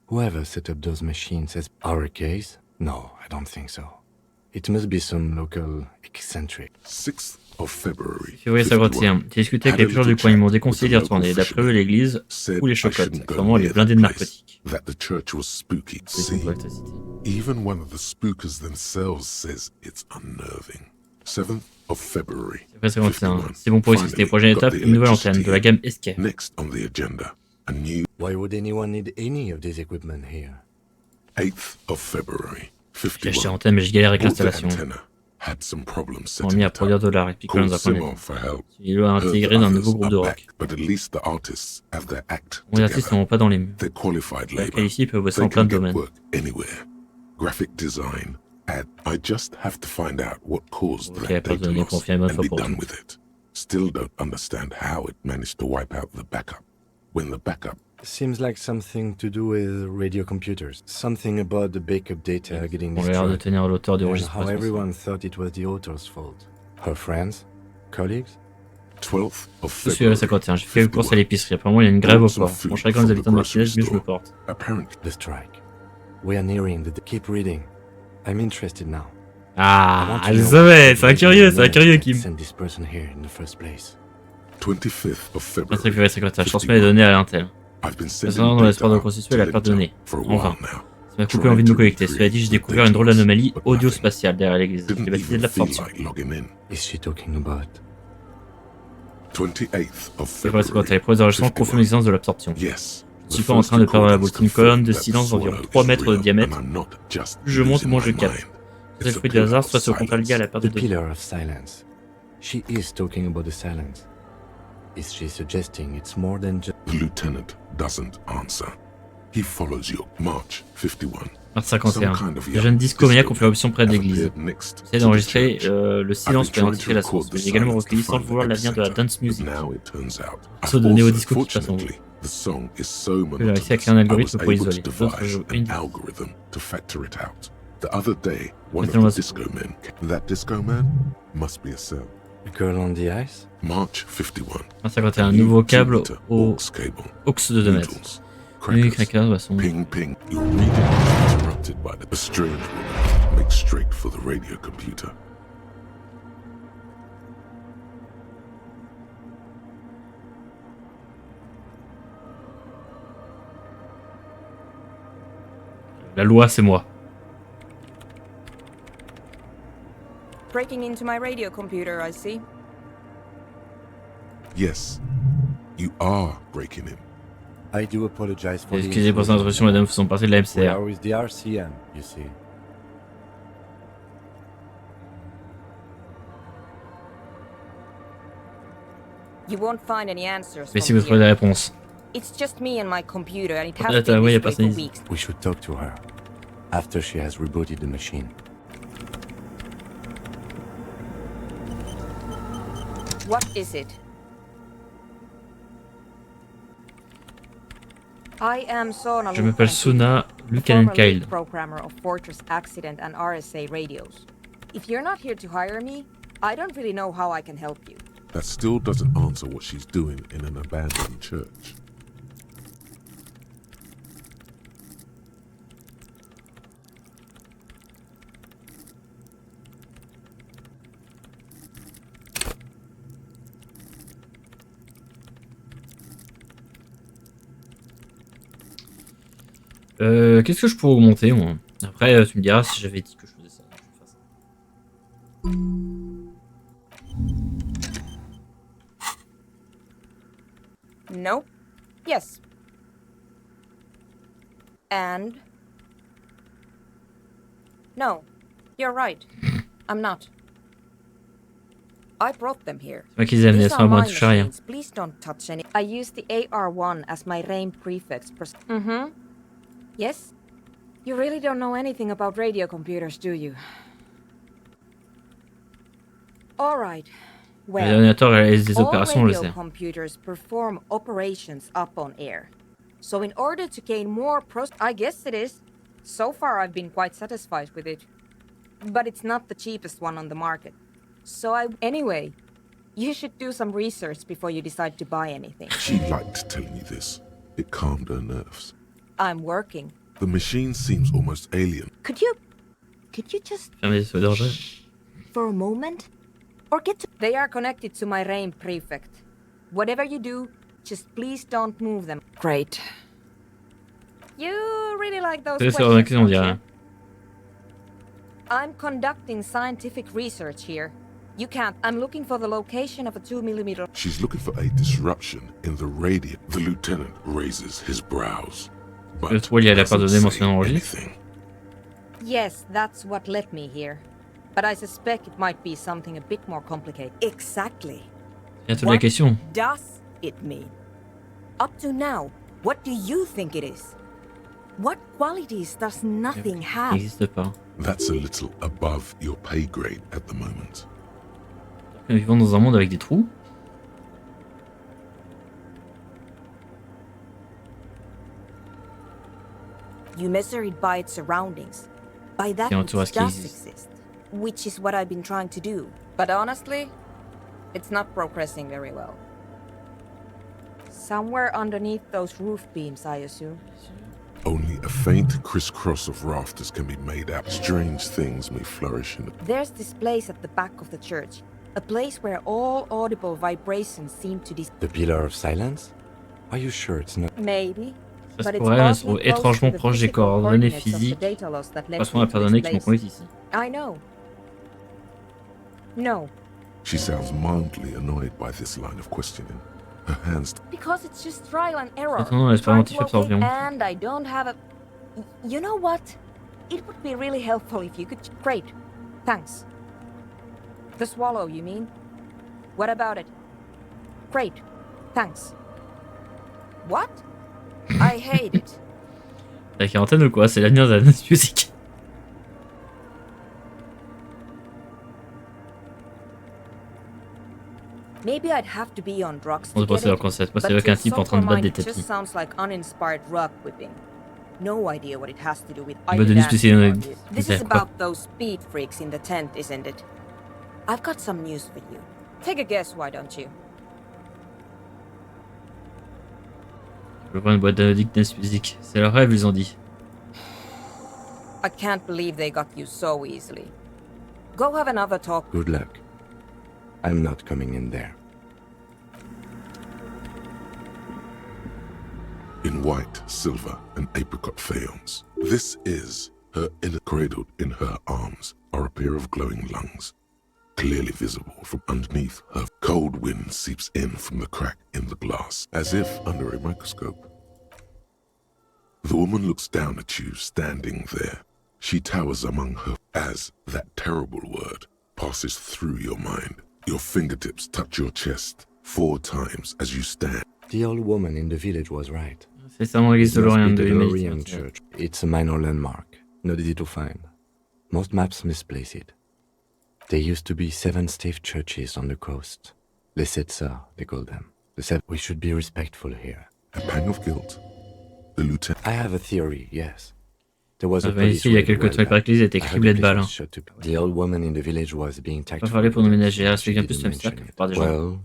[SPEAKER 5] Whoever set up those machines has our case? No, I don't think so. It must be some local eccentric.
[SPEAKER 4] 6th of February.
[SPEAKER 1] Février 51. J'ai discuté avec les pêcheurs du coin, ils m'ont déconseillé d'y retourner. D'après eux, l'église ou les chocottes. Vraiment, elle est blindée de narcotiques.
[SPEAKER 4] That the church was spooky. See, even one of the spookers themselves says it's unnerving. 7th of February.
[SPEAKER 1] Février 51. C'est bon pour exister. Prochaine étape, une nouvelle antenne de la gamme Escape.
[SPEAKER 4] Next on the agenda, a new.
[SPEAKER 5] Why would anyone need any of this equipment here?
[SPEAKER 4] 8th of February.
[SPEAKER 1] J'ai acheté l'antenne, mais je galère avec l'installation.
[SPEAKER 4] Had some problems
[SPEAKER 1] On m'a mis à produire de l'art et puis que nous apprenons. Il doit intégrer dans un nouveau groupe de rock. Les artistes n'ont pas dans les murs. Les qualifiés peuvent bosser en plein de domaines.
[SPEAKER 4] Graphic design. I just have to find out what caused that
[SPEAKER 1] pas
[SPEAKER 4] data
[SPEAKER 1] donné
[SPEAKER 4] loss
[SPEAKER 1] confié à bonne
[SPEAKER 4] and
[SPEAKER 1] fois
[SPEAKER 4] be
[SPEAKER 1] pour
[SPEAKER 4] done
[SPEAKER 1] toutes.
[SPEAKER 4] with it. Still don't understand how it managed to wipe out the backup. When the backup
[SPEAKER 5] Seems like something to do with radio computers. Something about the backup data getting
[SPEAKER 1] On a l'air de
[SPEAKER 5] destroyed.
[SPEAKER 1] tenir l'auteur du
[SPEAKER 5] And
[SPEAKER 1] registre
[SPEAKER 5] how
[SPEAKER 1] responsable.
[SPEAKER 5] everyone thought it was the author's fault. Her friends? Colleagues?
[SPEAKER 4] 12th of
[SPEAKER 1] Je suis à 51. J'ai fait une course à l'épicerie. Apparemment, il y a une grève au port. Mon chagrin des habitants de Martinez, mieux je me porte.
[SPEAKER 5] The strike. We are nearing the... Keep reading. I'm interested now.
[SPEAKER 1] Ah, je savais, c'est un curieux, Kim.
[SPEAKER 5] Send this person here in the first place.
[SPEAKER 4] 25th of February.
[SPEAKER 1] Février 51. Je transmets les données à l'Intel.
[SPEAKER 4] I've been
[SPEAKER 1] Maintenant, dans l'espoir de reconstituer la perte de données. Enfin. Ça m'a coupé envie de me connecter. Cela dit, j'ai découvert une drôle d'anomalie audio-spatiale derrière l'église. J'ai baptisé de l'absorption.
[SPEAKER 5] Is she talking about?
[SPEAKER 4] 28th of
[SPEAKER 1] Février 51.
[SPEAKER 4] February.
[SPEAKER 1] Les prouesses d'enregistrement confirment l'existence de l'absorption.
[SPEAKER 4] Yes.
[SPEAKER 1] Je ne suis pas en train de perdre la boule. C'est une colonne de silence d'environ 3 mètres de diamètre. Plus je monte, moins je capte. C'est le fruit du hasard, soit c'est au contraire lié à la perte de
[SPEAKER 5] The
[SPEAKER 1] données.
[SPEAKER 5] pillar of silence. She is talking about the silence. Is she suggesting it's more than just...
[SPEAKER 4] The lieutenant doesn't answer. He follows you. March 51.
[SPEAKER 1] Mars 51. Les jeunes disco-maniaques ont fait l'option près de l'église. J'essaie d'enregistrer le silence pour identifier la source. J'ai également recueilli sans le vouloir l'avenir de la dance music. Saut de néo-disco qui passe en vous. J'ai réussi à créer un algorithme pour l'isoler. D'autres jouent une.
[SPEAKER 4] The other day, one of the disco men. That disco man must be a cell.
[SPEAKER 5] The girl on the ice?
[SPEAKER 4] March 51.
[SPEAKER 1] Mars 51. Nouveau câble au aux de 2 mètres. Oui, cracker, bah son.
[SPEAKER 4] Ping ping. You read it interrupted by the strange woman makes straight for the radio computer.
[SPEAKER 1] La loi, c'est moi.
[SPEAKER 15] Breaking into my radio computer, I see.
[SPEAKER 4] Yes, you are breaking in.
[SPEAKER 5] I do apologize for
[SPEAKER 1] Excusez pour cette introduction, madame, faisons partie de la
[SPEAKER 5] We
[SPEAKER 1] MCR.
[SPEAKER 5] are with the RCM, you see.
[SPEAKER 15] You won't find any answers
[SPEAKER 1] Mais si
[SPEAKER 15] from
[SPEAKER 1] vous trouvez
[SPEAKER 15] here.
[SPEAKER 1] des réponses.
[SPEAKER 15] It's just me and my computer, and it has
[SPEAKER 1] Peut-être,
[SPEAKER 15] been
[SPEAKER 1] oui, y a
[SPEAKER 15] this way
[SPEAKER 1] personne
[SPEAKER 15] for
[SPEAKER 1] ici.
[SPEAKER 15] weeks.
[SPEAKER 5] We should talk to her after she has rebooted the machine.
[SPEAKER 15] What is it? I am Sona
[SPEAKER 1] Je m'appelle Sona
[SPEAKER 15] former
[SPEAKER 1] Kyle.
[SPEAKER 15] lead programmer of Fortress Accident and RSA radios. If you're not here to hire me, I don't really know how I can help you.
[SPEAKER 4] That still doesn't answer what she's doing in an abandoned church.
[SPEAKER 1] Qu'est-ce que je pourrais augmenter, moi? Après, tu me diras si j'avais dit que je faisais ça.
[SPEAKER 15] No? Yes. And? No. You're right. I'm not. I brought them here.
[SPEAKER 1] C'est moi qui les ai amenés,
[SPEAKER 15] These
[SPEAKER 1] ça
[SPEAKER 15] are
[SPEAKER 1] moi
[SPEAKER 15] my
[SPEAKER 1] touche à rien.
[SPEAKER 15] machines. Please don't touch any. I use the AR1 as my RAIN prefix. Mm-hmm. Yes? You really don't know anything about radio computers, do you? All right. Well,
[SPEAKER 1] L'ordinateur réalise des
[SPEAKER 15] all
[SPEAKER 1] opérations, on le
[SPEAKER 15] radio
[SPEAKER 1] sait.
[SPEAKER 15] computers perform operations up on air. So in order to gain more I guess it is. So far I've been quite satisfied with it. But it's not the cheapest one on the market. So anyway, you should do some research before you decide to buy anything.
[SPEAKER 4] She liked telling me this. It calmed her nerves.
[SPEAKER 15] I'm working.
[SPEAKER 4] The machine seems almost alien.
[SPEAKER 15] Could you just
[SPEAKER 1] Fermez les danger.
[SPEAKER 15] for a moment? Or get to... They are connected to my RAIN prefect. Whatever you do, just please don't move them. Great. You really like those
[SPEAKER 1] C'est
[SPEAKER 15] questions,
[SPEAKER 1] la question, on
[SPEAKER 15] don't
[SPEAKER 1] dirait.
[SPEAKER 15] you? I'm conducting scientific research here. You can't. I'm looking for the location of a 2mm.
[SPEAKER 4] She's looking for a disruption in the radio. The lieutenant raises his brows. But
[SPEAKER 1] Le trou, il y a la part de
[SPEAKER 4] doesn't
[SPEAKER 1] dimension
[SPEAKER 4] say
[SPEAKER 1] enregistre.
[SPEAKER 4] anything.
[SPEAKER 15] Yes, that's what led me here. But I suspect it might be something a bit more complicated. Exactly.
[SPEAKER 1] Il y a toute la question.
[SPEAKER 15] Does it mean? Up to now, what do you think it is? What qualities does nothing
[SPEAKER 1] Il
[SPEAKER 15] have?
[SPEAKER 1] n'existe pas.
[SPEAKER 4] That's a little above your pay grade at the moment.
[SPEAKER 1] Nous vivons dans un monde avec des trous.
[SPEAKER 15] You measure it by its surroundings. By that
[SPEAKER 1] Et on
[SPEAKER 15] which
[SPEAKER 1] te voit ce qui
[SPEAKER 15] does
[SPEAKER 1] existe.
[SPEAKER 15] exist. Which is what I've been trying to do. But honestly, it's not progressing very well. Somewhere underneath those roof beams, I assume.
[SPEAKER 4] Only a faint crisscross of rafters can be made out. Strange things may flourish in it.
[SPEAKER 15] There's this place at the back of the church. A place where all audible vibrations seem to
[SPEAKER 5] The Pillar of Silence? Are you sure it's not?
[SPEAKER 15] Maybe.
[SPEAKER 1] Ça
[SPEAKER 15] But
[SPEAKER 1] se
[SPEAKER 15] it's
[SPEAKER 1] pourrait, mais se
[SPEAKER 15] partly
[SPEAKER 1] trouve
[SPEAKER 15] close to
[SPEAKER 1] étrangement
[SPEAKER 15] the
[SPEAKER 1] proche des
[SPEAKER 15] physical
[SPEAKER 1] coordonnées
[SPEAKER 15] coordinates of the
[SPEAKER 1] physiques.
[SPEAKER 15] data loss that led
[SPEAKER 1] Passons
[SPEAKER 15] me
[SPEAKER 1] à
[SPEAKER 15] to
[SPEAKER 1] pardonner
[SPEAKER 15] this
[SPEAKER 1] qui m'ont
[SPEAKER 15] place.
[SPEAKER 1] connu ici.
[SPEAKER 15] I know. No,
[SPEAKER 4] She sounds mildly annoyed by this line of questioning. Her hands.
[SPEAKER 15] because it's just trial and error.
[SPEAKER 1] Attends,
[SPEAKER 15] Trying to
[SPEAKER 1] l'expérimentif absorbé.
[SPEAKER 15] locate, and I don't have a... You know what? It would be really helpful if you could... Great. Thanks. The swallow, you mean? What about it? Great. Thanks. What? I hate it.
[SPEAKER 1] La quarantaine ou quoi? C'est l'avenir de la dance music.
[SPEAKER 15] Maybe I'd have to be on drugs
[SPEAKER 1] On
[SPEAKER 15] to
[SPEAKER 1] se
[SPEAKER 15] get
[SPEAKER 1] pensait au
[SPEAKER 15] it,
[SPEAKER 1] concept. Moi,
[SPEAKER 15] but
[SPEAKER 1] c'est avec
[SPEAKER 15] to
[SPEAKER 1] un type en train de battre des
[SPEAKER 15] it just
[SPEAKER 1] tapis.
[SPEAKER 15] sounds like uninspired rug whipping. No idea what it has to do with
[SPEAKER 1] Bah,
[SPEAKER 15] either
[SPEAKER 1] Denis
[SPEAKER 15] dancing
[SPEAKER 1] spécial
[SPEAKER 15] or
[SPEAKER 1] dans
[SPEAKER 15] this. This
[SPEAKER 1] les
[SPEAKER 15] is
[SPEAKER 1] quoi.
[SPEAKER 15] about those speed freaks in the tent, isn't it? I've got some news for you. Take a guess, why don't you?
[SPEAKER 1] Je vois une boîte de dance music. C'est leur rêve, ils ont dit.
[SPEAKER 15] I can't believe they got you so easily. Go have another talk.
[SPEAKER 5] Good luck. I'm not coming in there.
[SPEAKER 4] In white, silver, and apricot faience. This is her inner cradled in her arms are a pair of glowing lungs. clearly visible from underneath her. Cold wind seeps in from the crack in the glass, as if under a microscope. The woman looks down at you standing there. She towers among her as that terrible word passes through your mind. Your fingertips touch your chest 4 times as you stand.
[SPEAKER 5] The old woman in the village was right.
[SPEAKER 1] C'est ça mon église de
[SPEAKER 5] It must
[SPEAKER 1] Lorient
[SPEAKER 5] be
[SPEAKER 1] de
[SPEAKER 5] the
[SPEAKER 1] Humanity.
[SPEAKER 5] Lorient Church. It's a minor landmark, not easy to find. Most maps misplace it. There used to be 7 stave churches on the coast. Les sept sœurs, they call them. We should be respectful here.
[SPEAKER 4] A pang of guilt. The lieutenant.
[SPEAKER 5] I have a theory, yes. There was a
[SPEAKER 1] Ici, il y a quelques temps, il paraît que l'église était criblée de balles.
[SPEAKER 5] The old woman in the village was being
[SPEAKER 1] Pas
[SPEAKER 5] tactful.
[SPEAKER 1] parler pour nous ménager, explique un peu ce mystère par des gens.
[SPEAKER 5] Well,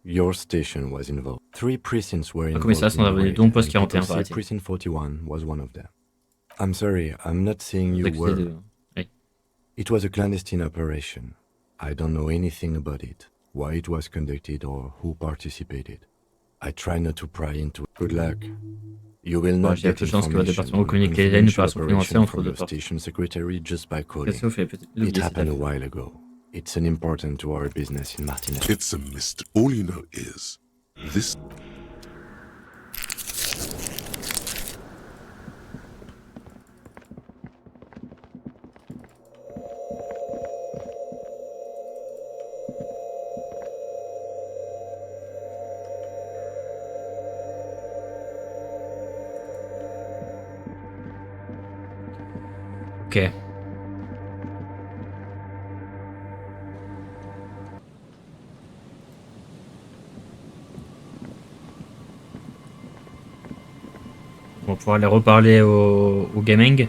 [SPEAKER 5] your station was involved. 3 precincts were
[SPEAKER 1] Un
[SPEAKER 5] involved.
[SPEAKER 1] commissaire sont revenus, dont poste 41 paraît-il.
[SPEAKER 5] Precinct 41 was one of them. I'm sorry, I'm not saying you
[SPEAKER 1] Accusé
[SPEAKER 5] were.
[SPEAKER 1] de... Oui.
[SPEAKER 5] It was a clandestine operation. I don't know anything about it, why it was conducted or who participated. I try not to pry into it. Good luck. You will not
[SPEAKER 1] Il y a
[SPEAKER 5] get
[SPEAKER 1] peu de chances que votre département
[SPEAKER 5] information
[SPEAKER 1] communique les une
[SPEAKER 5] confidential
[SPEAKER 1] opération financée
[SPEAKER 5] operation
[SPEAKER 1] entre
[SPEAKER 5] from
[SPEAKER 1] deux
[SPEAKER 5] your
[SPEAKER 1] parties.
[SPEAKER 5] station secretary just by calling.
[SPEAKER 1] Qu'est-ce que vous faites?
[SPEAKER 5] It
[SPEAKER 1] Oubliez cette
[SPEAKER 5] happened a
[SPEAKER 1] affaire.
[SPEAKER 5] while ago. It's an important to our business in Martinez.
[SPEAKER 4] It's a mystery. All you know is this.
[SPEAKER 1] Ok. On va pouvoir aller reparler au gaming.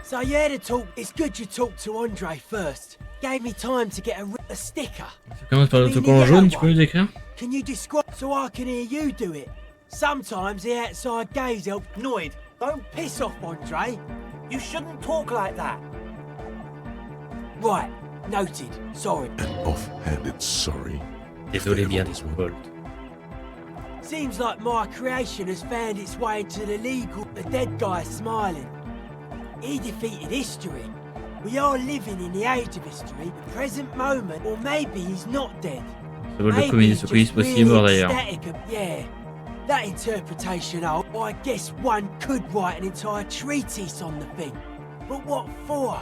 [SPEAKER 12] So you had a talk. It's good you talked to Andre first. Gave me time to get a sticker.
[SPEAKER 1] Commence par le truc en jaune, tu peux nous décrire?
[SPEAKER 12] Can you describe so I can hear you do it? Sometimes the outside gaze helps.
[SPEAKER 11] Noid,
[SPEAKER 12] Don't piss off, Andre.
[SPEAKER 11] you shouldn't talk like that.
[SPEAKER 12] Right, noted. Sorry.
[SPEAKER 4] An offhanded sorry.
[SPEAKER 1] Désolé bien des symboles.
[SPEAKER 12] Seems like my creation has found its way into the legal. The dead guy smiling. He defeated history. We are living in the age of history, the present moment, or maybe he's not dead.
[SPEAKER 1] Symbole de
[SPEAKER 12] Maybe
[SPEAKER 1] comédie
[SPEAKER 12] he's
[SPEAKER 1] surprise
[SPEAKER 12] just
[SPEAKER 1] possible
[SPEAKER 12] really
[SPEAKER 1] d'ailleurs.
[SPEAKER 12] ecstatic. Yeah, that interpretation. Oh, I guess one could write an entire treatise on the thing. But what for?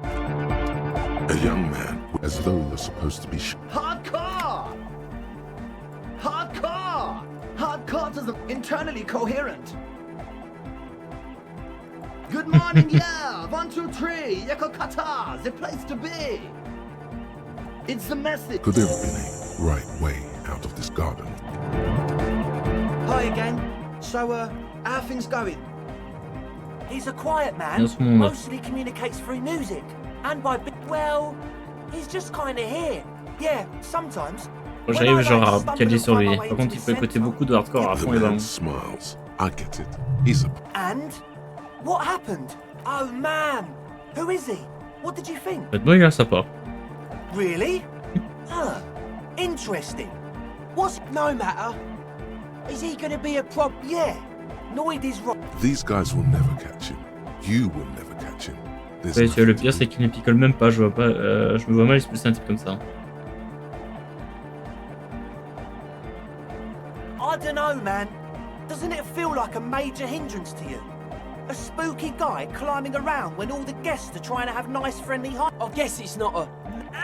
[SPEAKER 4] A young man, as though you're supposed to be.
[SPEAKER 16] Hardcore! Hardcore! Hardcore is internally coherent. Good morning, yeah! 1, 2, 3, Yakokata, the place to be! It's the message.
[SPEAKER 4] Could there have been a right way out of this garden?
[SPEAKER 11] Hi again. So, how are things going? He's a quiet man.
[SPEAKER 1] Dans ce monde.
[SPEAKER 11] Mostly communicates through music. And by well, he's just kind of here. Yeah, sometimes.
[SPEAKER 1] Quand j'arrive genre à caler sur lui. Par contre il faut écouter beaucoup de hardcore à
[SPEAKER 4] The
[SPEAKER 1] fond et
[SPEAKER 4] man
[SPEAKER 1] ballon.
[SPEAKER 4] smiles. I get it. He's a.
[SPEAKER 11] And? What happened? Oh man! Who is he? What did you think?
[SPEAKER 1] Maintenant il a sa part.
[SPEAKER 11] Really? Interesting. What's
[SPEAKER 12] No matter. Is he gonna be a prob?
[SPEAKER 11] Yeah, Noid is right.
[SPEAKER 4] These guys will never catch him. You will never catch him. There's
[SPEAKER 1] Ouais,
[SPEAKER 4] nothing
[SPEAKER 1] le
[SPEAKER 4] to
[SPEAKER 1] pire
[SPEAKER 4] do.
[SPEAKER 1] c'est qu'il ne picole même pas, je vois pas, je me vois mal expulser un type comme ça.
[SPEAKER 11] I don't know, man. Doesn't it feel like a major hindrance to you? A spooky guy climbing around when all the guests are trying to have nice, friendly hi.
[SPEAKER 12] I guess it's not a.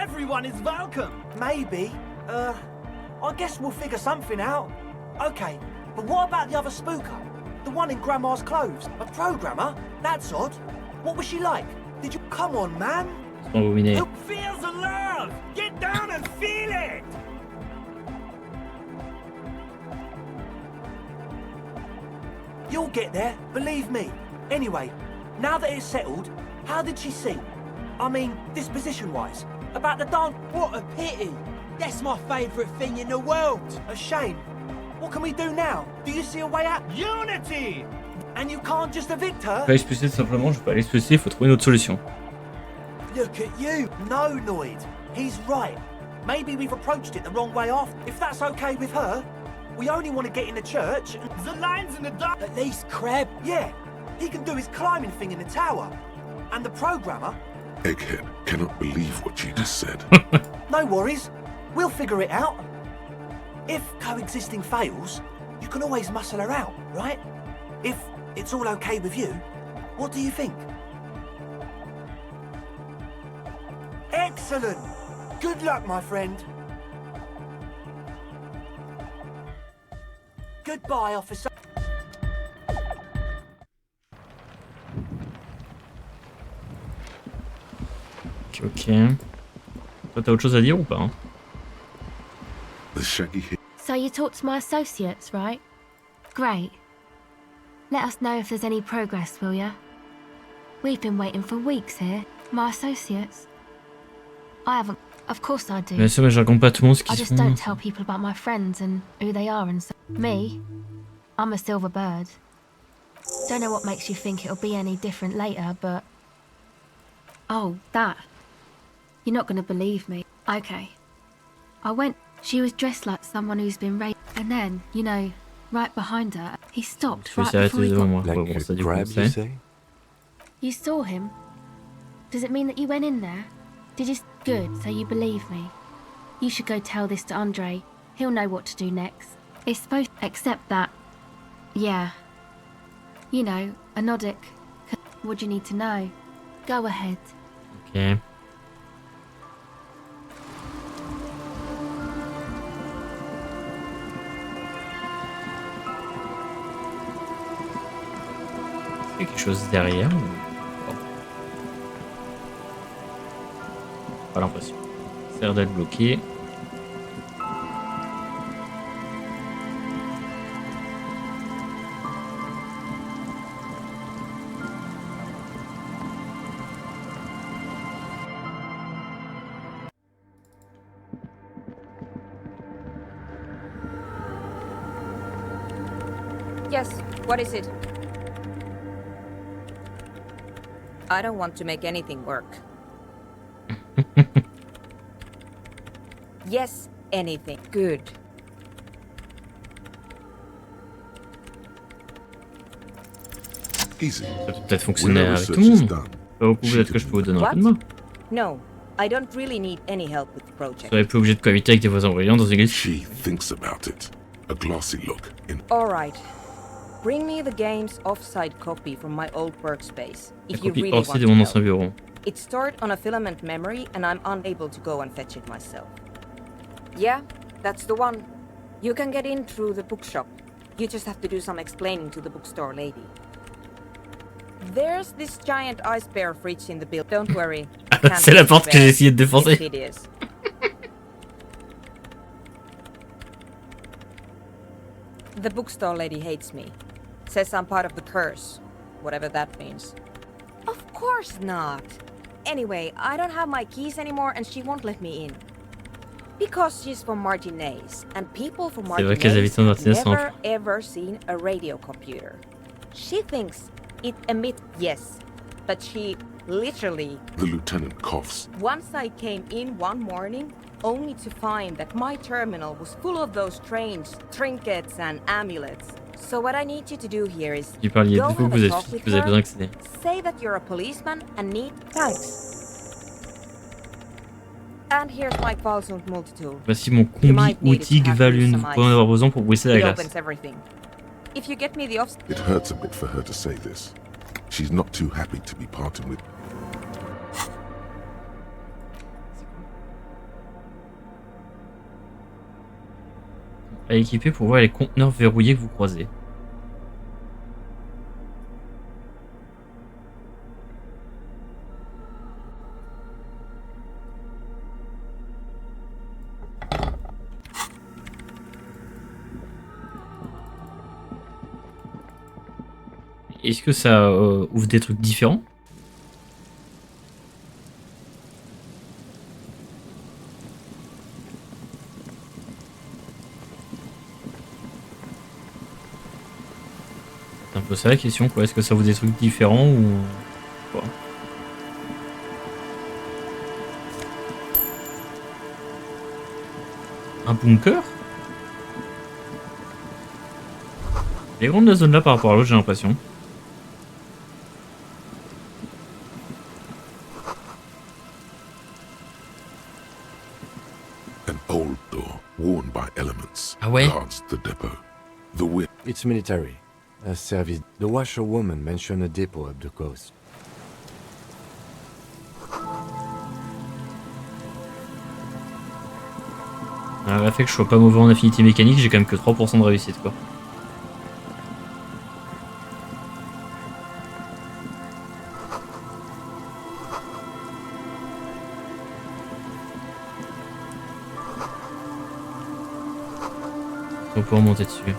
[SPEAKER 11] Everyone is welcome. Maybe. I guess we'll figure something out. Okay, but what about the other spooker? The one in Grandma's clothes? A programmer? That's odd. What was she like? Did you... Come on, man.
[SPEAKER 1] On va miner.
[SPEAKER 6] Who feels the love? Get down and feel it!
[SPEAKER 11] You'll get there, believe me. Anyway, now that it's settled, how did she seem? I mean, disposition-wise. About the dance.
[SPEAKER 12] What a pity. That's my favourite thing in the world.
[SPEAKER 11] A shame. What can we do now? Do you see a way out?
[SPEAKER 6] Unity!
[SPEAKER 11] And you can't just evict her?
[SPEAKER 1] Pas expulser tout simplement, je peux pas l'expulser, il faut trouver une autre solution.
[SPEAKER 11] Look at you. No, Noid. He's right. Maybe we've approached it the wrong way off. If that's okay with her, we only want to get in the church and...
[SPEAKER 12] The lion's in the dark. At least Crab.
[SPEAKER 11] Yeah, he can do his climbing thing in the tower. And the programmer...
[SPEAKER 4] Egghead cannot believe what you just said.
[SPEAKER 11] No worries. We'll figure it out. If coexisting fails, you can always muscle her out, right? If it's all okay with you, what do you think? Excellent! Good luck, my friend. Goodbye, officer.
[SPEAKER 1] Ok. Toi, t'as autre chose à dire ou pas hein?
[SPEAKER 4] The shaggy hair.
[SPEAKER 3] So you talked to my associates, right? Great. Let us know if there's any progress, will ya? We've been waiting for weeks here. My associates. I haven't... Of course I do.
[SPEAKER 1] Bien sûr, mais je raconte pas tout le monde ce
[SPEAKER 3] I
[SPEAKER 1] qu'ils
[SPEAKER 3] just
[SPEAKER 1] font.
[SPEAKER 3] don't tell people about my friends and who they are and so... Me? I'm a silver bird. Don't know what makes you think it'll be any different later, but... Oh, that. You're not gonna believe me. Okay. I went... She was dressed like someone who's been raped. And then, you know, right behind her, he stopped right before he got...
[SPEAKER 5] Like a crab, you say?
[SPEAKER 3] You saw him? Does it mean that you went in there? Did you... Good, so you believe me. You should go tell this to Andre. He'll know what to do next. It's supposed... Except that... Yeah. You know, Anodic. What do you need to know? Go ahead.
[SPEAKER 1] Ok. Il y a quelque chose derrière ou... Oh. Pas l'impression. Ça a l'air d'être bloqué.
[SPEAKER 15] Yes, what is it? I don't want to make anything work. Yes, anything. Good.
[SPEAKER 4] Easy.
[SPEAKER 1] Ça peut peut-être fonctionner avec tout le monde. Pas beaucoup, peut-être que je peux vous donner un coup de main.
[SPEAKER 15] No, I don't really need any help with the
[SPEAKER 1] Vous
[SPEAKER 15] project.
[SPEAKER 1] serez plus obligé de cohabiter avec des voisins brillants dans une église.
[SPEAKER 4] She thinks about it. A glassy look in.
[SPEAKER 15] All right. Bring me the game's offside copy from my old workspace,
[SPEAKER 1] La
[SPEAKER 15] if you
[SPEAKER 1] copie
[SPEAKER 15] really want
[SPEAKER 1] hors-site de
[SPEAKER 15] to
[SPEAKER 1] mon
[SPEAKER 15] know.
[SPEAKER 1] ancien bureau.
[SPEAKER 15] It's stored on a filament memory and I'm unable to go and fetch it myself. Yeah, that's the one. You can get in through the bookshop. You just have to do some explaining to the bookstore lady. There's this giant ice bear fridge in the building. Don't worry.
[SPEAKER 1] C'est la porte que j'ai essayé de défoncer.
[SPEAKER 15] It's hideous. The bookstore lady hates me. Says I'm part of the curse. Whatever that means. Of course not. Anyway, I don't have my keys anymore and she won't let me in. Because she's from Martinez, and people from
[SPEAKER 1] C'est vrai que les habitants de
[SPEAKER 15] Martinez
[SPEAKER 1] Martinez
[SPEAKER 15] have
[SPEAKER 1] sont
[SPEAKER 15] never ever seen a radio computer. She thinks it emits, yes, but she literally...
[SPEAKER 4] The lieutenant coughs.
[SPEAKER 15] Once I came in one morning, only to find that my terminal was full of those strange trinkets and amulets. So what I need you to do here is
[SPEAKER 1] Du parliez
[SPEAKER 15] go
[SPEAKER 1] de vous,
[SPEAKER 15] have
[SPEAKER 1] vous
[SPEAKER 15] a
[SPEAKER 1] avez
[SPEAKER 15] talk with
[SPEAKER 1] besoin
[SPEAKER 15] her,
[SPEAKER 1] d'accéder.
[SPEAKER 15] say that you're a policeman and need thanks. And here's my Qualsund multitool.
[SPEAKER 1] Voici mon combi outil Gvalun. Vous pouvez en avoir besoin pour briser la
[SPEAKER 15] It
[SPEAKER 1] glace.
[SPEAKER 15] opens everything. If you get me the off...
[SPEAKER 4] It hurts a bit for her to say this. She's not too happy to be parting with.
[SPEAKER 1] À équiper pour voir les conteneurs verrouillés que vous croisez. Est-ce que ça ouvre des trucs différents? un peu ça la question, quoi. Est-ce que ça vaut des trucs différents ou quoi? Un bunker? Elle est grande la zone là par rapport à l'autre, j'ai l'impression.
[SPEAKER 4] An old door, worn by elements,
[SPEAKER 1] Ah ouais?
[SPEAKER 4] guards the depot. The wind.
[SPEAKER 5] It's military. A service. The washerwoman mentioned a depot up the coast.
[SPEAKER 1] Le fait que je sois pas mauvais en affinité mécanique, j'ai quand même que 3% de réussite, quoi. On peut remonter dessus.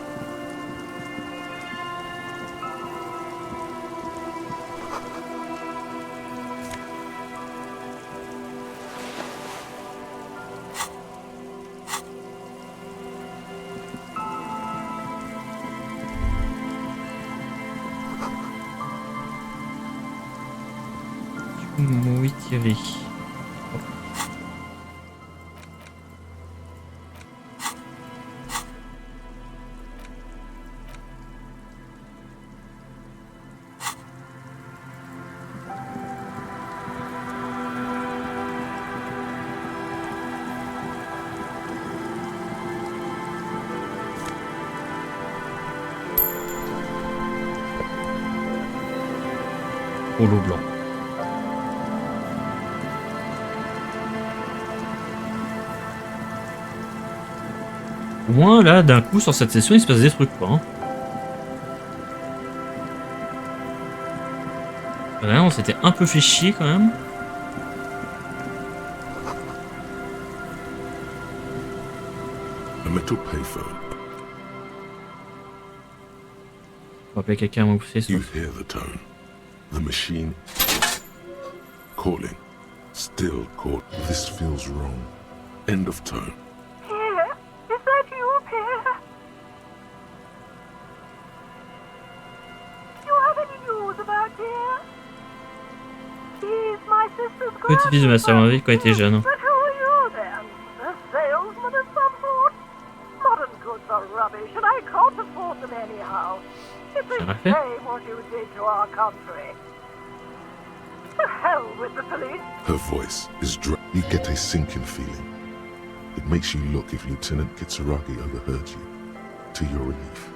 [SPEAKER 1] Oui, Thierry. Polo blanc. Au moins là, d'un coup, sur cette session, il se passe des trucs, quoi. Hein. Ouais, on s'était un peu fait chier quand même.
[SPEAKER 4] A metal payphone.
[SPEAKER 1] On va appeler quelqu'un à m'ouvrir ça.
[SPEAKER 4] You hear the tone. The machine calling. Still caught. This feels wrong. End of tone.
[SPEAKER 14] Pierre, is that you, Pierre? Do you have any news about Pierre? He's my sister's
[SPEAKER 1] Petit-fils de ma sœur, on avait quand il était jeune.
[SPEAKER 14] But who are you then? A salesman of some sort? Modern goods are rubbish, and I can't afford them anyhow. It's a shame what you did to our country. To hell with the police.
[SPEAKER 4] Her voice is dry. You get a sinking feeling. It makes you look if Lieutenant Kitsuragi overheard you. To your relief.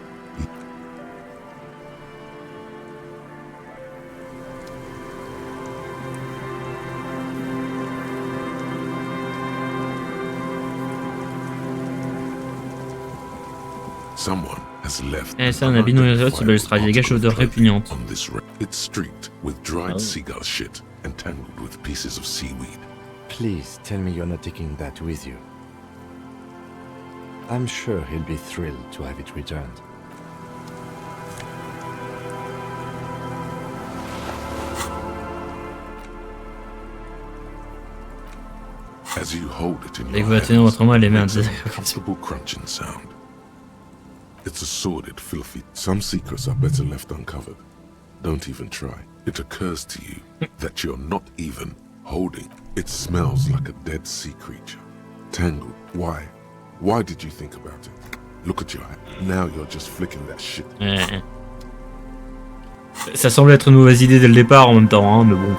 [SPEAKER 4] Someone has left.
[SPEAKER 1] Eh, c'est un habit non isolé sur balustrade, il dégage l'odeur répugnante.
[SPEAKER 4] It's streaked with dried seagull shit and tangled with pieces of seaweed.
[SPEAKER 5] Please tell me you're not taking that with you. I'm sure he'll be thrilled to have it returned.
[SPEAKER 4] As you hold it in
[SPEAKER 1] Et
[SPEAKER 4] your
[SPEAKER 1] vous la tenez dans votre main, les mains.
[SPEAKER 4] hands, a comfortable crunching sound. It's a sordid, filthy. Some secrets are better left uncovered. Don't even try. It occurs to you that you're not even holding. It smells like a dead sea creature. Tangled. Why? Why did you think about it? Look at your hand. Now you're just flicking that shit.
[SPEAKER 1] Ça semble être une mauvaise idée dès le départ en même temps, hein, mais bon.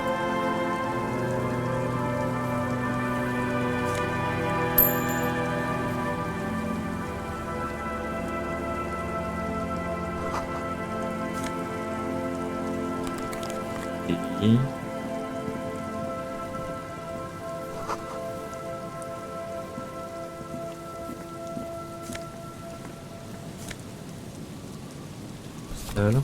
[SPEAKER 1] Voilà.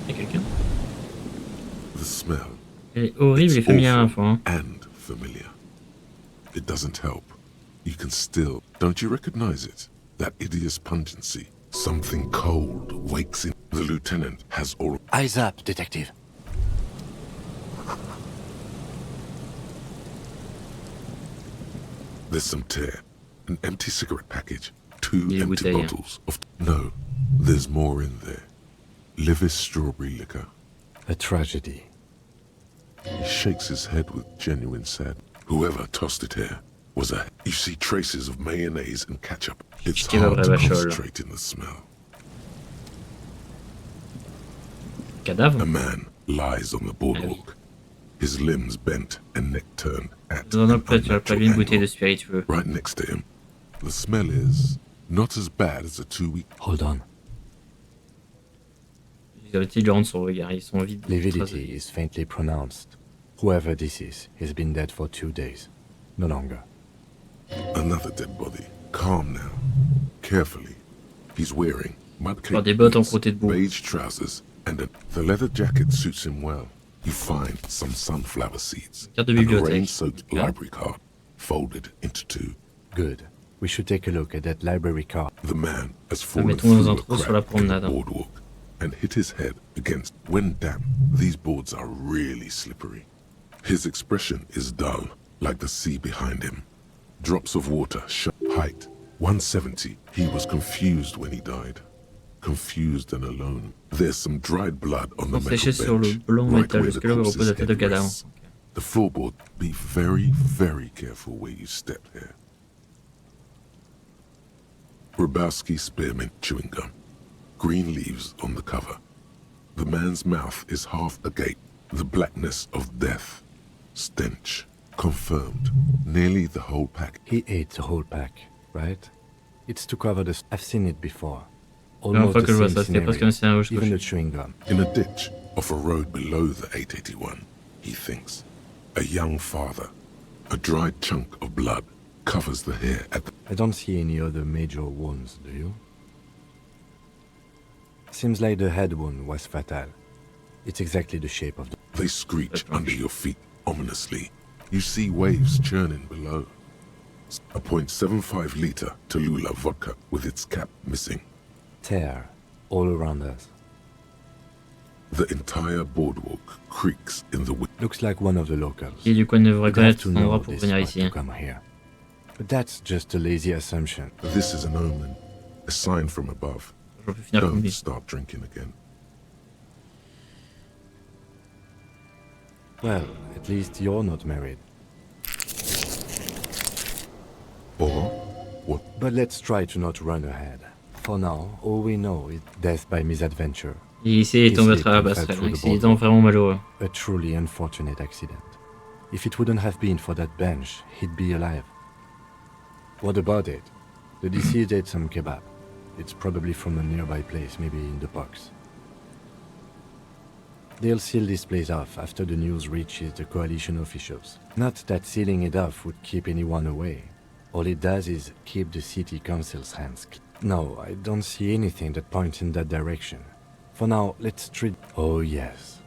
[SPEAKER 1] Quelqu'un.
[SPEAKER 4] The smell.
[SPEAKER 1] Elle est horrible et familière à la fois. Hein.
[SPEAKER 4] And familiar. It doesn't help. You can still. Don't you recognize it? that hideous pungency. Something cold wakes in. The lieutenant has all.
[SPEAKER 5] Eyes up, detective.
[SPEAKER 4] There's some tear, an empty cigarette package, 2
[SPEAKER 1] Les
[SPEAKER 4] empty
[SPEAKER 1] bouteilles.
[SPEAKER 4] bottles of. No, there's more in there. Livis strawberry liquor.
[SPEAKER 5] A tragedy.
[SPEAKER 4] He shakes his head with genuine sadness. Whoever tossed it here was a. You see traces of mayonnaise and ketchup. It's hard to concentrate in the smell.
[SPEAKER 1] Cadavre.
[SPEAKER 4] A man lies on the boardwalk, his limbs bent and neck turned at
[SPEAKER 1] Dans un
[SPEAKER 4] an
[SPEAKER 1] plat, tu as pas
[SPEAKER 4] unnatural
[SPEAKER 1] vu une bouteille de
[SPEAKER 4] angle.
[SPEAKER 1] spiritueux.
[SPEAKER 4] Right next to him. The smell is not as bad as a 2-week.
[SPEAKER 5] Hold on.
[SPEAKER 1] Il lui rendre son regard, ils sont vides.
[SPEAKER 5] Lividity is faintly pronounced. Whoever this is has been dead for 2 days. No longer.
[SPEAKER 4] Another dead body. Calm now. Carefully. He's wearing mud-caked
[SPEAKER 1] Des bottes en
[SPEAKER 4] boots,
[SPEAKER 1] crotté de boue.
[SPEAKER 4] beige trousers, and the leather jacket suits him well. You find some sunflower seeds
[SPEAKER 1] Carte de
[SPEAKER 4] and a
[SPEAKER 1] bibliothèque.
[SPEAKER 4] rain-soaked library card folded into 2.
[SPEAKER 5] Good. We should take a look at that library card.
[SPEAKER 4] The man has fallen
[SPEAKER 1] Mettons dans
[SPEAKER 4] through
[SPEAKER 1] un
[SPEAKER 4] a
[SPEAKER 1] trou sur la
[SPEAKER 4] crack in the
[SPEAKER 1] promenade.
[SPEAKER 4] boardwalk and hit his head against. When damp, these boards are really slippery. His expression is dull, like the sea behind him. Drops of water, height 170. He was confused when he died. Confused and alone. There's some dried blood on the metal
[SPEAKER 1] Séché sur le
[SPEAKER 4] bench,
[SPEAKER 1] blanc
[SPEAKER 4] right
[SPEAKER 1] métal
[SPEAKER 4] where
[SPEAKER 1] jusque
[SPEAKER 4] the
[SPEAKER 1] là où
[SPEAKER 4] corpse's
[SPEAKER 1] repose la tête de
[SPEAKER 4] head
[SPEAKER 1] cadavre.
[SPEAKER 4] rests. The floorboard. Be very, very careful where you step here. Grabowski spearmint chewing gum. Green leaves on the cover. The man's mouth is half agape. The blackness of death. Stench. Confirmed. Nearly the whole pack.
[SPEAKER 5] He ate the whole pack, right? It's to cover the. I've seen it before.
[SPEAKER 1] Première fois
[SPEAKER 5] Almost
[SPEAKER 1] que je vois
[SPEAKER 5] the
[SPEAKER 1] ça,
[SPEAKER 5] same
[SPEAKER 1] c'était presque un
[SPEAKER 5] scenario.
[SPEAKER 1] scénario que je
[SPEAKER 5] Even the
[SPEAKER 1] cochais.
[SPEAKER 5] chewing gum.
[SPEAKER 4] In a ditch off a road below the 881, he thinks. A young father. A dried chunk of blood covers the hair at the.
[SPEAKER 5] I don't see any other major wounds, do you? Seems like the head wound was fatal. It's exactly the shape of the.
[SPEAKER 4] They screech under your feet ominously. You see waves churning below. A .75 liter Tallulah vodka with its cap missing.
[SPEAKER 5] Tear all around us.
[SPEAKER 4] The entire boardwalk creaks in the wind.
[SPEAKER 5] Looks like one of the locals.
[SPEAKER 1] Et du coup, elle devrait
[SPEAKER 5] You'd have
[SPEAKER 1] connaître
[SPEAKER 5] to
[SPEAKER 1] cet endroit
[SPEAKER 5] know
[SPEAKER 1] pour
[SPEAKER 5] this
[SPEAKER 1] venir
[SPEAKER 5] spot
[SPEAKER 1] ici.
[SPEAKER 5] to
[SPEAKER 1] Hein.
[SPEAKER 5] come here. But that's just a lazy assumption.
[SPEAKER 4] This is an omen, a sign from above.
[SPEAKER 1] Je peux finir comme
[SPEAKER 4] Don't
[SPEAKER 1] lui.
[SPEAKER 4] start drinking again.
[SPEAKER 5] Well, at least you're not married.
[SPEAKER 4] Or what?
[SPEAKER 5] But let's try to not run ahead. For now, all we know is death by misadventure.
[SPEAKER 1] Et ici, il est tombé à
[SPEAKER 5] He
[SPEAKER 1] travers la
[SPEAKER 5] slipped and fell
[SPEAKER 1] passerelle.
[SPEAKER 5] through the
[SPEAKER 1] Accident
[SPEAKER 5] boardwalk.
[SPEAKER 1] vraiment malheureux.
[SPEAKER 5] A truly unfortunate accident. If it wouldn't have been for that bench, he'd be alive. What about it? The deceased ate some kebab. It's probably from a nearby place, maybe in the box. They'll seal this place off after the news reaches the coalition officials. Not that sealing it off would keep anyone away. All it does is keep the city council's hands clean. No, I don't see anything that points in that direction. For now, let's treat... Oh yes.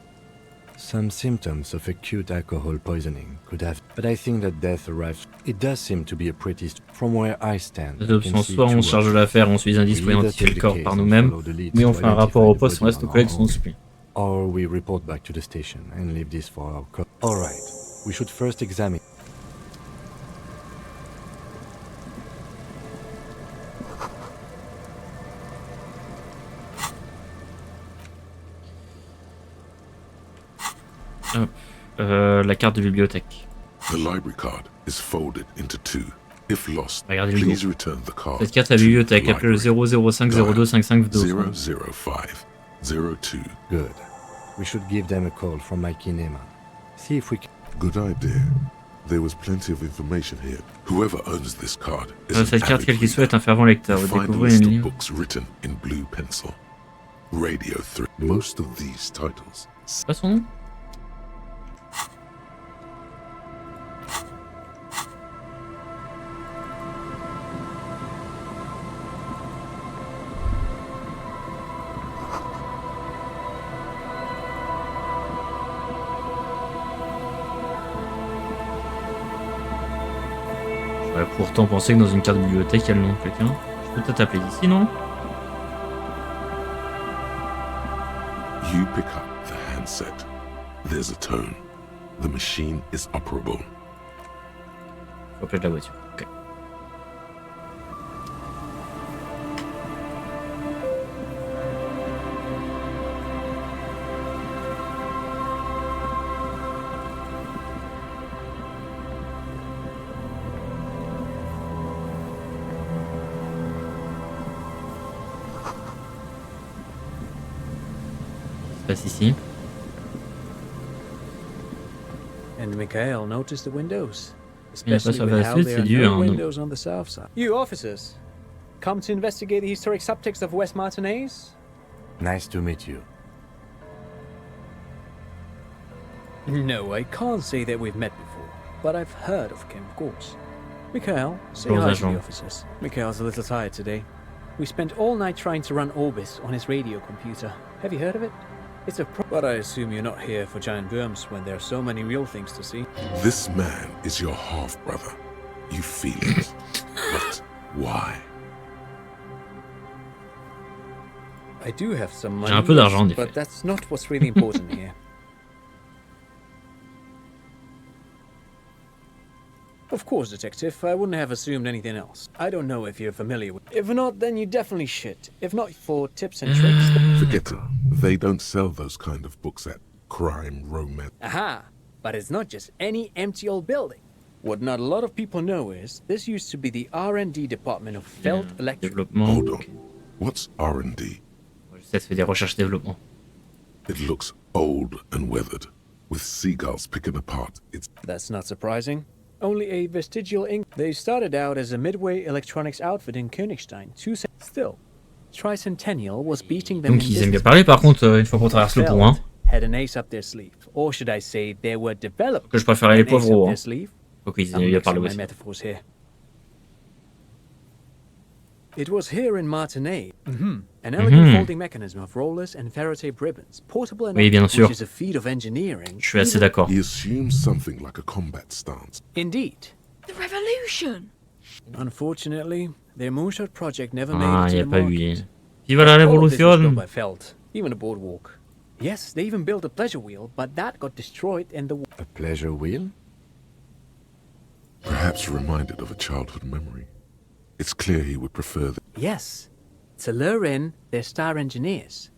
[SPEAKER 5] Some symptoms of acute alcohol poisoning could have... But I think that death arrives... It does seem to be a pretty... From where I stand...
[SPEAKER 1] Les options, soit on se charge de l'affaire, on suit les indices pour identifier le corps par nous-mêmes, ou on fait un rapport au poste, on reste nos collègues sont suivis.
[SPEAKER 5] Or we report back to the station and leave this for our Alright, we should first examine...
[SPEAKER 1] Hop. La carte de bibliothèque.
[SPEAKER 4] The library card is folded into 2. If lost,
[SPEAKER 1] Regardez le
[SPEAKER 4] please
[SPEAKER 1] dos.
[SPEAKER 4] return the card.
[SPEAKER 1] Cette carte à la bibliothèque, appelez le 005025522.
[SPEAKER 4] 005 02.
[SPEAKER 5] Good. We should give them a call from my kinema. See if we can...
[SPEAKER 4] Good idea. There was plenty of information here. Whoever owns this card is an
[SPEAKER 1] Cette carte,
[SPEAKER 4] avid
[SPEAKER 1] quel qu'il soit,
[SPEAKER 4] reader.
[SPEAKER 1] est un fervent lecteur. Vous
[SPEAKER 4] Find a
[SPEAKER 1] découvrez
[SPEAKER 4] list
[SPEAKER 1] un
[SPEAKER 4] of
[SPEAKER 1] livre.
[SPEAKER 4] books written in blue pencil. Radio 3. Most of these titles.
[SPEAKER 1] C'est pas son nom? J'aurais pourtant pensé que dans une carte de bibliothèque, il y a le nom de quelqu'un. Je peut-être appeler d'ici, non?
[SPEAKER 4] You pick up the handset. There's a tone. The machine is operable.
[SPEAKER 1] Faut appeler de la voiture. Ok. Passe ici.
[SPEAKER 17] And Mikhail noticed the windows,
[SPEAKER 1] Et après,
[SPEAKER 17] especially
[SPEAKER 1] ça va
[SPEAKER 17] with
[SPEAKER 1] la
[SPEAKER 17] how
[SPEAKER 1] suite,
[SPEAKER 17] there
[SPEAKER 1] c'est
[SPEAKER 17] are
[SPEAKER 1] dur.
[SPEAKER 17] no
[SPEAKER 1] Hein,
[SPEAKER 17] windows on the south side. You officers, come to investigate the historic subtext of West Martinez?
[SPEAKER 5] Nice to meet you.
[SPEAKER 17] No, I can't say that we've met before, but I've heard of him, of course. Mikhail, say
[SPEAKER 1] Gros
[SPEAKER 17] hi to the
[SPEAKER 1] agent.
[SPEAKER 17] officers. Mikhail's a little tired today. We spent all night trying to run Orbis on his radio computer. Have you heard of it? It's a but I assume you're not here for giant worms when there are so many real things to see.
[SPEAKER 4] This man is your half-brother. You feel it. But why?
[SPEAKER 17] I do have some
[SPEAKER 1] J'ai
[SPEAKER 17] money,
[SPEAKER 1] un peu d'argent, en
[SPEAKER 17] yes,
[SPEAKER 1] effet.
[SPEAKER 17] but that's not what's really important here. Of course, detective, I wouldn't have assumed anything else. I don't know if you're familiar with... If not, then you definitely should. If not, for tips and tricks...
[SPEAKER 4] Forget it. They don't sell those kind of books at crime, romance.
[SPEAKER 17] Aha! But it's not just any empty old building. What not a lot of people know is, this used to be the R&D department of Felt Electric.
[SPEAKER 1] Développement.
[SPEAKER 4] Hold on. What's R&D?
[SPEAKER 1] Je sais, ça fait des recherches-développement.
[SPEAKER 4] It looks old and weathered, with seagulls picking apart its...
[SPEAKER 17] That's not surprising. Only a vestigial ink. They started out as a midway electronics outfit in Königstein. Still, Tricentennial was beating them
[SPEAKER 1] Donc
[SPEAKER 17] in
[SPEAKER 1] ils aiment bien
[SPEAKER 17] business.
[SPEAKER 1] parler par contre une fois qu'on traverse le pont. Hein.
[SPEAKER 17] Had an ace up their sleeve, or should I say, they were developed.
[SPEAKER 1] Que je préfère les
[SPEAKER 17] an ace up
[SPEAKER 1] poivreaux.
[SPEAKER 17] their
[SPEAKER 1] Hein.
[SPEAKER 17] sleeve.
[SPEAKER 1] Faut qu'ils
[SPEAKER 17] I'm
[SPEAKER 1] aient bien
[SPEAKER 17] mixing
[SPEAKER 1] parlé
[SPEAKER 17] my
[SPEAKER 1] aussi.
[SPEAKER 17] metaphors here. It was here in Martinez, an elegant folding mechanism of rollers and Faraday ribbons, portable enough,
[SPEAKER 1] Oui, bien sûr.
[SPEAKER 17] which is a feat of engineering.
[SPEAKER 1] Je suis assez d'accord.
[SPEAKER 4] He assumes something like a combat stance.
[SPEAKER 17] Indeed.
[SPEAKER 3] The revolution!
[SPEAKER 17] Unfortunately, their moonshot project never
[SPEAKER 1] Ah,
[SPEAKER 17] made
[SPEAKER 1] y
[SPEAKER 17] it
[SPEAKER 1] a
[SPEAKER 17] to the
[SPEAKER 1] pas
[SPEAKER 17] market.
[SPEAKER 1] eu. Viva la
[SPEAKER 17] All of this was built
[SPEAKER 1] révolution!
[SPEAKER 17] by Felt, even a boardwalk. Yes, they even built a pleasure wheel, but that got destroyed in the war.
[SPEAKER 5] A pleasure wheel?
[SPEAKER 4] Perhaps reminded of a childhood memory. It's clear he would prefer the...
[SPEAKER 17] Yes, to lure in their star engineers.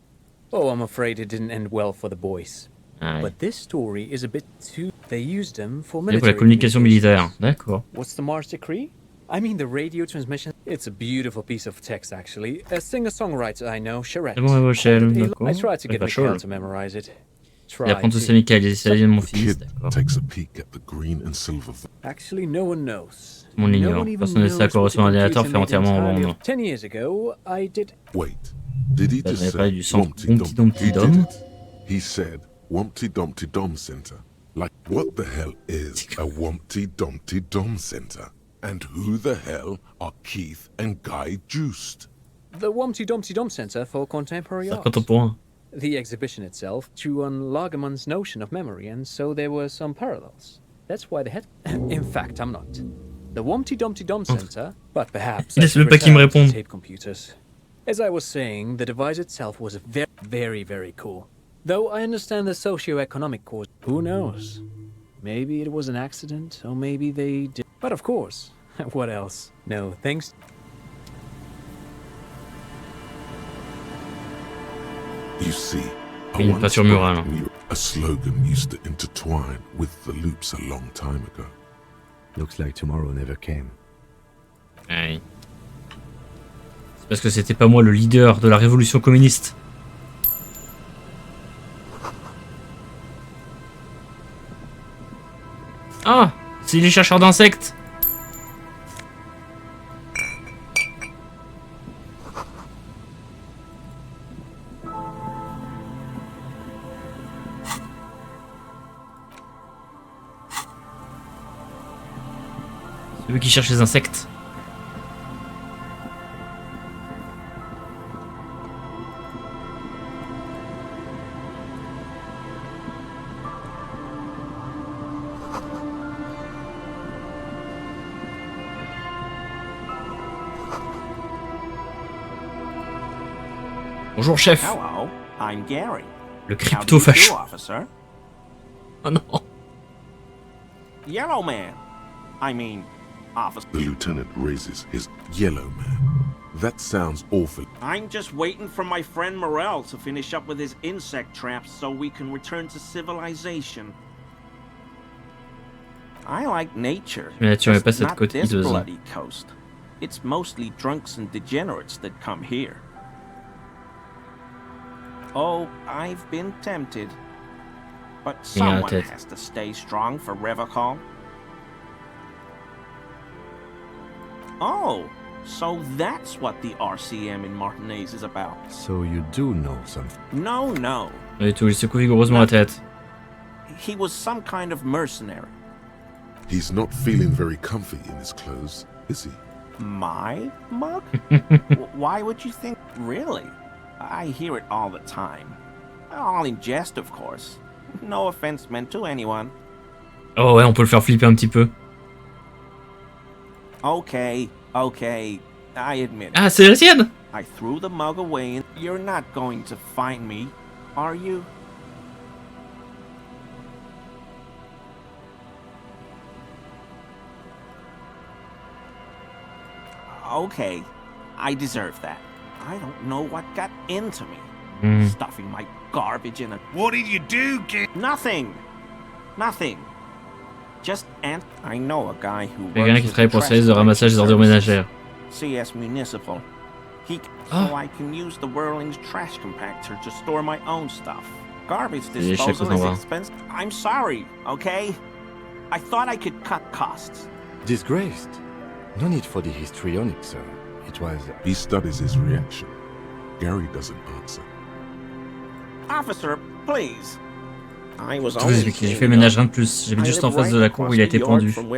[SPEAKER 17] Oh, I'm afraid it didn't end well for the boys.
[SPEAKER 1] Ah,
[SPEAKER 17] But this story is a bit too... They used them for
[SPEAKER 1] et pour la
[SPEAKER 17] military
[SPEAKER 1] communication militaire.
[SPEAKER 17] communications.
[SPEAKER 1] D'accord.
[SPEAKER 17] What's the Mars Decree? I mean the radio transmission. It's a beautiful piece of text, actually. A singer-songwriter I know, Charette.
[SPEAKER 1] C'est bon, Rochelle, d'accord.
[SPEAKER 17] I tried to get
[SPEAKER 1] Pas
[SPEAKER 17] Mikhail
[SPEAKER 1] chaud.
[SPEAKER 17] to memorize it.
[SPEAKER 1] Et apprendre tous ces mécanismes, de mon fils. D'accord.
[SPEAKER 4] Takes a peek at the green and silver...
[SPEAKER 17] Actually, no one knows.
[SPEAKER 1] Tout le monde
[SPEAKER 17] No
[SPEAKER 1] l'ignore.
[SPEAKER 17] one even
[SPEAKER 1] Personne ne sait à
[SPEAKER 17] knows
[SPEAKER 1] quoi
[SPEAKER 17] what
[SPEAKER 1] ressemble un
[SPEAKER 17] the
[SPEAKER 1] ordinateur
[SPEAKER 17] computer
[SPEAKER 1] fait
[SPEAKER 17] made
[SPEAKER 1] entièrement en
[SPEAKER 17] entirely
[SPEAKER 1] nom.
[SPEAKER 17] of. 10 years ago, I did...
[SPEAKER 4] Wait, did he
[SPEAKER 1] Bah,
[SPEAKER 4] just
[SPEAKER 1] j'avais parlé
[SPEAKER 4] say
[SPEAKER 1] du centre
[SPEAKER 4] Wumpty
[SPEAKER 1] Dumpty Dumpty
[SPEAKER 4] Dum?
[SPEAKER 1] Dum.
[SPEAKER 4] He said Wumpty Dumpty Dum Center. Like, what the hell is a Wumpty Dumpty Dum Center? And who the hell are Keith and Guy Juiced?
[SPEAKER 17] The Wumpty Dumpty Dum Center for Contemporary
[SPEAKER 1] C'est
[SPEAKER 17] Art.
[SPEAKER 1] contemporain.
[SPEAKER 17] The exhibition itself drew on Lagerman's notion of memory, and so there were some parallels. That's why they had... In fact, I'm not. The Wumpty Dumpty Dum Center, but perhaps...
[SPEAKER 1] Il laisse même pas qu'il me réponde.
[SPEAKER 17] Tape computers. As I was saying, the device itself was very, very, very cool. Though I understand the socio-economic cause. Who knows? Maybe it was an accident, or maybe they did... But of course, what else? No, thanks...
[SPEAKER 4] You see,
[SPEAKER 1] Oui, une peinture murale.
[SPEAKER 4] a slogan used to intertwine with the loops a long time ago.
[SPEAKER 5] Looks like tomorrow never came.
[SPEAKER 1] Ouais. C'est parce que c'était pas moi le leader de la révolution communiste. Ah, c'est les chercheurs d'insectes. C'est eux qui cherchent les insectes. Bonjour chef.
[SPEAKER 18] Hello, I'm Gary.
[SPEAKER 1] Le crypto facho.
[SPEAKER 18] Officer?
[SPEAKER 1] Oh non.
[SPEAKER 18] Yellow man. I mean, officer.
[SPEAKER 4] The lieutenant raises his yellow man. That sounds awful.
[SPEAKER 18] I'm just waiting for my friend Morel to finish up with his insect traps so we can return to civilization. I like nature.
[SPEAKER 1] Mais tu n'aurais pas
[SPEAKER 18] just
[SPEAKER 1] cette
[SPEAKER 18] not
[SPEAKER 1] côte
[SPEAKER 18] this
[SPEAKER 1] hideuse.
[SPEAKER 18] bloody coast. It's mostly drunks and degenerates that come here. Oh, I've been tempted. But someone has to stay strong for Revacol. Oh, so that's what the RCM in Martinez is about.
[SPEAKER 5] So you do know something?
[SPEAKER 18] No, no.
[SPEAKER 1] Pas du tout, il secoue vigoureusement la tête.
[SPEAKER 18] He was some kind of mercenary.
[SPEAKER 4] He's not feeling very comfy in his clothes, is he?
[SPEAKER 18] My mug? Why would you think? Really? I hear it all the time. All in jest, of course. No offense meant to anyone.
[SPEAKER 1] Oh ouais, on peut le faire flipper un petit peu.
[SPEAKER 18] Okay, okay, I admit.
[SPEAKER 1] Ah, c'est la sienne!
[SPEAKER 18] I threw the mug away and you're not going to find me, are you? Okay, I deserve that. I don't know what got into me. Stuffing my garbage in a...
[SPEAKER 6] What did you do, kid?
[SPEAKER 18] Nothing! Nothing. Just I know a guy who
[SPEAKER 1] Il y a quelqu'un qui travaille pour le service de ramassage des ordures ménagères.
[SPEAKER 18] CS Municipal. So I can use the Whirling's trash compactor to store my own stuff. Garbage disposal is expensive. I'm sorry, okay? I thought I could cut costs.
[SPEAKER 5] Disgraced? No need for the histrionic, sir. It was...
[SPEAKER 4] He studies his reaction. Gary doesn't answer.
[SPEAKER 18] Officer, please. I was
[SPEAKER 1] J'ai fait le ménage rien de plus. J'habite juste en face de la cour où il a été pendu.
[SPEAKER 18] Donc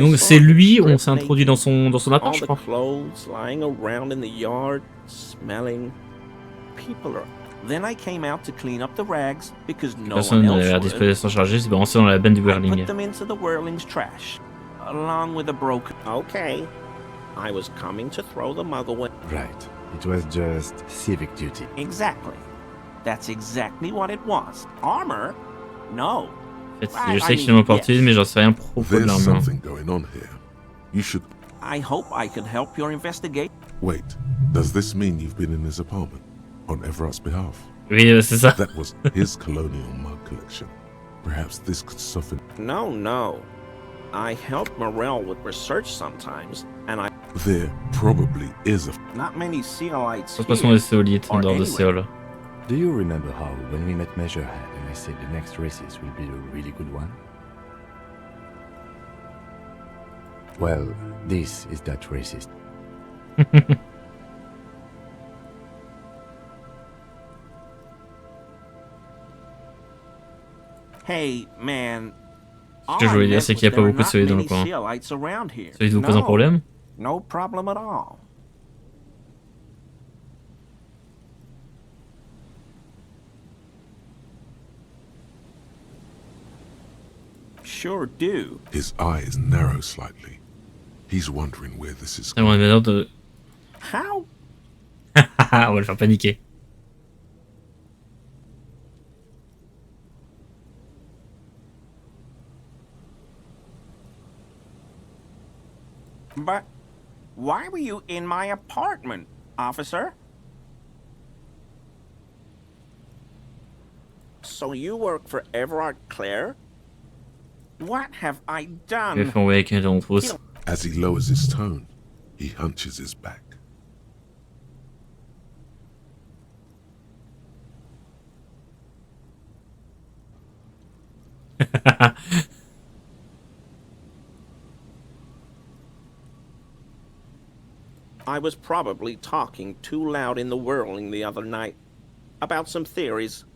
[SPEAKER 1] Donc c'est lui, on s'est introduit dans son appart, je crois. Personne n'avait l'air disposé à s'en charger, c'est balancé dans la benne du Whirling.
[SPEAKER 5] Right. It was just civic duty.
[SPEAKER 18] Exactly. That's exactly what it was. Armor? No.
[SPEAKER 1] En fait, je sais qu'il m'emporte, mais j'en sais rien propos de
[SPEAKER 4] There's
[SPEAKER 1] l'armure.
[SPEAKER 4] something going on here. You should...
[SPEAKER 18] I hope I could help your investigation.
[SPEAKER 4] Wait, does this mean you've been in his apartment? On Everart's behalf?
[SPEAKER 1] Oui, c'est ça.
[SPEAKER 4] That was his colonial mug collection. Perhaps this could soften...
[SPEAKER 18] No, no. I help Morel with research sometimes, and I...
[SPEAKER 4] There probably is a...
[SPEAKER 18] Not many Seolites
[SPEAKER 1] De toute façon, les Séolites en dehors de Séol.
[SPEAKER 5] Do you remember how, when we met Measurehead and I said the next races will be a really good one? Well, this is that racist.
[SPEAKER 18] Hey, man.
[SPEAKER 1] Ce que je voulais dire, c'est qu'il n'y a pas beaucoup de Séolites dans le coin. Séolites vous pose un problème?
[SPEAKER 18] No problem at all. Sure do.
[SPEAKER 4] His eyes narrow slightly. He's wondering where this is
[SPEAKER 1] On
[SPEAKER 4] going.
[SPEAKER 1] de...
[SPEAKER 18] How?
[SPEAKER 1] On va le faire paniquer.
[SPEAKER 18] But why were you in my apartment, officer? So you work for Everard Clare? What have I done?
[SPEAKER 4] As he lowers his tone, he hunches his back.
[SPEAKER 18] I was probably talking too loud in the whirling the other night about some theories.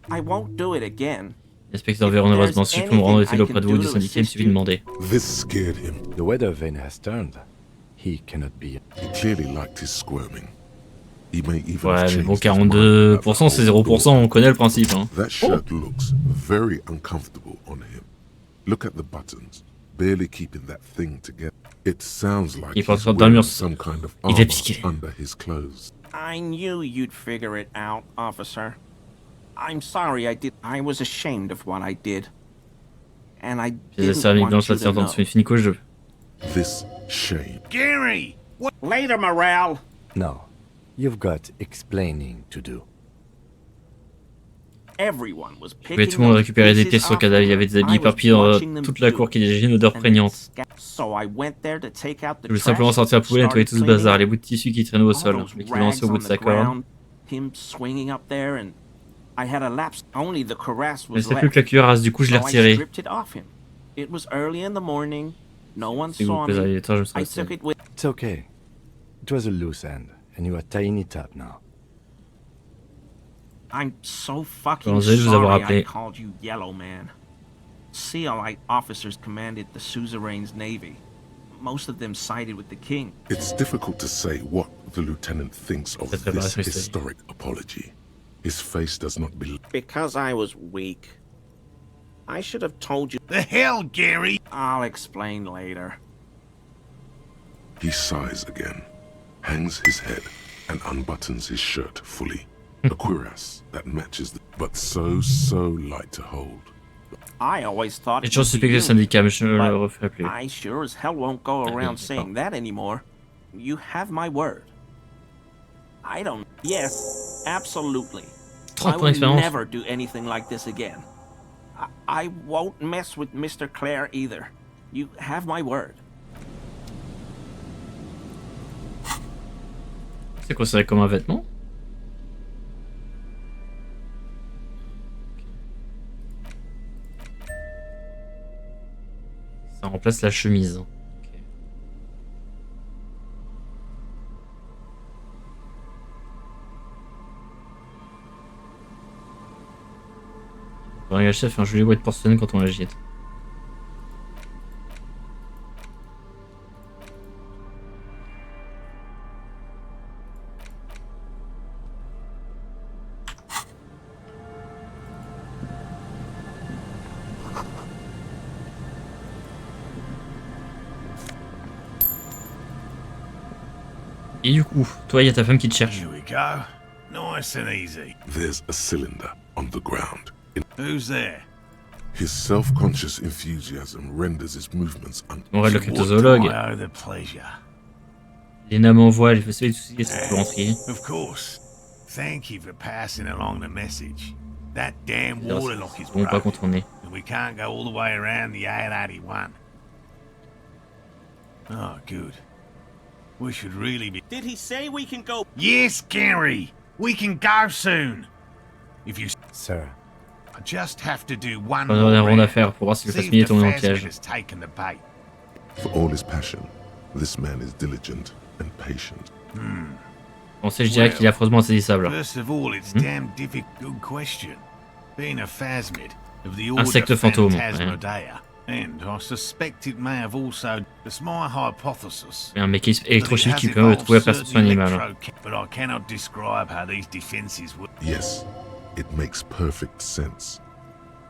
[SPEAKER 18] I won't do it again.
[SPEAKER 1] L'inspecteur Véron se mentionne comme rendre utile auprès de vous du syndicat, il suffit de demander.
[SPEAKER 4] This scared him.
[SPEAKER 5] The weather vane has turned. He cannot be.
[SPEAKER 4] He clearly liked his squirming. He may even
[SPEAKER 1] Ouais,
[SPEAKER 4] have
[SPEAKER 1] mais bon,
[SPEAKER 4] changed
[SPEAKER 1] 42%, c'est 0%, on connaît le principe. Hein.
[SPEAKER 4] That shirt looks very uncomfortable on him. Look at the buttons. barely keeping that thing together. It sounds like
[SPEAKER 1] Il pense
[SPEAKER 4] he's
[SPEAKER 1] en dormir
[SPEAKER 4] wearing
[SPEAKER 1] sur-
[SPEAKER 4] some kind of
[SPEAKER 1] Il est piqué.
[SPEAKER 4] armor under his clothes.
[SPEAKER 18] I knew you'd figure it out, officer. I'm sorry I was ashamed of what I did. And I didn't want you to know.
[SPEAKER 1] Finico le jeu.
[SPEAKER 4] This shame.
[SPEAKER 18] Gary! What? Later, Morale!
[SPEAKER 5] No. You've got explaining to do.
[SPEAKER 18] Everyone was
[SPEAKER 1] Tout le monde récupérait des pièces sur le cadavre. Il y avait des habits éparpillés dans toute la cour qui dégageaient une odeur prégnante. Je voulais simplement sortir la poubelle et nettoyer tout ce bazar, les bouts de tissu qui traînaient au sol, mais qui lançaient au bout de sa corde. Je ne sais plus que la cuirasse, du coup je l'ai retirée. C'est vous que vous avez je me serais retiré.
[SPEAKER 5] It's okay. It was a loose end, and you are tying it up now.
[SPEAKER 18] I'm so fucking
[SPEAKER 1] Désolé de vous avoir
[SPEAKER 18] sorry I
[SPEAKER 1] appelé.
[SPEAKER 18] called you Yellow Man. Sealite officers commanded the suzerain's navy. Most of them sided with the king.
[SPEAKER 4] It's difficult to say what the lieutenant thinks of this historic apology. His face does not believe.
[SPEAKER 18] Because I was weak. I should have told you.
[SPEAKER 6] The hell, Gary?
[SPEAKER 18] I'll explain later.
[SPEAKER 4] He sighs again, hangs his head, and unbuttons his shirt fully. A cuirass that matches but so light to hold.
[SPEAKER 18] I always thought
[SPEAKER 1] J'ai toujours suspecté le syndicat, mais je ne le referai plus.
[SPEAKER 18] I sure as hell won't go around saying that anymore. You have my word. I don't. Yes, absolutely. I will never do anything like this again. I won't mess with Mr. Clare either. You have my word.
[SPEAKER 1] C'est considéré comme un vêtement? Ça remplace la chemise. Okay. Le chef fait un joli bois de porcelaine quand on l'agite. Et du coup, toi, il y a ta femme qui te cherche.
[SPEAKER 6] Here we go. Nice and easy.
[SPEAKER 4] There's a cylinder on the ground.
[SPEAKER 6] Who's there?
[SPEAKER 4] His self-conscious enthusiasm renders his movements
[SPEAKER 1] On règle le cryptozoologue.
[SPEAKER 6] Oh, the pleasure.
[SPEAKER 1] Lena m'envoie, elle fait ça et tout ce qui est rentrer.
[SPEAKER 6] Of course. Thank you for passing along the message. That damn water lock is
[SPEAKER 1] Bon, pas
[SPEAKER 6] broken,
[SPEAKER 1] contourner.
[SPEAKER 6] and we can't go all the way around the 881. Oh, good. We should really be.
[SPEAKER 18] Did he say we can go?
[SPEAKER 6] Yes, Gary. We can go soon. If you.
[SPEAKER 5] Sir.
[SPEAKER 6] I just have to do one
[SPEAKER 1] On
[SPEAKER 6] more
[SPEAKER 1] a un round à
[SPEAKER 6] round.
[SPEAKER 1] faire pour voir si le
[SPEAKER 6] See
[SPEAKER 1] Fasmini est
[SPEAKER 6] if the
[SPEAKER 1] tombé dans le
[SPEAKER 6] Phasmid
[SPEAKER 1] piège.
[SPEAKER 6] has taken the bait.
[SPEAKER 4] For all his passion, this man is diligent and patient.
[SPEAKER 1] On sait, je dirais qu'il est affreusement insaisissable.
[SPEAKER 6] First of all, it's damn difficult. Good question. Being a Phasmid of the order
[SPEAKER 1] Insecte fantôme.
[SPEAKER 6] Phantasmodea, and I suspect it may have also. It's my hypothesis.
[SPEAKER 1] Un mécanisme électrochimique qui permet de trouver la perception animale.
[SPEAKER 6] But I cannot describe how these defenses work.
[SPEAKER 4] Yes, it makes perfect sense.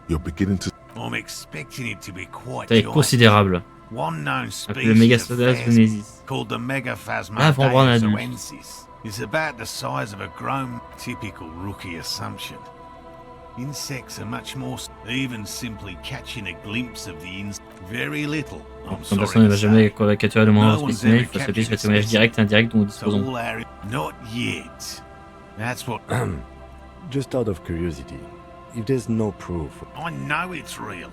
[SPEAKER 4] You're beginning to.
[SPEAKER 6] I'm expecting it to be quite
[SPEAKER 1] C'est
[SPEAKER 6] giant.
[SPEAKER 1] considérable.
[SPEAKER 6] One known
[SPEAKER 1] Le
[SPEAKER 6] species
[SPEAKER 1] Megasodas
[SPEAKER 6] of
[SPEAKER 1] venesis.
[SPEAKER 6] phasmid called the
[SPEAKER 1] Ah, pour en voir un adulte.
[SPEAKER 6] Megaphasmodeus is about the size of a grown, typical rookie assumption. Insects are much more, even simply catching a glimpse of the very little. I'm
[SPEAKER 1] Quand
[SPEAKER 6] sorry
[SPEAKER 1] personne ne va
[SPEAKER 6] to
[SPEAKER 1] jamais
[SPEAKER 6] say.
[SPEAKER 1] capturer le moindre
[SPEAKER 6] No one's
[SPEAKER 1] spécimen, il
[SPEAKER 6] ever
[SPEAKER 1] faut s'appuyer sur
[SPEAKER 6] captured
[SPEAKER 1] les témoignages
[SPEAKER 6] a
[SPEAKER 1] directs et indirects dont nous
[SPEAKER 6] So
[SPEAKER 1] disposons.
[SPEAKER 6] all our, not yet. That's what.
[SPEAKER 5] Just out of curiosity, if there's no proof.
[SPEAKER 6] I know it's real.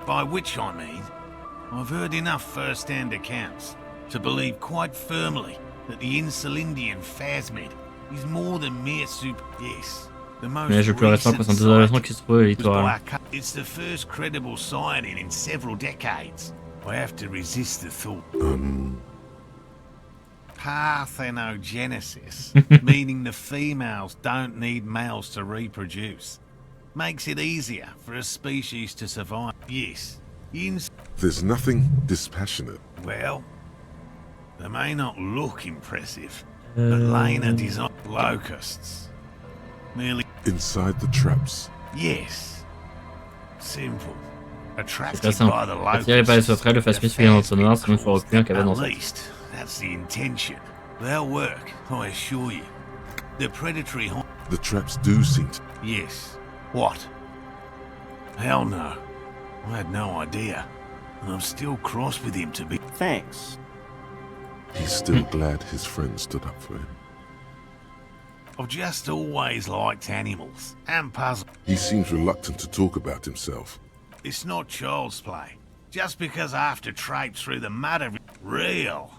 [SPEAKER 6] By which I mean, I've heard enough first-hand accounts to believe quite firmly that the Insulindian Phasmid is more than mere soup. Yes, the most
[SPEAKER 1] Mais je plus récent
[SPEAKER 6] recent
[SPEAKER 1] concerne deux raisons qui se trouvent au
[SPEAKER 6] was by
[SPEAKER 1] littoral.
[SPEAKER 6] a it's the first credible sighting in several decades. I have to resist the thought. Parthenogenesis, meaning the females don't need males to reproduce, makes it easier for a species to survive. Yes,
[SPEAKER 4] There's nothing dispassionate.
[SPEAKER 6] well, they may not look impressive, but Lena designed locusts. Merely,
[SPEAKER 4] Inside the traps,
[SPEAKER 6] yes, simple.
[SPEAKER 1] très simple. Attiré par les sauterelles, le fast-speed fait un sonore, sinon il faut reculer un cabane dans sa.
[SPEAKER 6] That's the intention. They'll work, I assure you. The predatory...
[SPEAKER 4] The traps do seem to...
[SPEAKER 6] Yes. What? Hell no. I had no idea. And I'm still cross with him to be...
[SPEAKER 18] Thanks.
[SPEAKER 4] He's still glad his friend stood up for him.
[SPEAKER 6] I've just always liked animals and puzzles.
[SPEAKER 4] He seems reluctant to talk about himself.
[SPEAKER 6] It's not child's play. Just because I have to traipse through the mud of real.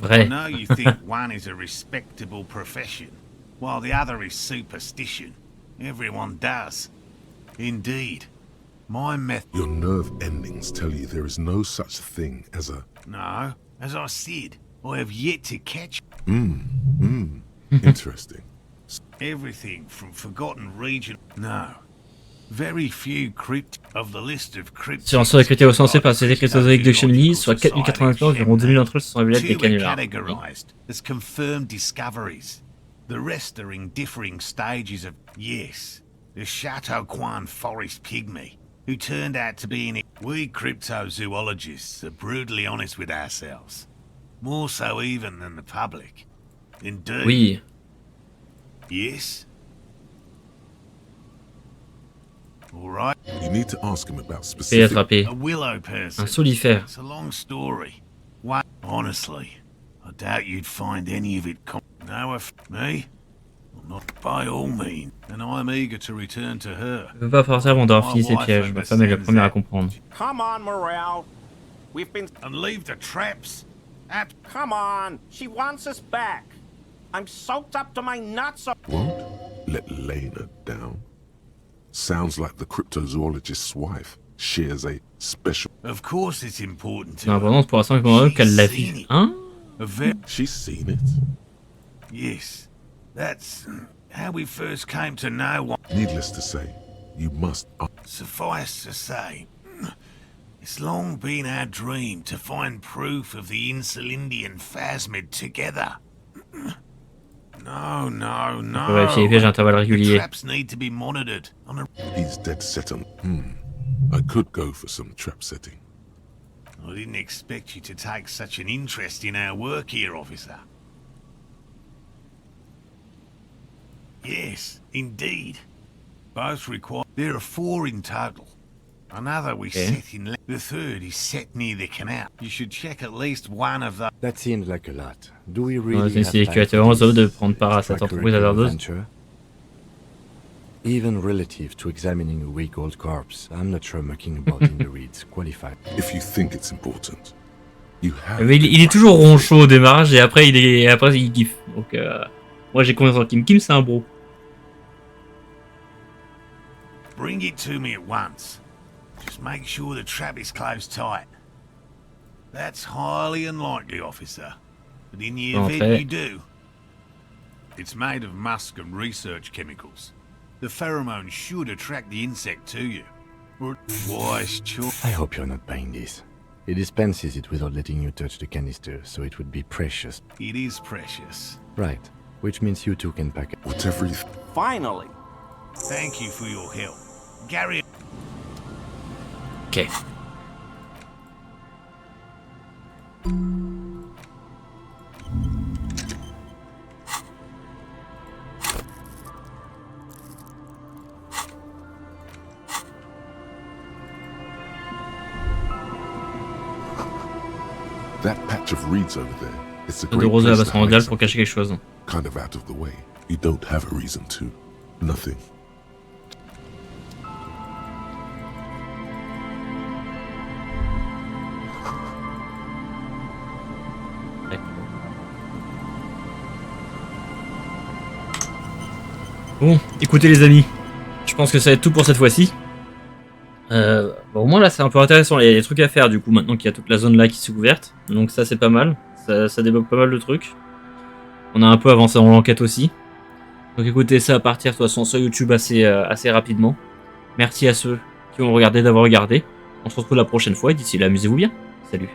[SPEAKER 6] I know you think one is a respectable profession, while the other is superstition. Everyone does. Indeed. My method...
[SPEAKER 4] Your nerve endings tell you there is no such thing as a...
[SPEAKER 6] No. As I said, I have yet to catch...
[SPEAKER 4] Interesting.
[SPEAKER 6] Everything from forgotten region... No. Very few crypt of the list of crypts...
[SPEAKER 1] Sur un sort de critères recensés par ces cryptozoïques de Chemney, soit 4089, environ 2000 d'entre eux se sont révélés être des canulars.
[SPEAKER 6] Categorized as confirmed discoveries. The rest are in differing stages of... Yes. The Chateauquan forest pygmy, who turned out to be an... We cryptozoologists are brutally honest with ourselves. More so even than the public. Indeed.
[SPEAKER 1] Oui.
[SPEAKER 6] Yes? All right.
[SPEAKER 4] You need to ask him about specific...
[SPEAKER 6] A willow person.
[SPEAKER 1] Un solifère.
[SPEAKER 6] It's a long story. What? Honestly, I doubt you'd find any of it... No, if me? Not by all means. And I'm eager to return to her.
[SPEAKER 1] Je veux pas partir avant d'avoir fini ces pièges. Ma femme est la première à comprendre.
[SPEAKER 18] Come on, Morel. We've been...
[SPEAKER 6] And leave the traps.
[SPEAKER 18] Come on. She wants us back. I'm soaked up to my nuts.
[SPEAKER 4] Won't let Lena down. Sounds like the cryptozoologist's wife shares a special...
[SPEAKER 6] Of course it's important to...
[SPEAKER 1] Non, l'important pour l'instant qu'elle l'a vu. Hein?
[SPEAKER 4] She's seen it.
[SPEAKER 6] Yes. That's how we first came to know one.
[SPEAKER 4] Needless to say, you must...
[SPEAKER 6] Suffice to say, it's long been our dream to find proof of the Insulindian phasmid together. No.
[SPEAKER 1] Faut vérifier les pièges à intervalles réguliers.
[SPEAKER 6] Traps need to be monitored.
[SPEAKER 4] He's dead set on... I could go for some trap setting.
[SPEAKER 6] I didn't expect you to take such an interest in our work here, officer. Yes, indeed. Both require... There are 4 in total. Another we set in... The third is set near the canal. You should check at least one of the...
[SPEAKER 5] That seems like a lot. Do we really
[SPEAKER 1] have time for de prendre part à cette entreprise hasardeuse?
[SPEAKER 5] Even relative to examining a week-old corpse, I'm not sure mucking about in the reeds qualified.
[SPEAKER 4] If you think it's important, you have...
[SPEAKER 1] Mais il est toujours ronchon au démarrage et après il kiffe. Donc moi j'ai confiance en Kim. Kim c'est un bro.
[SPEAKER 6] Bring it to me at once. Just make sure the trap is closed tight. That's highly unlikely, officer. But in the event you do, it's made of musk and research chemicals. The pheromone should attract the insect to you. Wise choice.
[SPEAKER 5] I hope you're not buying this. He dispenses it without letting you touch the canister, so it would be precious.
[SPEAKER 6] It is precious.
[SPEAKER 5] Right, which means you two can pack it.
[SPEAKER 4] Whatever you...
[SPEAKER 18] Finally.
[SPEAKER 6] Thank you for your help. Gary...
[SPEAKER 1] Okay.
[SPEAKER 4] That patch of reeds over there. It's a
[SPEAKER 1] De
[SPEAKER 4] great
[SPEAKER 1] rose à la
[SPEAKER 4] place
[SPEAKER 1] base
[SPEAKER 4] to hide
[SPEAKER 1] mondiale pour
[SPEAKER 4] something.
[SPEAKER 1] cacher quelque chose.
[SPEAKER 4] Kind of out of the way. You don't have a reason to. Nothing.
[SPEAKER 1] Bon, écoutez les amis, je pense que ça va être tout pour cette fois-ci. Bon, au moins là c'est un peu intéressant, il y a des trucs à faire du coup maintenant qu'il y a toute la zone là qui s'est ouverte. Donc ça c'est pas mal, ça débloque pas mal de trucs. On a un peu avancé dans l'enquête aussi. Donc écoutez, ça à partir de toute façon sur YouTube assez rapidement. Merci à ceux qui ont regardé d'avoir regardé. On se retrouve la prochaine fois et d'ici là amusez-vous bien. Salut.